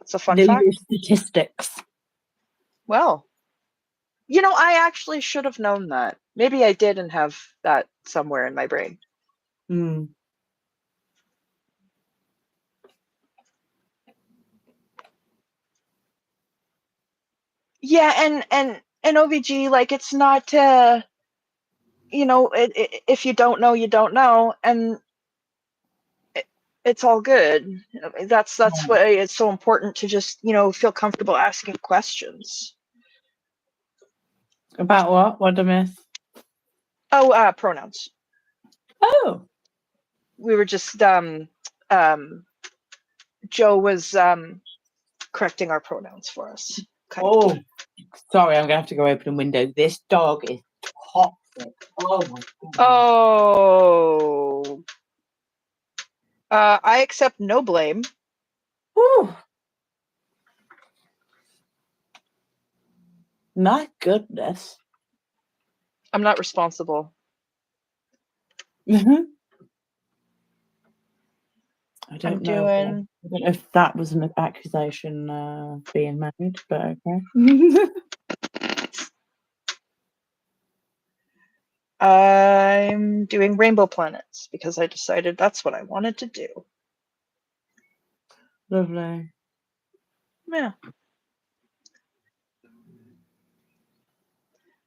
Speaker 2: It's a fun
Speaker 1: They're
Speaker 2: fact.
Speaker 1: your statistics.
Speaker 2: Well, I actually should have known that. Maybe I did and have that somewhere in my brain.
Speaker 1: Mm.
Speaker 2: Yeah, and OVG, like, it's not, if you don't know, you don't know, and It's all good. That's why it's so important to just, feel comfortable asking questions.
Speaker 1: About what? What did I miss?
Speaker 2: Oh, pronouns.
Speaker 1: Oh.
Speaker 2: We were just Joe was correcting our pronouns for us.
Speaker 1: Oh, sorry, I'm gonna have to go open a window. This dog is toxic. Oh my god.
Speaker 2: Oh. I accept no blame.
Speaker 1: Whew. My goodness.
Speaker 2: I'm not responsible.
Speaker 1: I don't
Speaker 2: I'm
Speaker 1: know.
Speaker 2: doing.
Speaker 1: I don't know if that was an accusation being made, but okay.
Speaker 2: I'm doing rainbow planets because I decided that's what I wanted to do.
Speaker 1: Lovely.
Speaker 2: Yeah.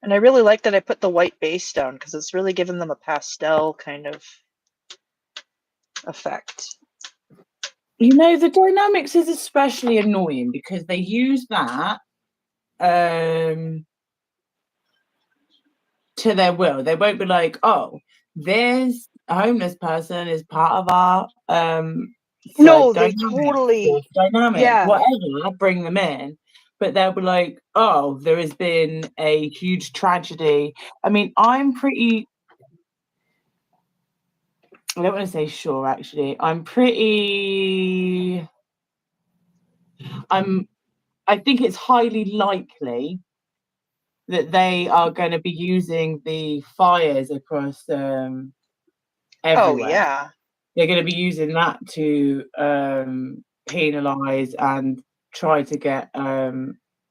Speaker 2: And I really like that I put the white base down because it's really given them a pastel kind of effect.
Speaker 1: You know, the dynamics is especially annoying because they use that to their will. They won't be like, oh, this homeless person is part of our
Speaker 2: No, they
Speaker 1: dynamic,
Speaker 2: totally.
Speaker 1: dynamic,
Speaker 2: Yeah.
Speaker 1: whatever, bring them in. But they'll be like, oh, there has been a huge tragedy. I mean, I don't want to say sure, actually. I think it's highly likely that they are going to be using the fires across everywhere.
Speaker 2: Oh, yeah.
Speaker 1: They're going to be using that to penalise and try to get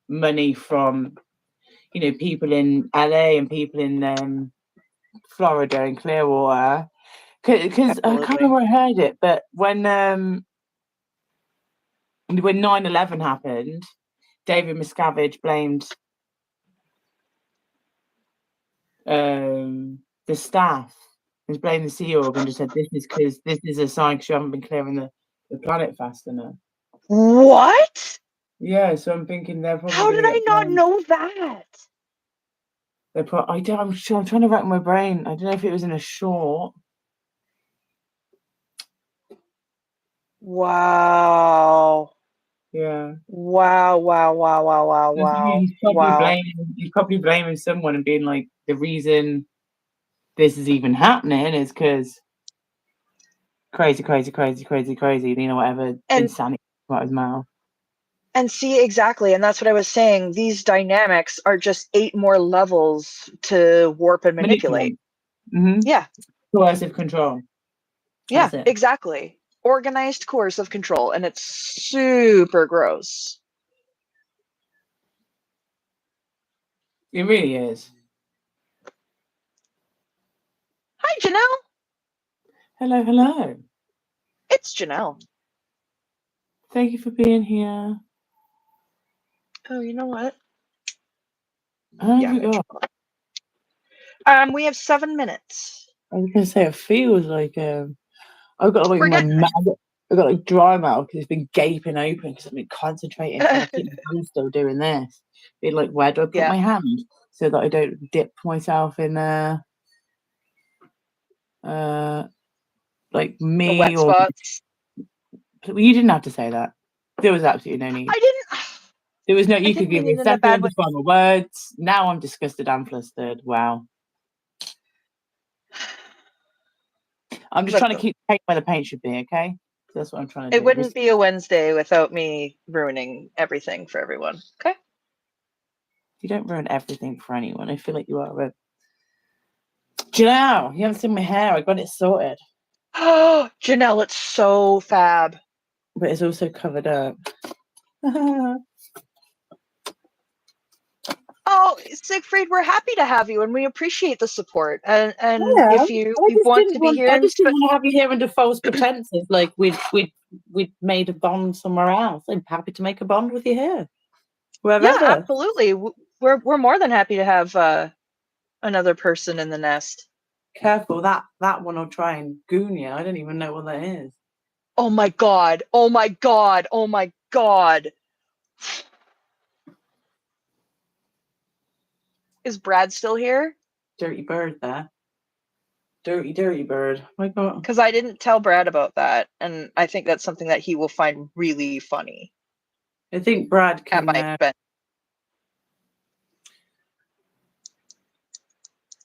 Speaker 1: money from, people in LA and people in Florida and Clearwater. Because I can't remember where I heard it, but when 9/11 happened, David Miscavige blamed the staff. He blamed the Sea Org and just said, this is because this is a sign because you haven't been clearing the planet fast enough.
Speaker 2: What?
Speaker 1: Yeah, so I'm thinking they're probably.
Speaker 2: How did I not know that?
Speaker 1: I'm trying to rack my brain. I don't know if it was in a short.
Speaker 2: Wow.
Speaker 1: Yeah.
Speaker 2: Wow.
Speaker 1: He's probably blaming someone and being like, the reason this is even happening is because crazy. Whatever insanity out his mouth.
Speaker 2: And see, exactly, and that's what I was saying. These dynamics are just 8 more levels to warp and manipulate.
Speaker 1: Mm-hmm.
Speaker 2: Yeah.
Speaker 1: Coercive control.
Speaker 2: Yeah, exactly. Organized coercive control, and it's super gross.
Speaker 1: It really is.
Speaker 2: Hi, Janelle.
Speaker 1: Hello.
Speaker 2: It's Janelle.
Speaker 1: Thank you for being here.
Speaker 2: Oh, you know what?
Speaker 1: How have we got?
Speaker 2: We have 7 minutes.
Speaker 1: I was gonna say it feels like I've got like my mouth. I've got like dry mouth because it's been gaping open because I've been concentrating trying to keep my hand still doing this. Being like, where do I put my hand so that I don't dip myself in like me
Speaker 2: the wet
Speaker 1: or
Speaker 2: spots.
Speaker 1: You didn't have to say that. There was absolutely no need.
Speaker 2: I didn't.
Speaker 1: There was no. You could give me a second to find my words. Now I'm disgusted and flustered. Wow. I'm just trying to keep paint where the paint should be. Okay, that's what I'm trying to do.
Speaker 2: It wouldn't be a Wednesday without me ruining everything for everyone. Okay.
Speaker 1: You don't ruin everything for anyone. I feel like you are. Janelle, you haven't seen my hair. I got it sorted.
Speaker 2: Oh, Janelle, it's so fab.
Speaker 1: But it's also covered up.
Speaker 2: Oh, Siegfried, we're happy to have you, and we appreciate the support. And if you want to be here,
Speaker 1: I just didn't want to have you here under false pretenses, like we'd made a bond somewhere else. I'm happy to make a bond with you here. Wherever.
Speaker 2: Yeah, absolutely. We're more than happy to have another person in the nest.
Speaker 1: Careful, that one will try and goon you. I don't even know what that is.
Speaker 2: Oh my god. Oh my god. Oh my god. Is Brad still here?
Speaker 1: Dirty bird there. Dirty bird. My God.
Speaker 2: Because I didn't tell Brad about that, and I think that's something that he will find really funny
Speaker 1: I think Brad
Speaker 2: at
Speaker 1: can.
Speaker 2: my expense.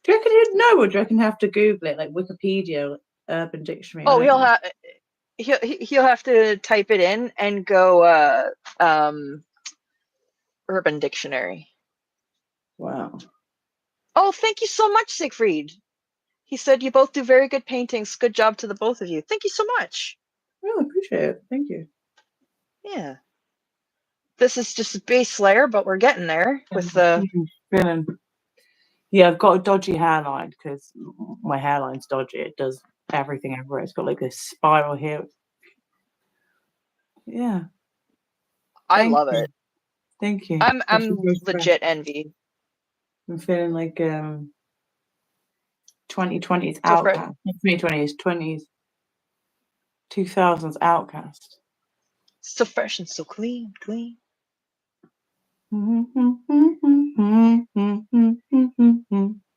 Speaker 1: Do you reckon he'd know, or do you reckon he'd have to Google it, like Wikipedia, like Urban Dictionary?
Speaker 2: Oh,
Speaker 1: I don't know.
Speaker 2: he'll have to type it in and go Urban Dictionary.
Speaker 1: Wow.
Speaker 2: Oh, thank you so much, Siegfried. He said you both do very good paintings. Good job to the both of you. Thank you so much.
Speaker 1: Oh, I appreciate it. Thank you.
Speaker 2: Yeah. This is just a base layer, but we're getting there with the.
Speaker 1: Yeah, I've got a dodgy hairline because my hairline's dodgy. It does everything everywhere. It's got like this spiral here. Yeah.
Speaker 2: I
Speaker 1: Thank
Speaker 2: love
Speaker 1: you.
Speaker 2: it.
Speaker 1: Thank you.
Speaker 2: I'm legit envy.
Speaker 1: I'm feeling like 2020's
Speaker 2: So fresh.
Speaker 1: outcast. 2020 is 2000's outcast.
Speaker 2: So fresh and so clean, clean.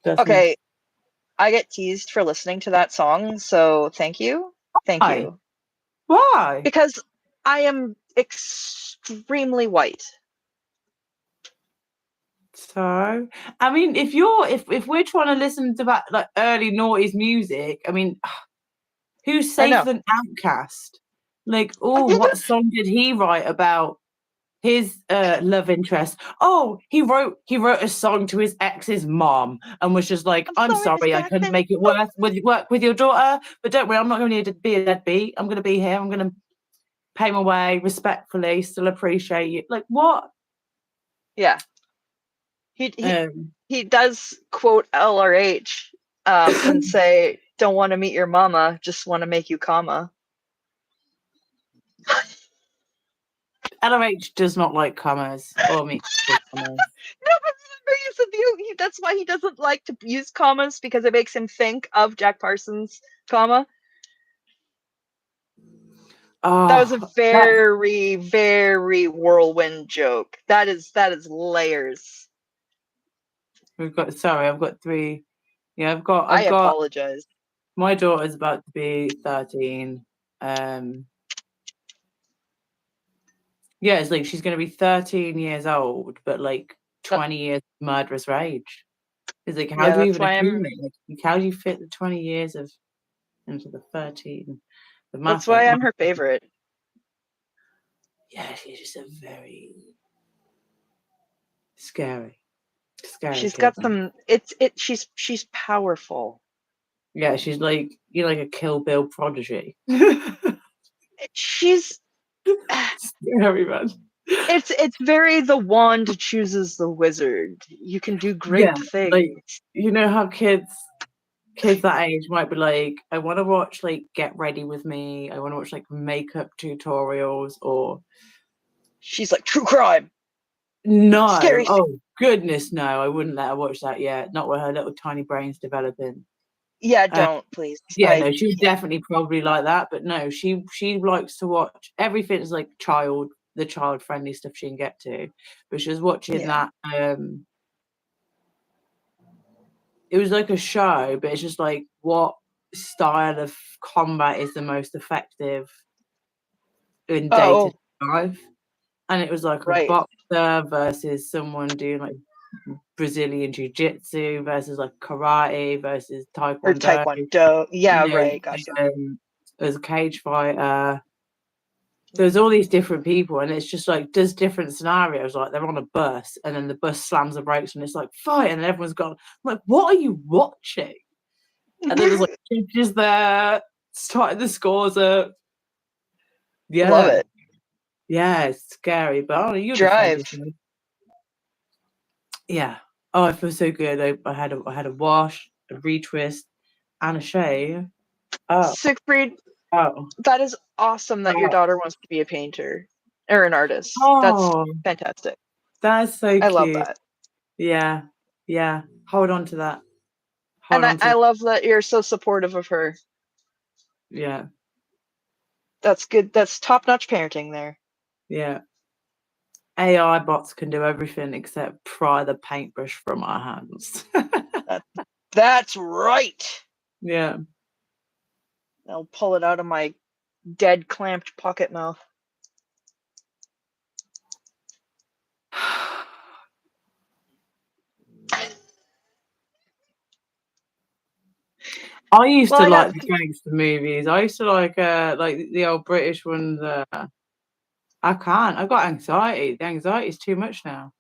Speaker 2: Okay, I get teased for listening to that song, so thank you. Thank
Speaker 1: Why?
Speaker 2: you.
Speaker 1: Why?
Speaker 2: Because I am extremely white.
Speaker 1: So, I mean, if we're trying to listen to that like early noughties music, I mean, who's
Speaker 2: I
Speaker 1: safer
Speaker 2: know.
Speaker 1: than Outkast? Like, oh, what song did he write about his love interest? Oh, he wrote a song to his ex's mom and was just like, I'm sorry I couldn't make it work with your daughter, but don't worry, I'm not going to be a deadbeat. I'm going to be here. I'm going to pay my way respectfully, still appreciate you. Like, what?
Speaker 2: Yeah. He does quote LRH and say, "Don't want to meet your mama, just want to make you comma."
Speaker 1: LRH does not like commas or me.
Speaker 2: No, but remember you said that's why he doesn't like to use commas, because it makes him think of Jack Parsons' comma. That was a very, very whirlwind joke. That is layers.
Speaker 1: I've got three. Yeah, I've
Speaker 2: I
Speaker 1: got
Speaker 2: apologize.
Speaker 1: my daughter's about to be 13. Yeah, it's like she's gonna be 13 years old, but like 20 years of murderous rage. It's like, how do you
Speaker 2: that's
Speaker 1: even
Speaker 2: why
Speaker 1: accumulate? Like, how do you fit the 20 years of into the 13? The math
Speaker 2: that's why
Speaker 1: ain't
Speaker 2: I'm her favorite.
Speaker 1: Yeah, she's just a very scary
Speaker 2: She's
Speaker 1: kid.
Speaker 2: got some. She's powerful.
Speaker 1: Yeah, she's like like a Kill Bill prodigy.
Speaker 2: She's
Speaker 1: Scary, man.
Speaker 2: it's very the wand chooses the wizard. You can do great things.
Speaker 1: Like, you know how kids that age might be like, I want to watch like Get Ready With Me, I want to watch like makeup tutorials, or
Speaker 2: she's like, true crime.
Speaker 1: no,
Speaker 2: Scary.
Speaker 1: oh goodness, no, I wouldn't let her watch that yet. Not with her little tiny brains developing.
Speaker 2: Yeah, don't please.
Speaker 1: Yeah, no, she would definitely probably like that, but no, she likes to watch everything's like the child friendly stuff she can get to. But she was watching that. It was like a show, but it's just like what style of combat is the most effective in day-to-day life. And it was like a boxer versus someone doing like Brazilian jiu-jitsu versus like karate versus taekwondo.
Speaker 2: Or taekwondo. Yeah, right. Gotcha.
Speaker 1: As a cage fighter. There's all these different people, and it's just like does different scenarios. Like they're on a bus, and then the bus slams the brakes, and it's like fight, and everyone's gone. I'm like, what are you watching? And then there's like judges there, starting the scores up. Yeah,
Speaker 2: love it.
Speaker 1: Yeah, it's scary, but oh, you
Speaker 2: Drive.
Speaker 1: Yeah. Oh, I feel so good. I had a wash, a retwist, and a shave. Oh,
Speaker 2: Siegfried.
Speaker 1: Oh,
Speaker 2: that is awesome that your daughter wants to be a painter or an artist.
Speaker 1: Oh,
Speaker 2: that's fantastic.
Speaker 1: That's so cute.
Speaker 2: I love that.
Speaker 1: Yeah, yeah. Hold on to that.
Speaker 2: I love that you're so supportive of her.
Speaker 1: Yeah.
Speaker 2: That's good. That's top-notch parenting there.
Speaker 1: Yeah. AI bots can do everything except pry the paintbrush from our hands.
Speaker 2: That's right.
Speaker 1: Yeah.
Speaker 2: I'll pull it out of my dead clamped pocket mouth.
Speaker 1: I used
Speaker 2: Well,
Speaker 1: to
Speaker 2: I
Speaker 1: like
Speaker 2: got
Speaker 1: the gangster movies. I used to like the old British ones. I can't. I've got anxiety. The anxiety is too much now.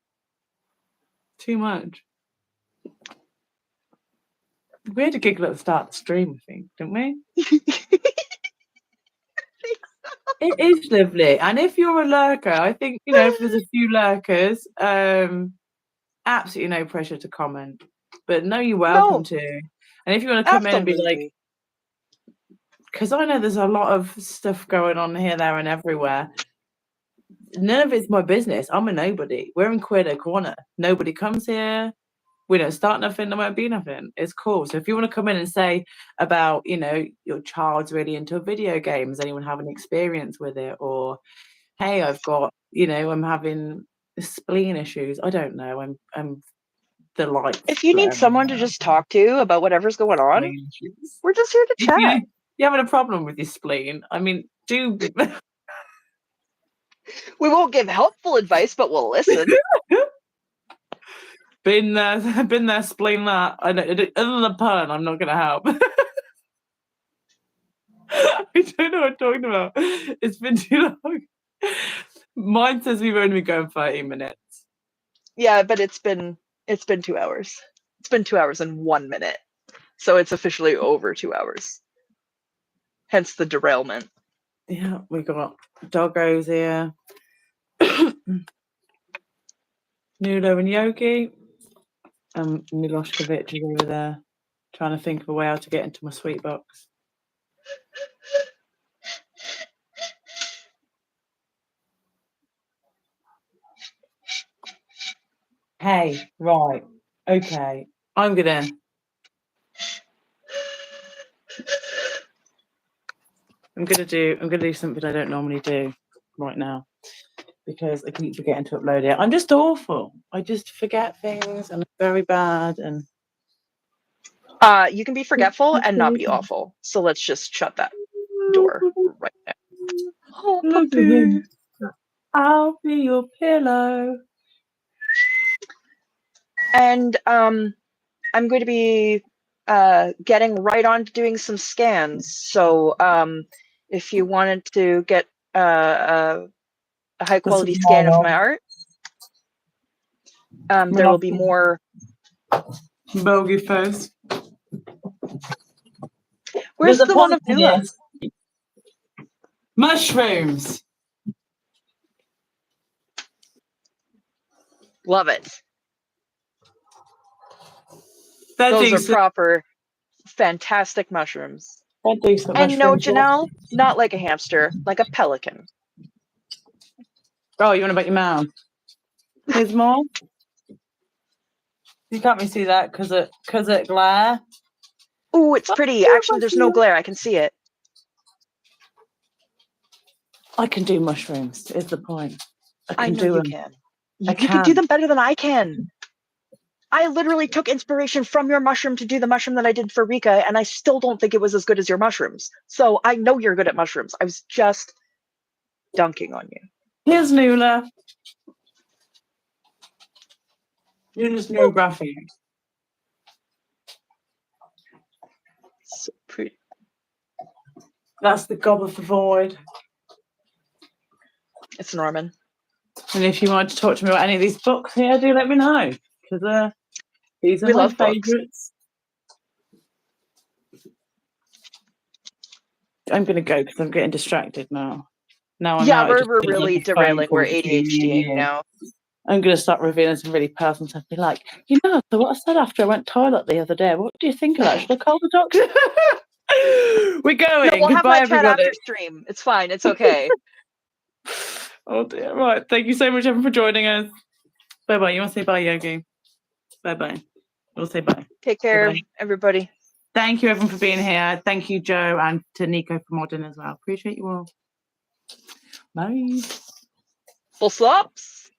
Speaker 1: Too much. We had a giggle at the start of the stream, I think, didn't we? It is lovely. And if you're a lurker, I think, you know, if there's a few lurkers, absolutely no pressure to comment. But no, you're welcome
Speaker 2: No,
Speaker 1: to. And if you want to come in and be like,
Speaker 2: absolutely.
Speaker 1: because I know there's a lot of stuff going on here, there, and everywhere. None of it's my business. I'm a nobody. We're in Queer Corner. Nobody comes here. We don't start nothing. There won't be nothing. It's cool. So if you want to come in and say about, you know, your child's really into video games, anyone have an experience with it, or hey, I've got, you know, I'm having spleen issues. I don't know. I'm the lights.
Speaker 2: If you need someone to just talk to about whatever's going on, we're just here to
Speaker 1: If
Speaker 2: chat.
Speaker 1: you're having a problem with your spleen, I mean, do
Speaker 2: We won't give helpful advice, but we'll listen.
Speaker 1: been there, spleen that. I know. Other than the pun, I'm not gonna help. I don't know what I'm talking about. It's been too long. Mine says we've only been going 30 minutes.
Speaker 2: Yeah, but it's been 2 hours. It's been 2 hours and 1 minute. So it's officially over 2 hours. Hence the derailment.
Speaker 1: Yeah, we got doggos here. Nulo and Yogi. Miloshkovic is over there trying to think of a way how to get into my sweet box. Hey, right, okay. I'm gonna do something I don't normally do right now because I keep forgetting to upload it. I'm just awful. I just forget things and I'm very bad and
Speaker 2: You can be forgetful and not be awful. So let's just shut that door right now. Oh, puppy.
Speaker 1: I'll be your pillow.
Speaker 2: And I'm going to be getting right on to doing some scans. So if you wanted to get a high quality scan of my art, there will be more.
Speaker 1: Bogey face.
Speaker 2: Where's the one of Nula?
Speaker 1: Mushrooms.
Speaker 2: Love it. Those are proper, fantastic mushrooms. And no, Janelle, not like a hamster, like a pelican.
Speaker 1: Oh, you want to bet your mouth? Here's more. You can't really see that because it glare.
Speaker 2: Ooh, it's pretty. Actually, there's no glare. I can see it.
Speaker 1: I can do mushrooms, is the point.
Speaker 2: I know you can. You
Speaker 1: can
Speaker 2: can do them better than I can. I literally took inspiration from your mushroom to do the mushroom that I did for Rika, and I still don't think it was as good as your mushrooms. So I know you're good at mushrooms. I was just dunking on you.
Speaker 1: Here's Nula. Nula's new graphic.
Speaker 2: So pretty.
Speaker 1: That's the gob of the void.
Speaker 2: It's Norman.
Speaker 1: And if you want to talk to me about any of these books here, do let me know. Because these are my favourites. I'm going to go because I'm getting distracted now.
Speaker 2: Yeah, we're really derailing. We're ADHDing now.
Speaker 1: I'm going to start revealing some really personal stuff. Be like, you know, so what I said after I went toilet the other day. What do you think of that? Should I call the doctor? We're going.
Speaker 2: No, we'll
Speaker 1: Goodbye,
Speaker 2: have that
Speaker 1: everybody.
Speaker 2: chat after stream. It's fine. It's okay.
Speaker 1: Oh dear. Right. Thank you so much, everyone, for joining us. Bye bye. You want to say bye, Yogi? Bye bye. We'll say bye.
Speaker 2: Take care,
Speaker 1: Bye-bye.
Speaker 2: everybody.
Speaker 1: Thank you, everyone, for being here. Thank you, Joe, and to Nico for modding as well. Appreciate you all. Bye.
Speaker 2: Full stops.